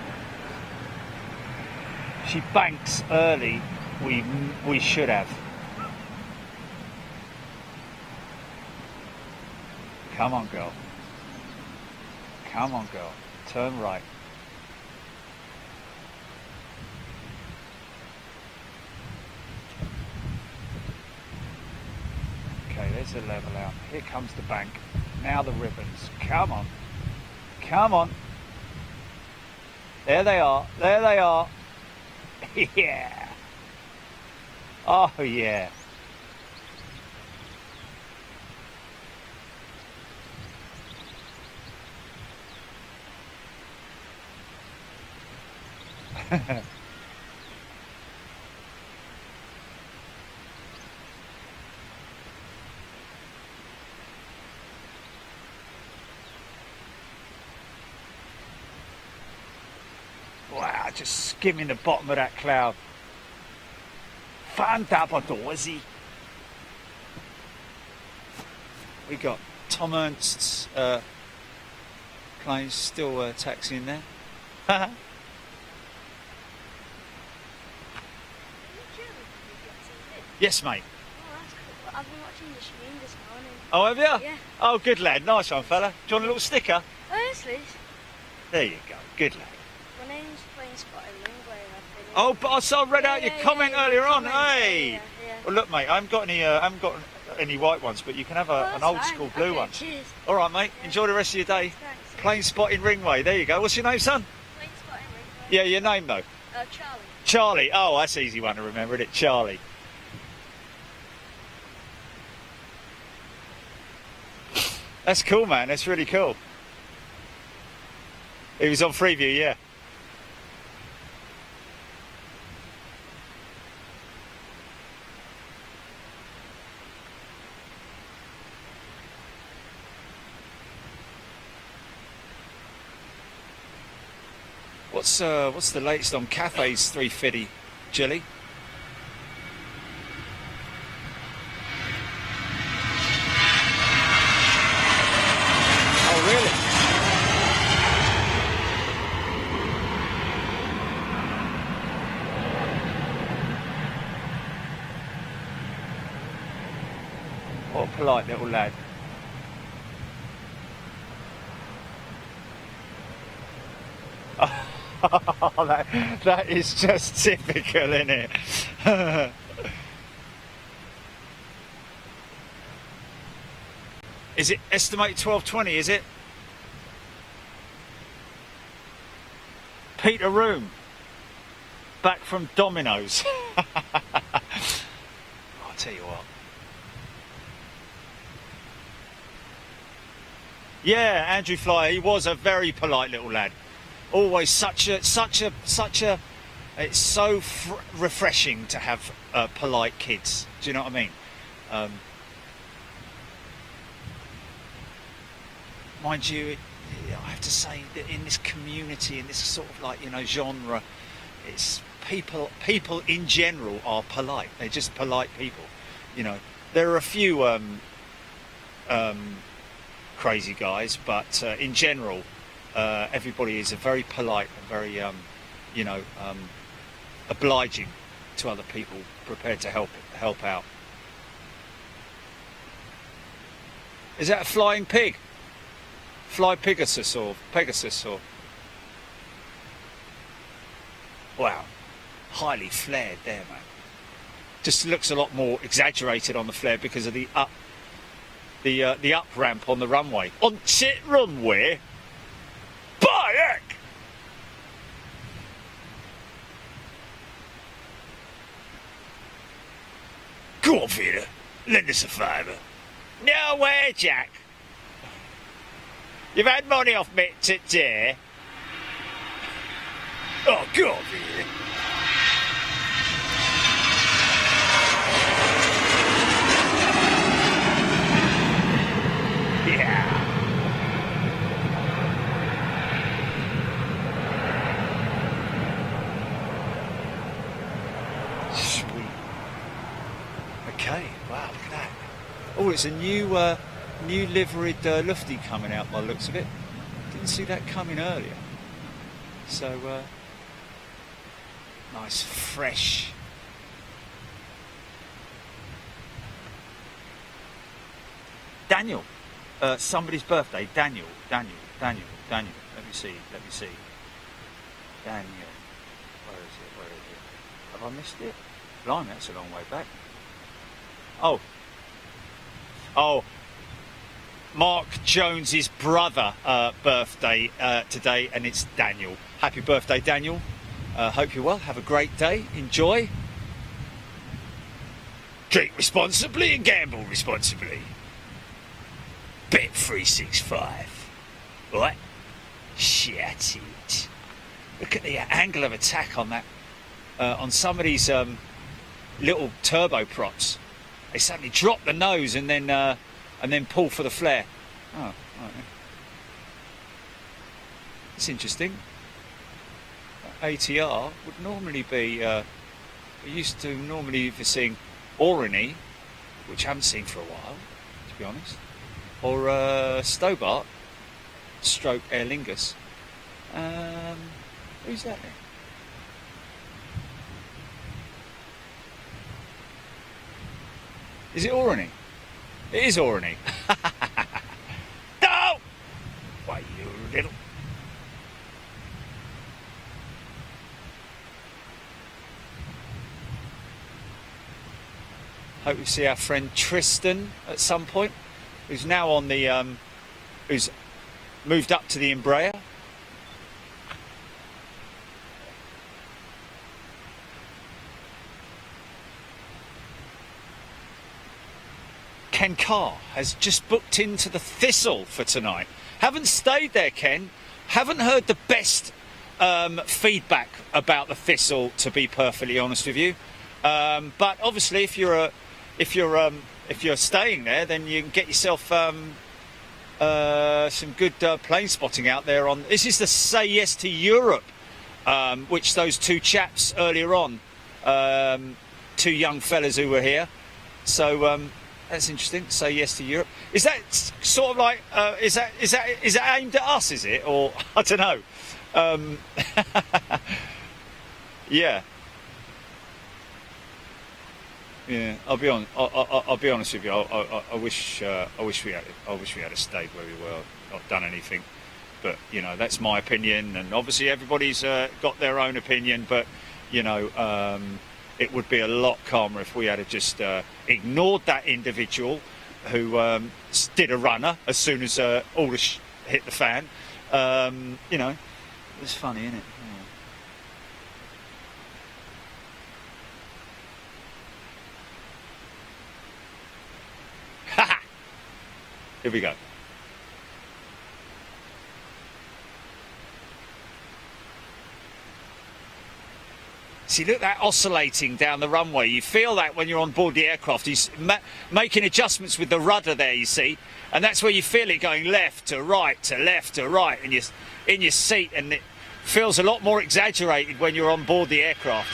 She banks early. We should have. Come on, girl. Come on, girl. Turn right. Okay, there's a level out. Here comes the bank. Now the ribbons. Come on. Come on. There they are. There they are. Yeah. Oh, yeah. Wow, just skimming the bottom of that cloud. Fantabadorsy. We got Tom Ernst's plane still taxiing there. Yes, mate.
Oh, that's cool. I've been watching the stream this morning.
Oh, have you?
Yeah.
Oh, good lad. Nice one, fella. Do you want a little sticker?
Oh, yes, please.
There you go. Good lad.
My name's Plain Spotted Ringway.
Oh, but I saw read out your comment earlier on. Hey.
Yeah.
Well, look, mate. I haven't got any white ones, but you can have an old school blue one.
Cheers.
All right, mate.
Yeah.
Enjoy the rest of your day.
Thanks.
Plain Spotted Ringway. There you go. What's your name, son?
Plain Spotted Ringway.
Yeah, your name though.
Charlie.
Charlie. Oh, that's an easy one to remember, isn't it? Charlie. That's cool, man. That's really cool. He was on Freeview, yeah. What's the latest on Cathay's 350, Jilly? polite little lad. That is just typical, isn't it? Is it estimated 12:20, is it? Peter Room, back from Domino's. I'll tell you what. Yeah, Andrew Flyer, he was a very polite little lad. Always such a, it's so refreshing to have polite kids. Do you know what I mean? Mind you, I have to say that in this community, in this sort of like, you know, genre, it's people in general are polite. They're just polite people. You know, there are a few crazy guys, but in general, everybody is a very polite and very, you know, obliging to other people, prepared to help out. Is that a flying pig? Fly Pegasus or Pegasus or... Wow, highly flared there, man. Just looks a lot more exaggerated on the flare because of the up ramp on the runway. On sit runway? By heck! Go on, Peter. Lend us a favour. No way, Jack. You've had money off me today. Oh, go on, Peter. Yeah. Sweet. Okay, wow, look at that. Oh, it's a new liveried lufty coming out by the looks of it. Didn't see that coming earlier. So, nice, fresh. Daniel. Somebody's birthday. Daniel. Let me see. Daniel. Where is it? Have I missed it? Blimey, that's a long way back. Oh, Mark Jones's brother birthday today, and it's Daniel. Happy birthday, Daniel. Hope you're well. Have a great day. Enjoy. Drink responsibly and gamble responsibly. Bet 365. Right? Shit it. Look at the angle of attack on that. On some of these little turbo props. They suddenly drop the nose and then pull for the flare. Oh, right. It's interesting. ATR would normally be, we used to normally be seeing Orani, which I haven't seen for a while, to be honest, or Stobart, stroke Aer Lingus. Who's that then? Is it Orani? It is Orani. No! Why, you little... Hope we see our friend Tristan at some point, who's now on the, who's moved up to the Embraer. Ken Carr has just booked into the Thistle for tonight. Haven't stayed there, Ken. Haven't heard the best feedback about the Thistle, to be perfectly honest with you. But obviously, if you're staying there, then you can get yourself some good plane spotting out there. On this is the Say Yes to Europe, which those two chaps earlier on, two young fellas who were here. So. That's interesting. Say Yes to Europe. Is that sort of like? Is it aimed at us? Is it, or I don't know? Yeah. Yeah, I'll be on. I'll be honest with you. I wish we had stayed where we were, not done anything. But you know, that's my opinion, and obviously everybody's got their own opinion. But you know, it would be a lot calmer if we had just ignored that individual who did a runner as soon as all the hit the fan. You know, it's funny, isn't it? Ha! Here we go. See, look, that oscillating down the runway. You feel that when you're on board the aircraft. He's making adjustments with the rudder there, you see. And that's where you feel it going left to right, to left to right. And you're in your seat, and it feels a lot more exaggerated when you're on board the aircraft.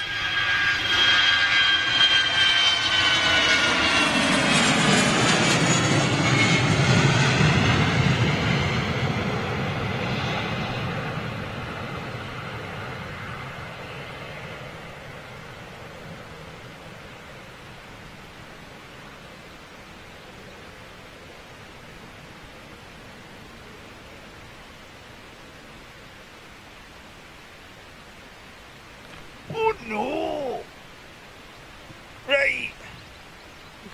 Oh no! Right.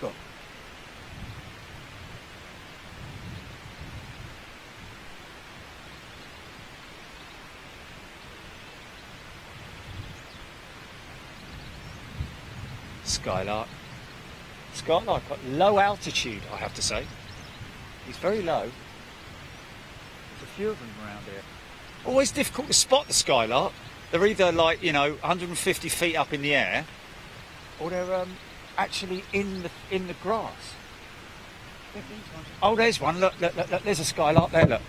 Go. Skylark. Skylark at low altitude, I have to say. He's very low. There's a few of them around here. Always difficult to spot the skylark. They're either like, you know, 150 feet up in the air, or they're actually in the grass. Oh, there's one. Look, there's a skylark there. Look.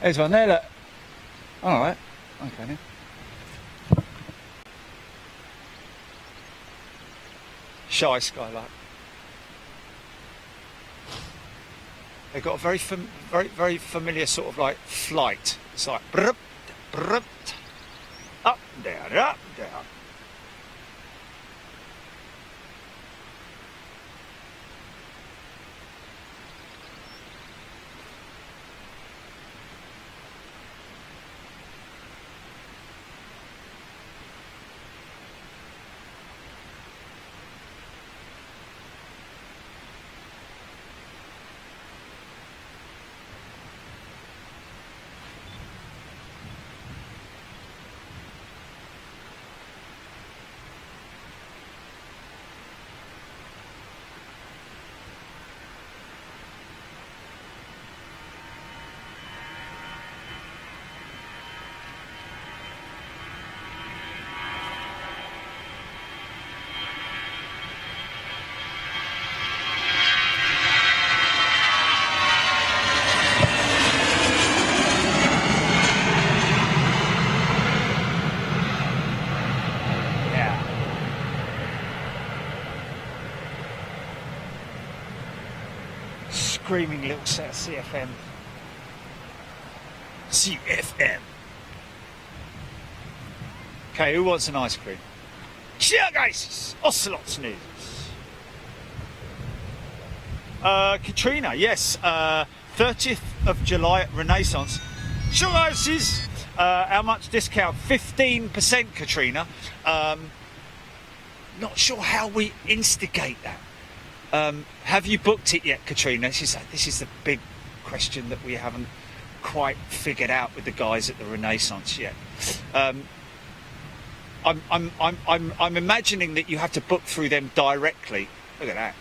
There's one there. Look. All right. Okay then. Shy skylark. They've got a very familiar sort of like flight. It's like brup, brup, up, down, up, down. Screaming little set of CFM. CFM. Okay, who wants an ice cream? Yeah, guys, Ocelot's news. Katrina, yes, 30th of July at Renaissance. Sure, guys, how much discount? 15%, Katrina. Not sure how we instigate that. Have you booked it yet, Katrina? This is the big question that we haven't quite figured out with the guys at the Renaissance yet. I'm imagining that you have to book through them directly. Look at that.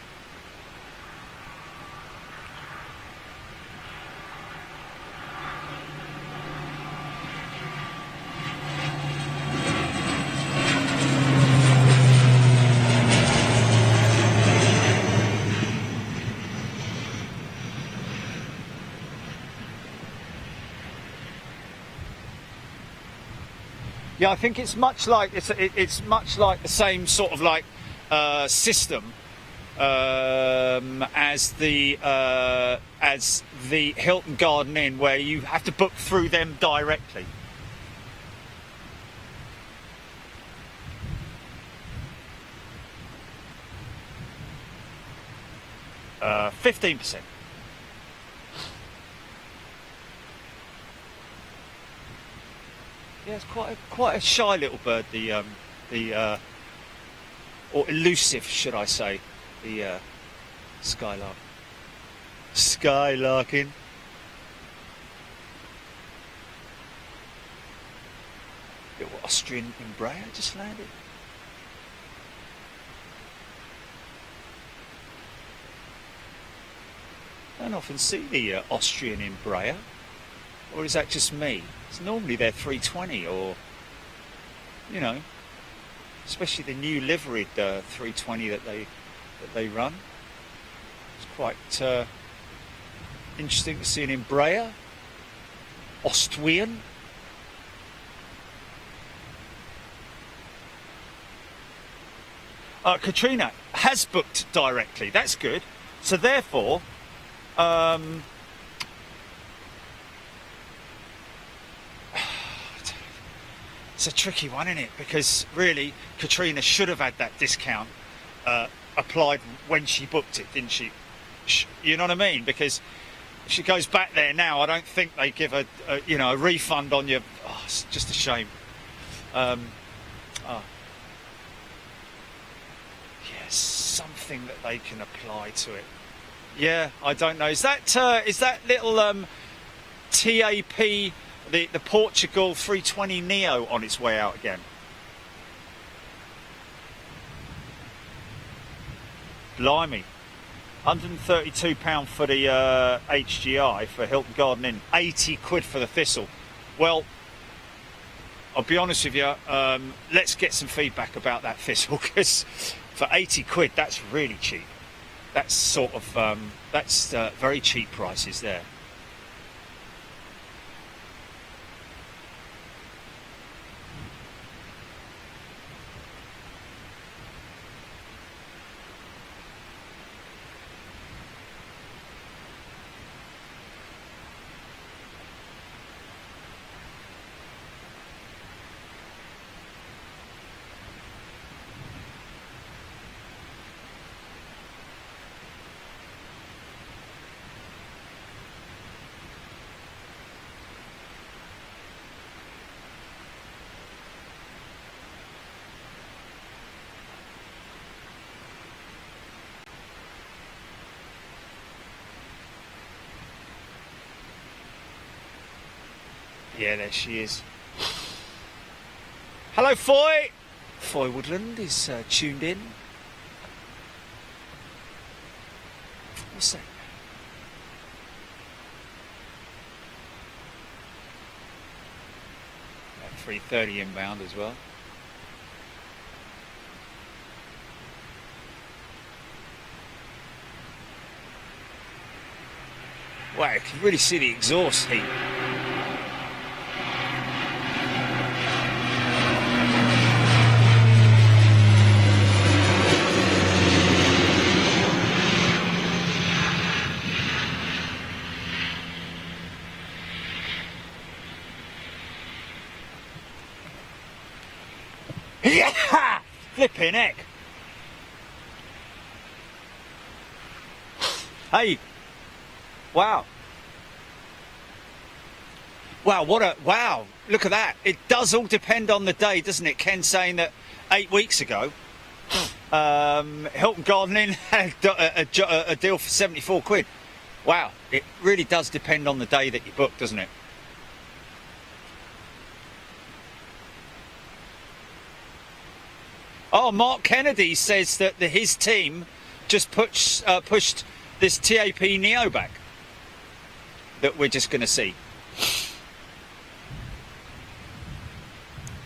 Yeah, I think it's much like it's much like the same sort of like system as the Hilton Garden Inn, where you have to book through them directly. 15%. Yeah, it's quite a shy little bird. Or elusive, should I say, the skylark. Skylarking. Little Austrian Embraer just landed. I don't often see the Austrian Embraer, or is that just me? It's normally they're 320, or you know, especially the new liveried 320 that they run. It's quite interesting to see an Embraer, Austrian. Katrina has booked directly. That's good. So therefore, it's a tricky one, isn't it? Because really, Katrina should have had that discount applied when she booked it, didn't she? You know what I mean? Because if she goes back there now, I don't think they give a refund on your. Oh, it's just a shame. Something that they can apply to it. Yeah, I don't know. Is that little TAP, the Portugal 320 Neo on its way out again? Blimey. £132 for the HGI for Hilton Garden Inn, 80 quid for the Thistle. Well, I'll be honest with you, let's get some feedback about that Thistle, because for 80 quid, that's really cheap. That's sort of, very cheap prices there. Yeah, there she is. Hello, Foy! Foy Woodland is tuned in. What's that? At 3:30 inbound as well. Wow, you can really see the exhaust heat. Yeah! Flipping heck. Hey. Wow. Wow, look at that. It does all depend on the day, doesn't it? Ken saying that 8 weeks ago, Hilton Garden Inn had a deal for 74 quid. Wow, it really does depend on the day that you book, doesn't it? Oh, Mark Kennedy says that his team just pushed this TAP Neo back that we're just going to see.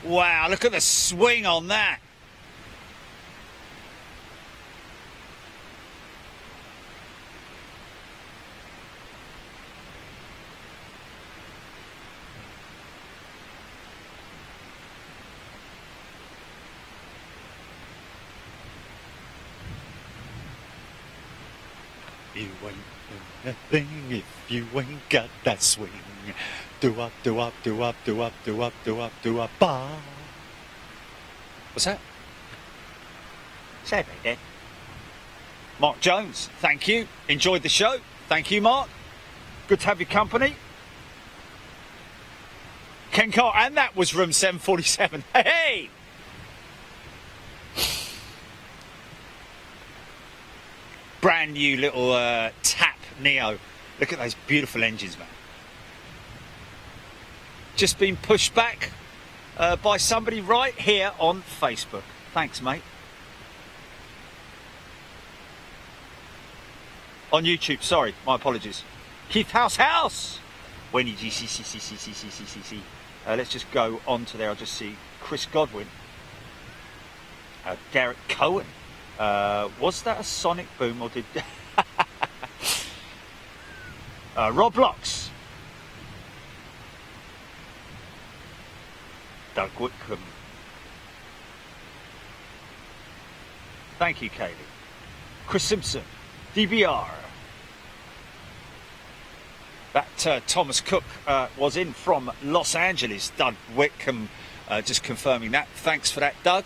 Wow, look at the swing on that. You ain't doing nothing if you ain't got that swing. Do up, do up, do up, do up, do up, do up, do up, ba. What's that? Say it again. Mark Jones, thank you. Enjoyed the show. Thank you, Mark. Good to have your company. Ken Carr, and that was room 747. Hey! Brand new little TAP Neo. Look at those beautiful engines, man. Just been pushed back by somebody right here on Facebook. Thanks, mate. On YouTube, sorry, my apologies. Keith House. When you see. Let's just go on to there. I'll just see Chris Godwin. Derek Cohen. Was that a sonic boom or did... Rob Locks. Doug Whitcomb. Thank you, Kaylee. Chris Simpson. DBR. That Thomas Cook was in from Los Angeles. Doug Whitcomb just confirming that. Thanks for that, Doug.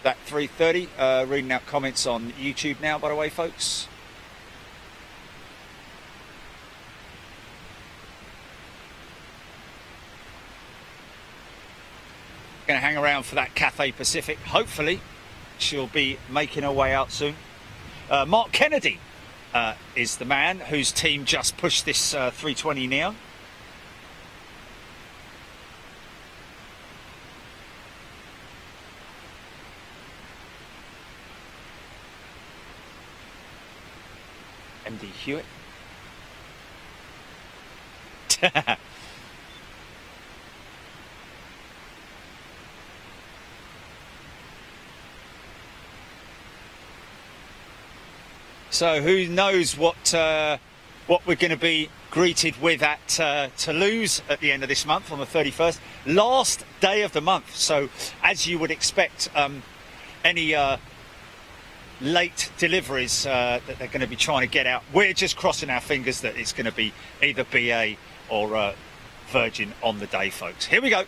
That 3:30. Reading out comments on YouTube now, by the way, folks. Going to hang around for that Cathay Pacific. Hopefully, she'll be making her way out soon. Mark Kennedy is the man whose team just pushed this 320 Neo. MD Hewitt. So who knows what we're going to be greeted with at Toulouse at the end of this month on the 31st, last day of the month. So as you would expect, any late deliveries that they're going to be trying to get out, we're just crossing our fingers that it's going to be either BA or Virgin on the day, folks. Here we go.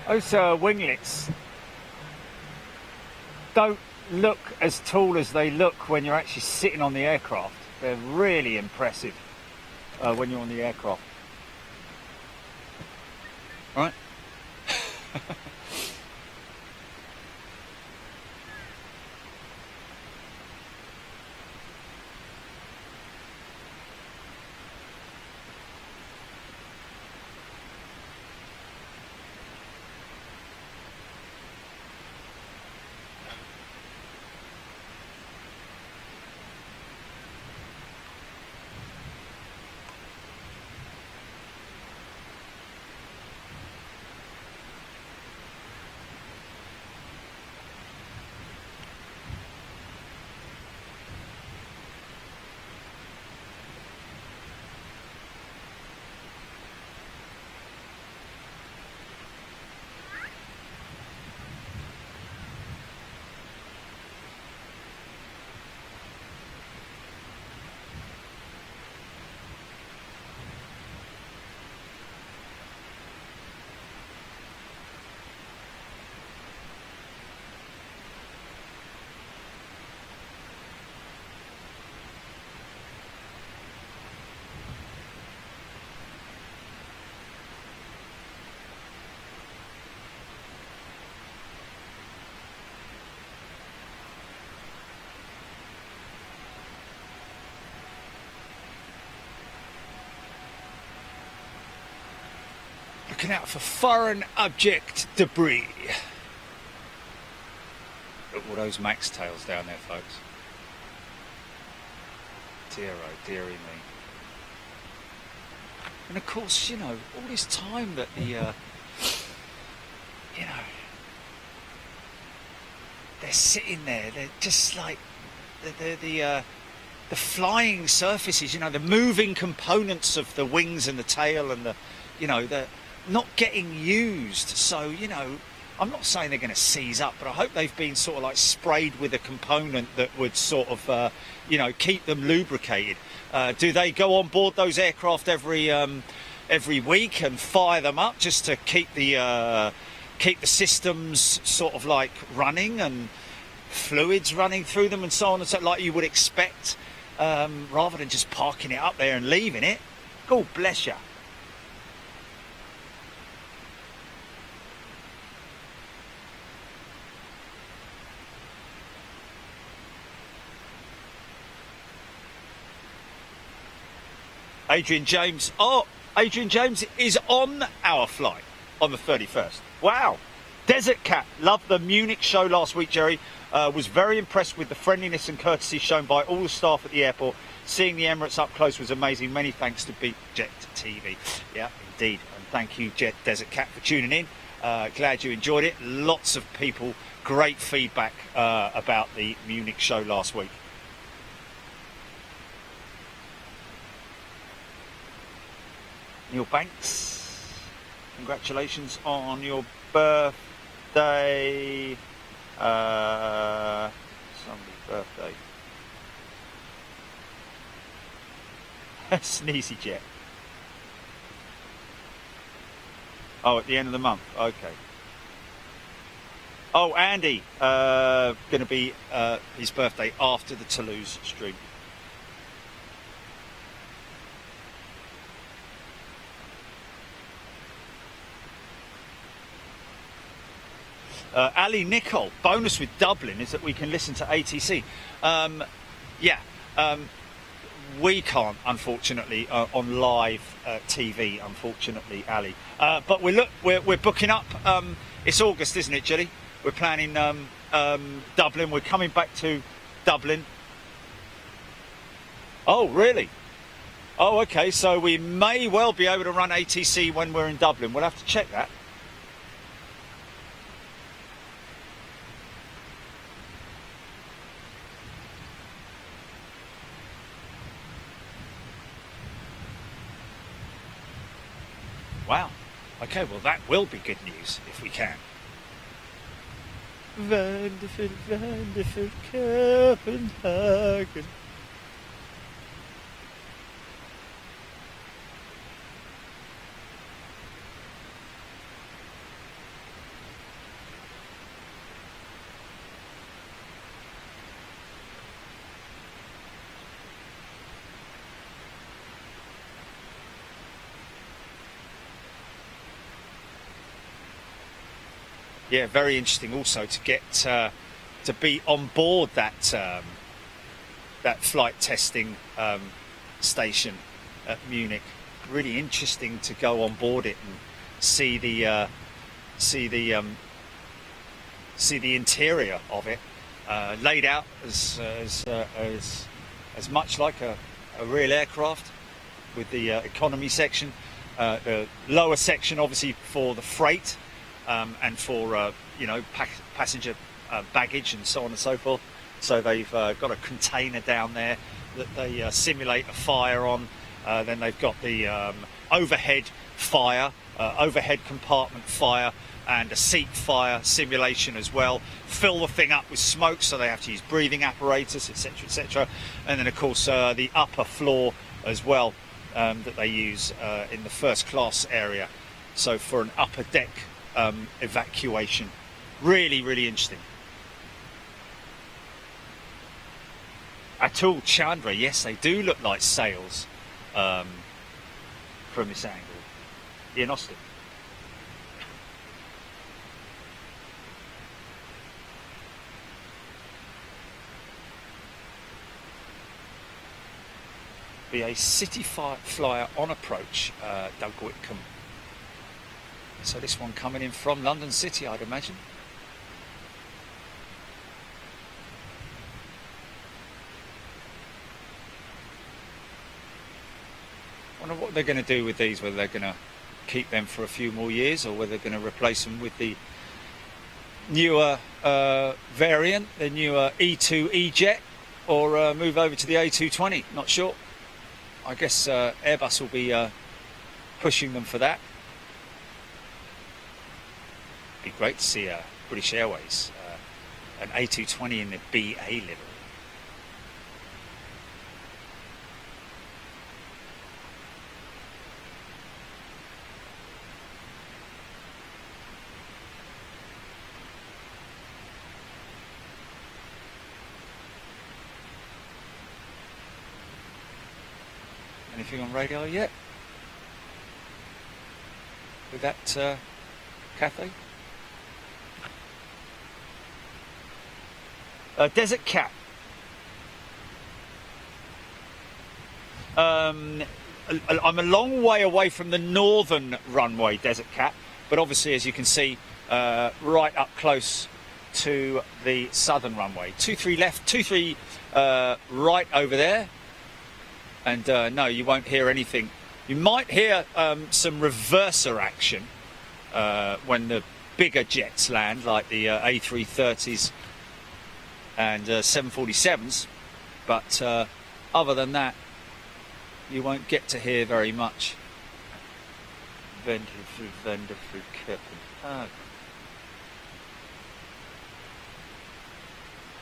Those winglets don't look as tall as they look when you're actually sitting on the aircraft. They're really impressive when you're on the aircraft. All right. Looking out for foreign object debris. all those max tails down there, folks. Dear oh dearie me. And of course, you know, all this time that the, you know, they're sitting there, they're just like, the flying surfaces, you know, the moving components of the wings and the tail and the, you know, the not getting used. So, you know, I'm not saying they're going to seize up, but I hope they've been sort of like sprayed with a component that would sort of, you know, keep them lubricated. Do they go on board those aircraft every week and fire them up just to keep the systems sort of like running and fluids running through them and so on and so, like you would expect, rather than just parking it up there and leaving it? God bless you. Adrian James. Oh, Adrian James is on our flight on the 31st. Wow. Desert Cat. Loved the Munich show last week, Jerry. Was very impressed with the friendliness and courtesy shown by all the staff at the airport. Seeing the Emirates up close was amazing. Many thanks to Beat Jet TV. Yeah, indeed. And thank you, Desert Cat, for tuning in. Glad you enjoyed it. Lots of people, great feedback about the Munich show last week. Neil Banks, congratulations on your birthday. Somebody's birthday. Sneezy Jet. Oh, at the end of the month. Okay. Oh, Andy, going to be his birthday after the Toulouse stream. Ali Nicol, bonus with Dublin is that we can listen to ATC. We can't, unfortunately, on live TV, unfortunately, Ali. But we're booking up. It's August, isn't it, Julie? We're planning Dublin. We're coming back to Dublin. Oh, really? Oh, okay. So we may well be able to run ATC when we're in Dublin. We'll have to check that. Wow. Okay, well that will be good news if we can. Wonderful, wonderful Copenhagen. Yeah, very interesting also to get to be on board that that flight testing station at Munich. Really interesting to go on board it and see the interior of it laid out as much like a real aircraft, with the economy section, the lower section obviously for the freight. And for passenger baggage and so on and so forth. So they've got a container down there that they simulate a fire on. Then they've got the overhead fire, overhead compartment fire, and a seat fire simulation as well. Fill the thing up with smoke, so they have to use breathing apparatus, etc., etc. And then of course the upper floor as well that they use in the first class area. So for an upper deck evacuation. Really, really interesting. Atul Chandra, yes, they do look like sails from this angle. Ian Austin. Be a city flyer on approach, Doug Whitcomb. So this one coming in from London City, I'd imagine. wonder what they're going to do with these, whether they're going to keep them for a few more years or whether they're going to replace them with the newer variant, the newer E2 E-Jet, or move over to the A220. Not sure. I guess Airbus will be pushing them for that. Be great to see British Airways, an A220 in the BA livery. Anything on radio yet? With that Cathay? Desert Cat. I'm a long way away from the northern runway, Desert Cat, but obviously, as you can see, right up close to the southern runway. 23 left, 23 right over there. And no, you won't hear anything. You might hear some reverser action when the bigger jets land, like the A330s and 747s. But other than that, you won't get to hear very much.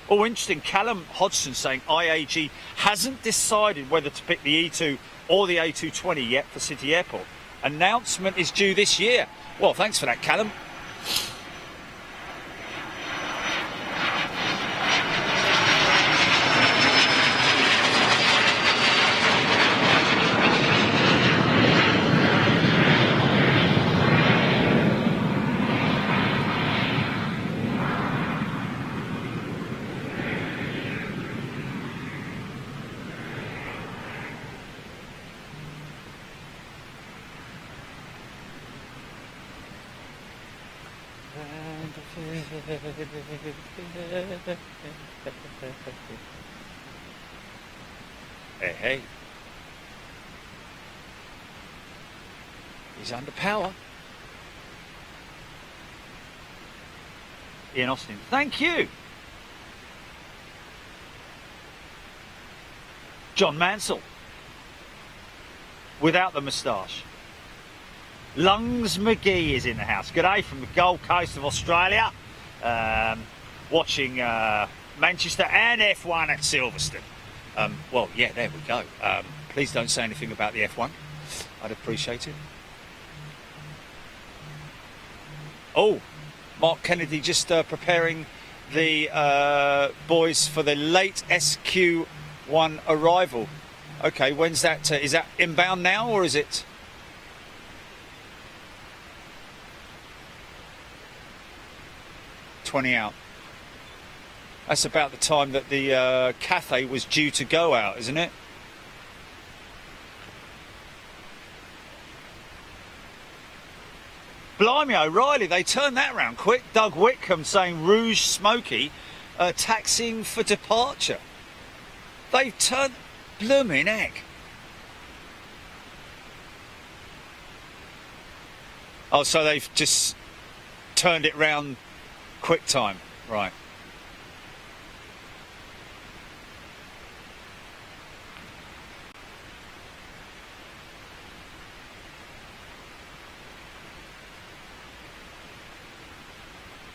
Oh, interesting. Callum Hodgson saying IAG hasn't decided whether to pick the E2 or the A220 yet for City Airport. Announcement is due this year. Well, thanks for that, Callum. Hey, hey. He's under power. Ian Austin, thank you. John Mansell, without the moustache. Lungs McGee is in the house. G'day from the Gold Coast of Australia. Watching Manchester and F1 at Silverstone. Well, yeah, there we go. Please don't say anything about the F1. I'd appreciate it. Oh, Mark Kennedy just preparing the boys for the late SQ1 arrival. Okay, when's that? Is that inbound now, or is it? Out. That's about the time that the Cathay was due to go out, isn't it? Blimey O'Reilly, they turned that round quick. Doug Whitcomb saying Rouge Smoky taxiing for departure. They've turned blooming heck. Oh, so they've just turned it round quick time, right.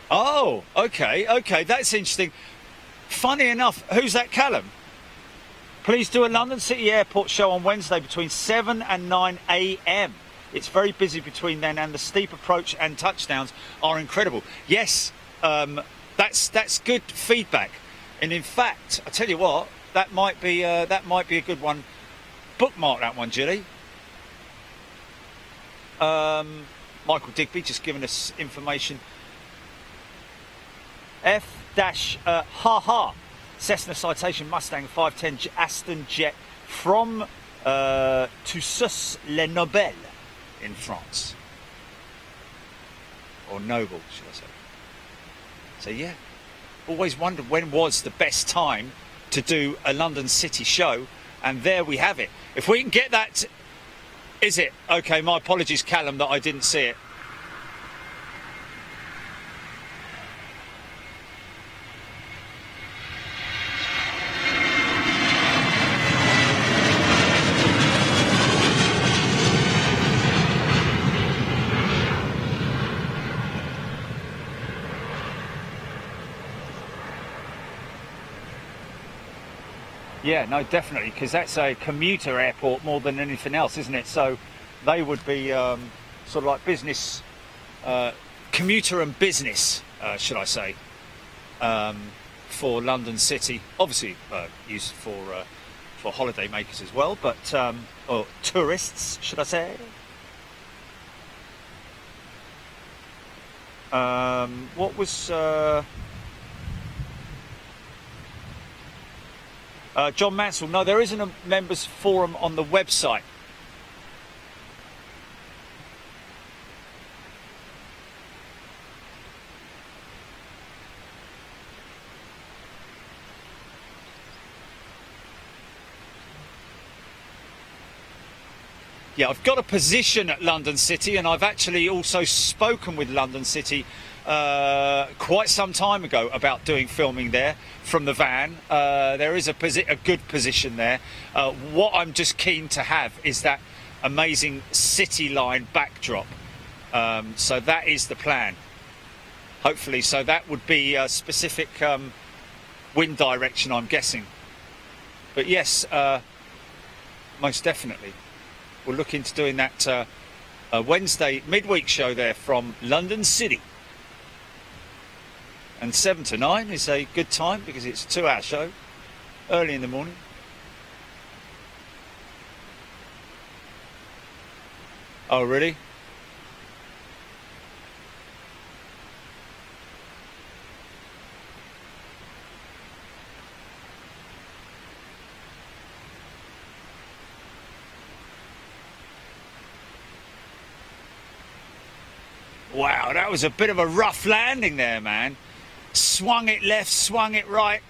Oh, okay, that's interesting. Funny enough, who's that, Callum? Please do a London City Airport show on Wednesday between 7 and 9 a.m. It's very busy between then, and the steep approach and touchdowns are incredible. Yes, that's good feedback. And in fact, I tell you what, that might be a good one. Bookmark that one, Julie. Michael Digby just giving us information. Cessna Citation Mustang 510 Aston Jet from Toussus-les-Nobles in France. Or Noble, should I say. So yeah, always wondered when was the best time to do a London City show, and there we have it. If we can get that Is it? Okay, my apologies, Callum, that I didn't see it. Yeah, no, definitely, because that's a commuter airport more than anything else, isn't it? So they would be sort of like business, commuter and business, should I say, for London City. Obviously, used for holiday makers as well, but or tourists, should I say? What was? John Mansell, no, there isn't a members forum on the website. Yeah, I've got a position at London City, and I've actually also spoken with London City quite some time ago about doing filming there from the van. There is a good position there. What I'm just keen to have is that amazing city line backdrop. So that is the plan, hopefully. So that would be a specific wind direction, I'm guessing. But yes, most definitely. We'll look into doing that Wednesday midweek show there from London City. And 7 to 9 is a good time because it's a 2-hour show, early in the morning. Oh, really? Wow, that was a bit of a rough landing there, man. Swung it left, swung it right.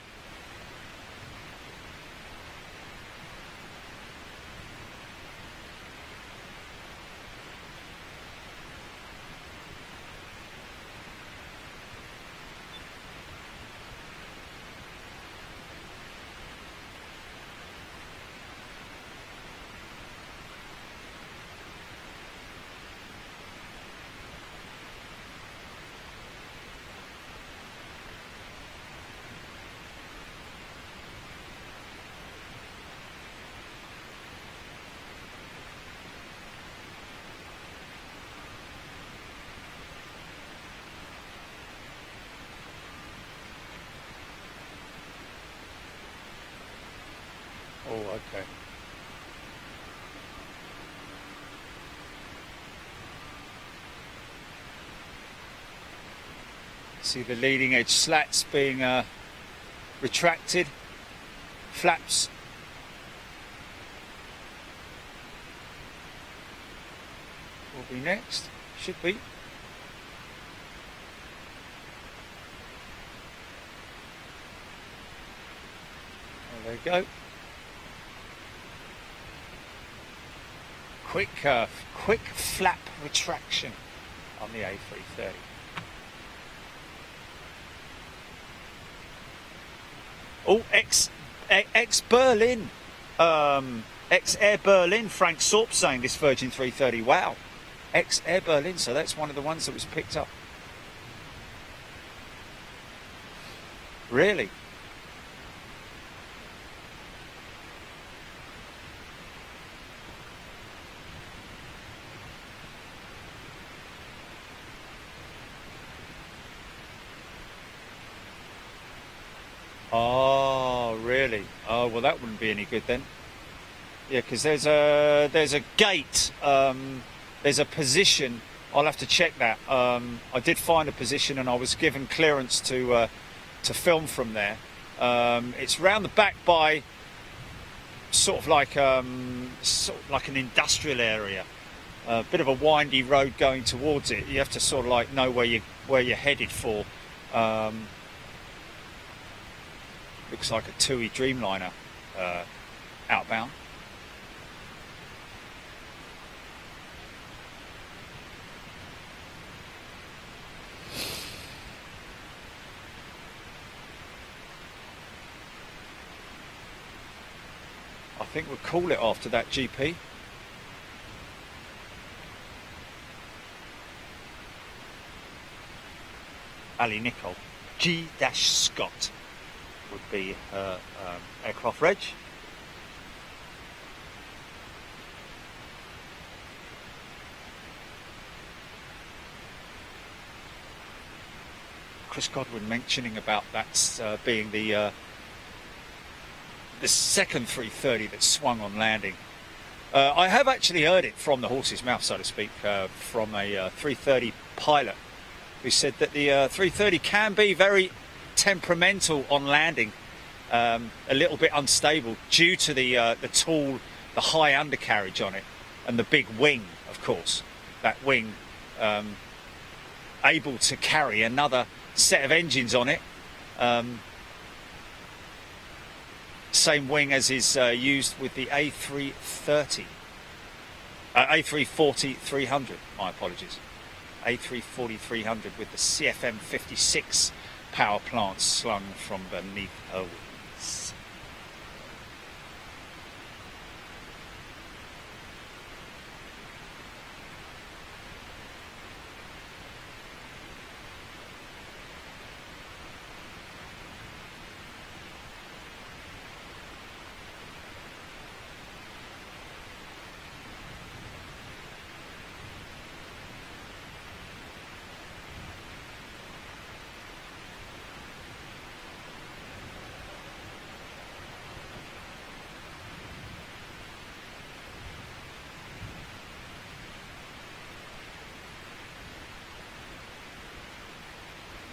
Oh, okay. See the leading edge slats being retracted, flaps. Will be next, should be. Oh, there you go. Quick flap retraction on the A330. Oh, ex Berlin, ex Air Berlin. Frank Sorp saying this Virgin 330. Wow, ex Air Berlin. So that's one of the ones that was picked up. Really? Oh, really? Oh, well, that wouldn't be any good then. Yeah, because there's a gate. There's a position. I'll have to check that. I did find a position, and I was given clearance to film from there. It's round the back by sort of like an industrial area. A bit of a windy road going towards it. You have to sort of like know where you're headed for. Looks like a TUI Dreamliner outbound. think we'll call it after that GP. Ali Nicol. G-Scott would be her aircraft reg. Chris Godwin mentioning about that being the second 330 that swung on landing. I have actually heard it from the horse's mouth, so to speak, from a 330 pilot who said that the 330 can be very temperamental on landing, a little bit unstable due to the high undercarriage on it and the big wing, of course. That wing able to carry another set of engines on it. Same wing as is used with the A330, A340-300, my apologies. A340-300 with the CFM 56 power plant slung from beneath her wings.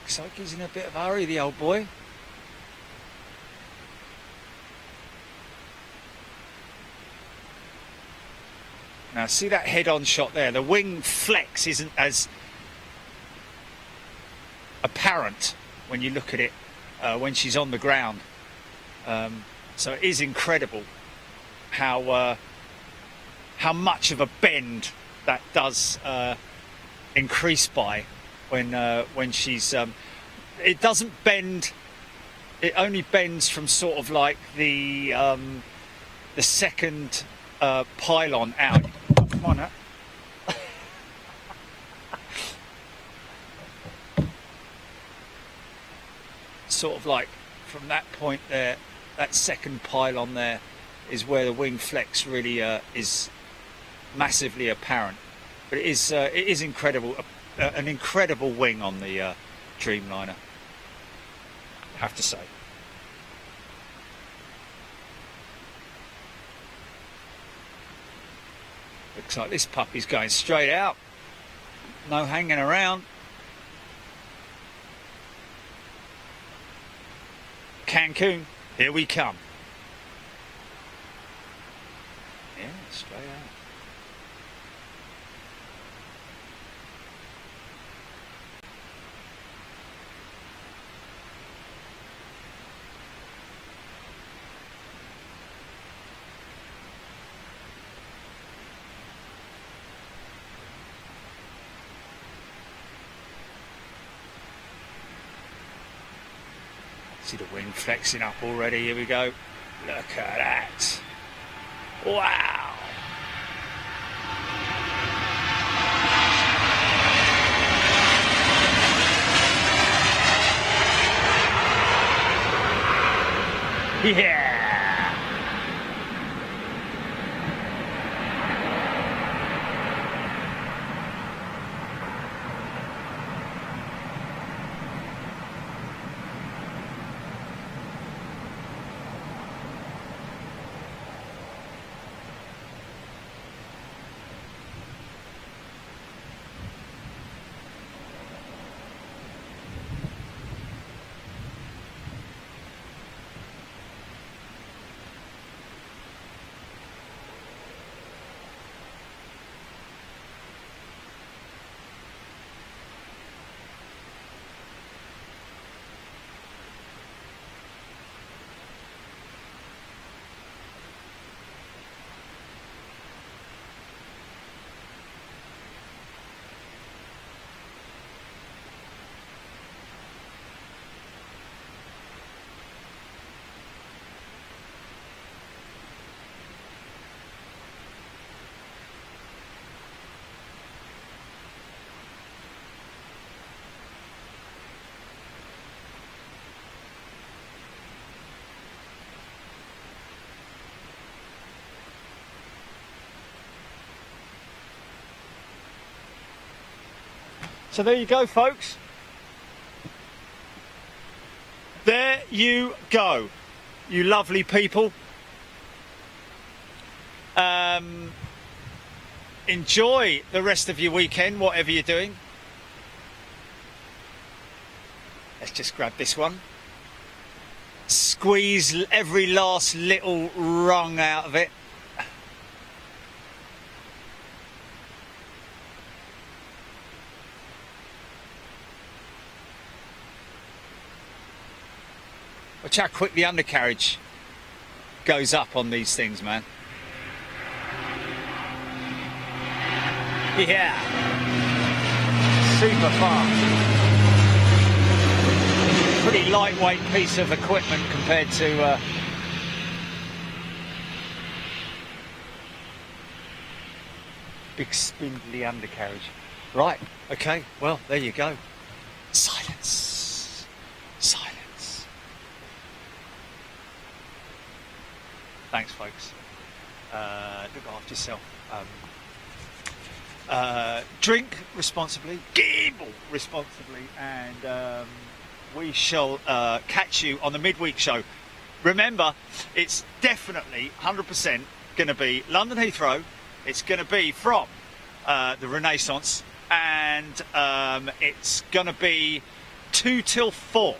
Looks like he's in a bit of a hurry, the old boy. Now see that head-on shot there, the wing flex isn't as apparent when you look at it when she's on the ground. So it is incredible how much of a bend that does increase by when she's it doesn't bend, it only bends from sort of like the second pylon out. Come on now. Sort of like from that point there, that second pylon there is where the wing flex really is massively apparent. But it is incredible, an incredible wing on the Dreamliner, I have to say. Looks like this puppy's going straight out, no hanging around. Cancun, here we come. Yeah, straight out. See the wing flexing up already, here we go. Look at that. Wow. Yeah. So there you go, folks. There you go, you lovely people. Enjoy the rest of your weekend, whatever you're doing. Let's just grab this one. Squeeze every last little rung out of it. Watch how quick the undercarriage goes up on these things, man. Yeah. Super fast. Pretty lightweight piece of equipment compared to big spindly undercarriage. Right, okay, well, there you go. Silence. Silence. Thanks, folks. Look after yourself. Drink responsibly, gamble responsibly, and we shall catch you on the midweek show. Remember, it's definitely 100% going to be London Heathrow. It's going to be from the Renaissance, and it's going to be 2 till 4.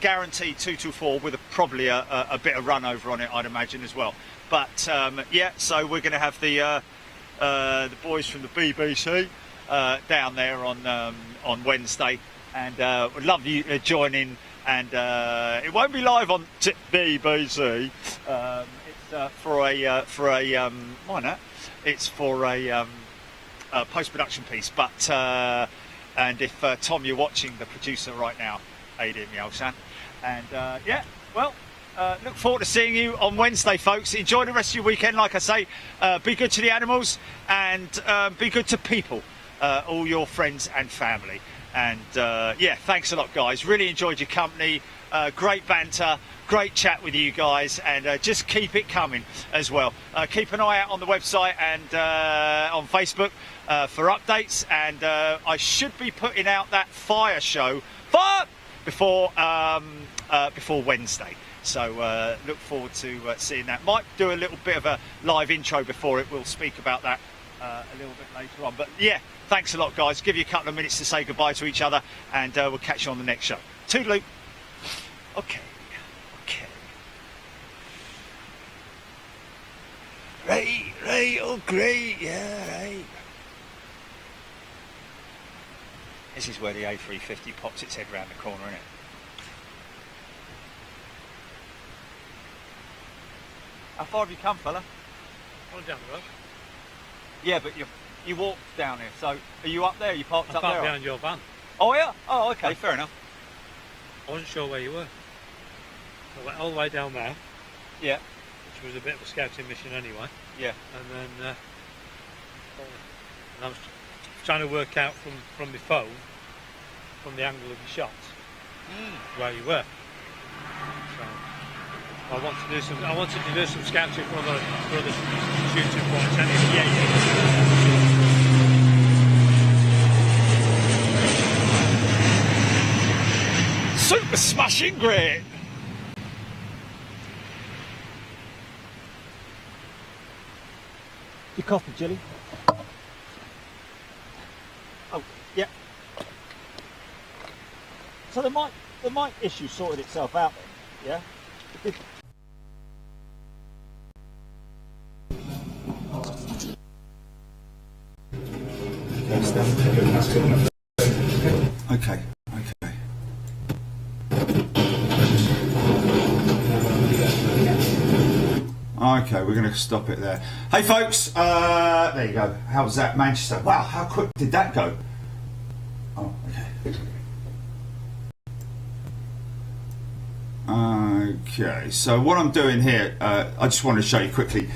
Guaranteed 2 till 4, with probably a bit of run over on it, I'd imagine, as well. But yeah, so we're going to have the boys from the BBC down there on Wednesday, and would love you to join in. And it won't be live on BBC. It's for a why not? It's for a post-production piece. But and if Tom, you're watching, the producer right now, Aiden Yelsan, and yeah, well. Look forward to seeing you on Wednesday, folks. Enjoy the rest of your weekend. Like I say, be good to the animals, and be good to people, all your friends and family. And yeah, thanks a lot, guys. Really enjoyed your company. Great banter, great chat with you guys, and just keep it coming as well. Keep an eye out on the website and on Facebook for updates, and I should be putting out that fire show before Wednesday. So look forward to seeing that. Might do a little bit of a live intro before it. We'll speak about that a little bit later on. But yeah, thanks a lot, guys. Give you a couple of minutes to say goodbye to each other, and we'll catch you on the next show. Toodaloo. Okay. Right, oh great, yeah, right. This is where the A350 pops its head round the corner, isn't it? How far have you come, fella?
On down the road.
Yeah, but you walked down here, so are you up there? You parked
I
up there?
parked behind your van.
Oh yeah? Oh, okay, fair enough.
I wasn't sure where you were. I went all the way down there,
Yeah,
which was a bit of a scouting mission anyway.
yeah.
And then I was trying to work out from my phone, from the angle of the shot, where you were. So I wanted to do some scouting for other shooting points anyway.
Yeah. Super smashing great. Your coffee, Jilly. Oh, yeah. So the mic issue sorted itself out then, yeah?
Okay. Okay, we're going to stop it there. Hey folks, there you go. How was that, Manchester? Wow, how quick did that go? Oh, okay. Okay, so what I'm doing here, I just wanted to show you quickly.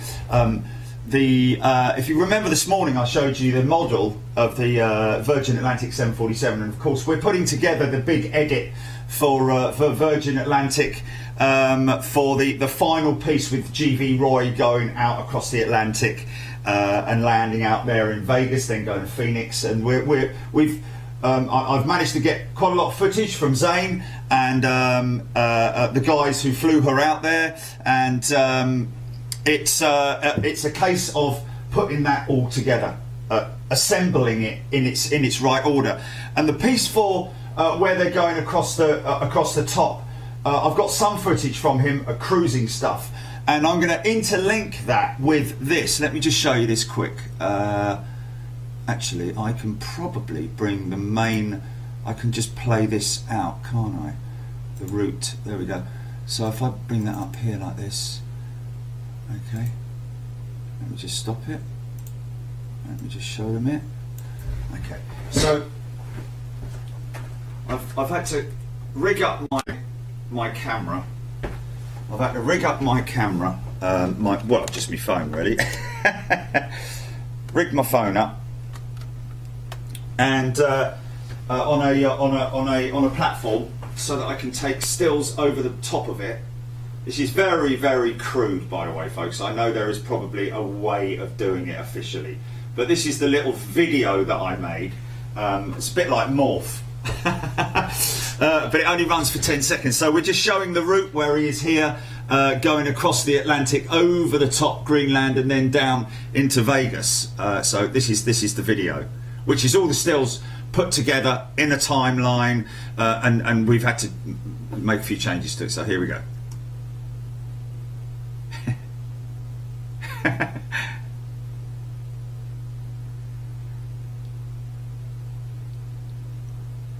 If you remember this morning, I showed you the model of the Virgin Atlantic 747, and of course we're putting together the big edit for Virgin Atlantic for the final piece with GV Roy going out across the Atlantic and landing out there in Vegas, then going to Phoenix, and we've I've managed to get quite a lot of footage from Zane and the guys who flew her out there, and it's a case of putting that all together, assembling it in its right order. And the piece for where they're going across the top, I've got some footage from him, cruising stuff, and I'm going to interlink that with this. Let me just show you this quick. Actually, I can probably bring the main, I can just play this out, can't I? The route, there we go. So if I bring that up here like this, okay, let me just stop it. Let me just show them it. Okay, so I've had to rig up my camera. I've had to rig up my camera, well, just my phone really. Rigged my phone up, and on a platform so that I can take stills over the top of it. This is very, very crude, by the way, folks. I know there is probably a way of doing it officially, but this is the little video that I made. It's a bit like Morph. But it only runs for 10 seconds, so we're just showing the route where he is here, going across the Atlantic, over the top Greenland, and then down into Vegas. So this is the video, which is all the stills put together in a timeline, and we've had to make a few changes to it. So here we go.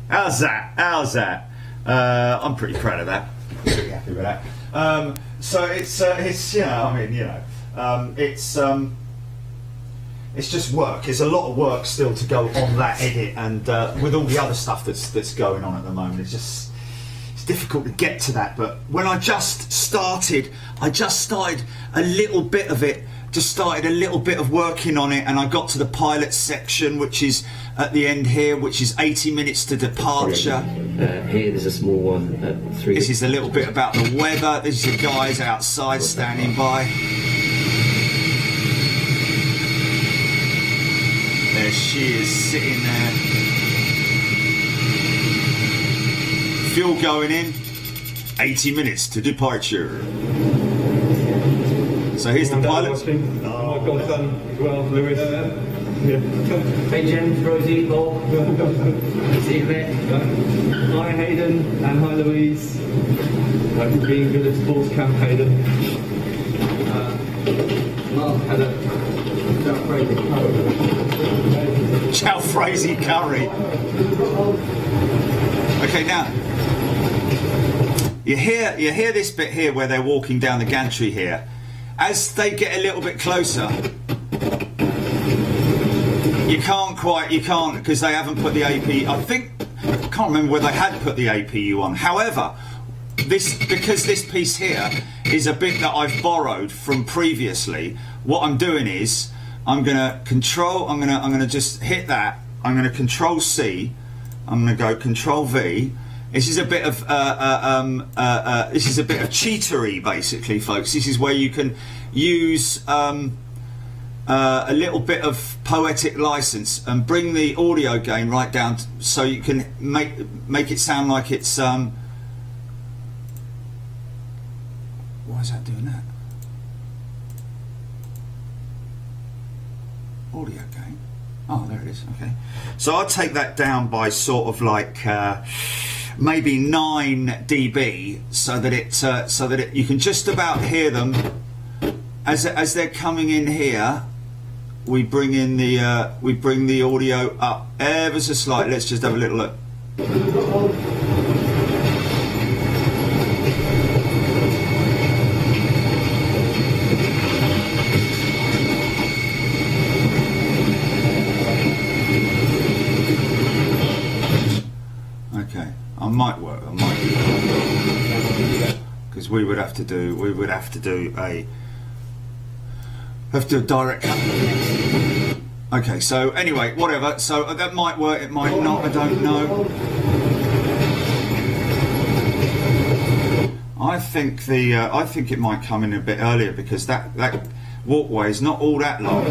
How's that? How's that? I'm pretty proud of that. Pretty happy with that. So it's you know, I mean, you know, it's just work. There's a lot of work still to go on that edit, and with all the other stuff that's going on at the moment, it's difficult to get to that. But when I just started a little bit of it. Just started a little bit of working on it, and I got to the pilot section, which is at the end here, which is 80 minutes to departure.
Here there's a small one at 3.
This is a little bit about the weather. This is the guys outside standing by. There she is sitting there. Fuel going in. 80 minutes to departure. So here's the pilot.
My godson as well, Lewis.
Hey James, Rosie, Bob. See you there.
Hi Hayden and hi Louise. Hope you're being good at sports camp, Hayden. Mark had a
Jalfrezi curry. Okay, now you hear this bit here where they're walking down the gantry here. As they get a little bit closer, you can't because they haven't put the AP. I can't remember whether they had put the APU on. However, because this piece here is a bit that I've borrowed from previously. What I'm doing is I'm gonna just hit that. I'm gonna Control C. I'm gonna go Control V. This is a bit of cheatery, basically, folks. This is where you can use a little bit of poetic license and bring the audio gain right down, so you can make it sound like it's. Why is that doing that? Audio gain. Oh, there it is. Okay. So I'll take that down by sort of like. Maybe 9 dB, so that you can just about hear them as they're coming in here. We bring the audio up ever so slightly. Let's just have a little look. Okay. I might work. Because we would have to do a direct cut. Okay, so anyway, whatever. So that might work. It might not. I don't know. I think it might come in a bit earlier, because that walkway is not all that long.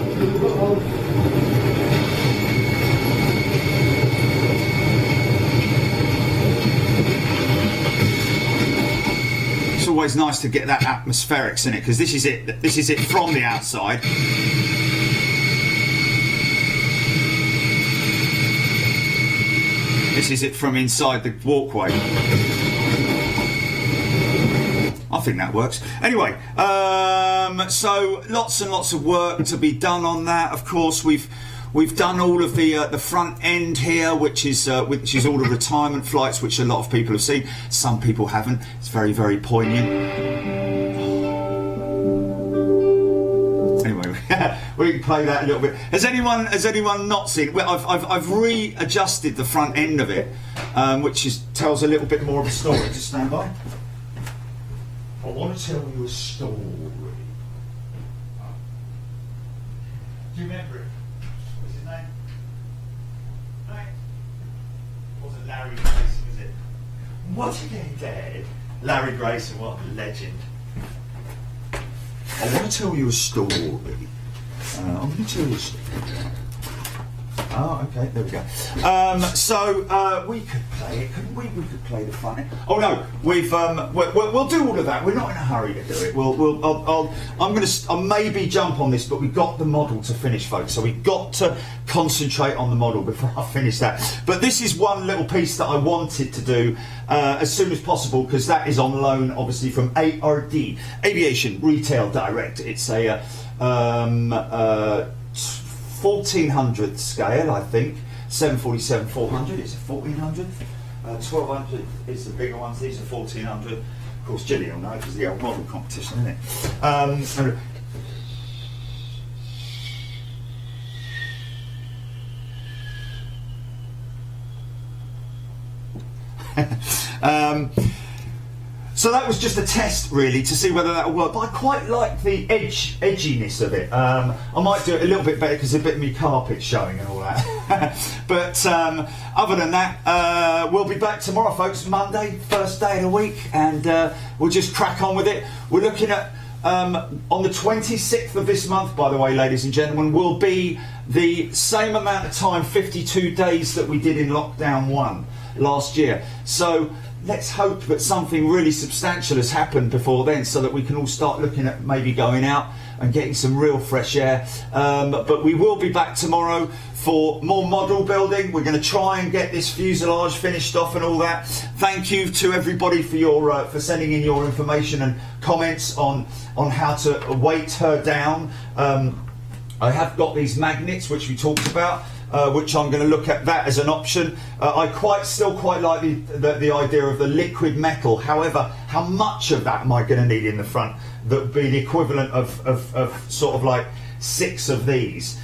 always nice to get that atmospherics in it, because this is it. This is it from the outside. This is it from inside the walkway. I think that works. Anyway, so lots and lots of work to be done on that. Of course, we've done all of the front end here, which is all the retirement flights, which a lot of people have seen. Some people haven't. It's very, very poignant. Anyway, we can play that a little bit. Has anyone not seen? Well, I've readjusted the front end of it, which tells a little bit more of a story. Just stand by. I want to tell you a story. Do you remember it? What's his name? No. It wasn't Larry Grayson, is it? What again, Dad? Larry Grayson, what a legend. I want to tell you a story. I'm going to tell you a story. Oh, okay, there we go. So we could play it, couldn't we? We could play the front end. Oh no, we'll do all of that. We're not in a hurry to do it. I'll maybe jump on this, but we've got the model to finish, folks. So we've got to concentrate on the model before I finish that. But this is one little piece that I wanted to do as soon as possible, because that is on loan, obviously, from ARD, Aviation Retail Direct. It's a 1400th scale, I think. 747-400 is a 1400. 1200 is the bigger ones. These are 1400. Of course, Gillian will know because the old model competition, isn't it? So that was just a test, really, to see whether that will work. But I quite like the edginess of it. I might do it a little bit better because a bit of me carpet showing and all that. But other than that, we'll be back tomorrow, folks. Monday, first day of the week, and we'll just crack on with it. We're looking at on the 26th of this month, by the way, ladies and gentlemen, will be the same amount of time, 52 days, that we did in lockdown 1 last year. So let's hope that something really substantial has happened before then, so that we can all start looking at maybe going out and getting some real fresh air. But we will be back tomorrow for more model building. We're going to try and get this fuselage finished off and all that. Thank you to everybody for your for sending in your information and comments on how to weight her down. I have got these magnets, which we talked about, which I'm going to look at that as an option. I still quite like the idea of the liquid metal. However, how much of that am I going to need in the front? That would be the equivalent of sort of like 6 of these.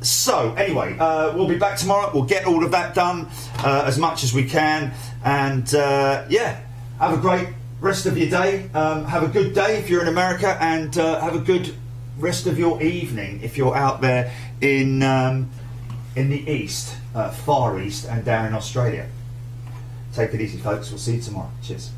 So anyway, we'll be back tomorrow. We'll get all of that done as much as we can. And yeah, have a great rest of your day. Have a good day if you're in America, and have a good rest of your evening if you're out there in the east, Far East, and down in Australia. Take it easy, folks. We'll see you tomorrow. Cheers.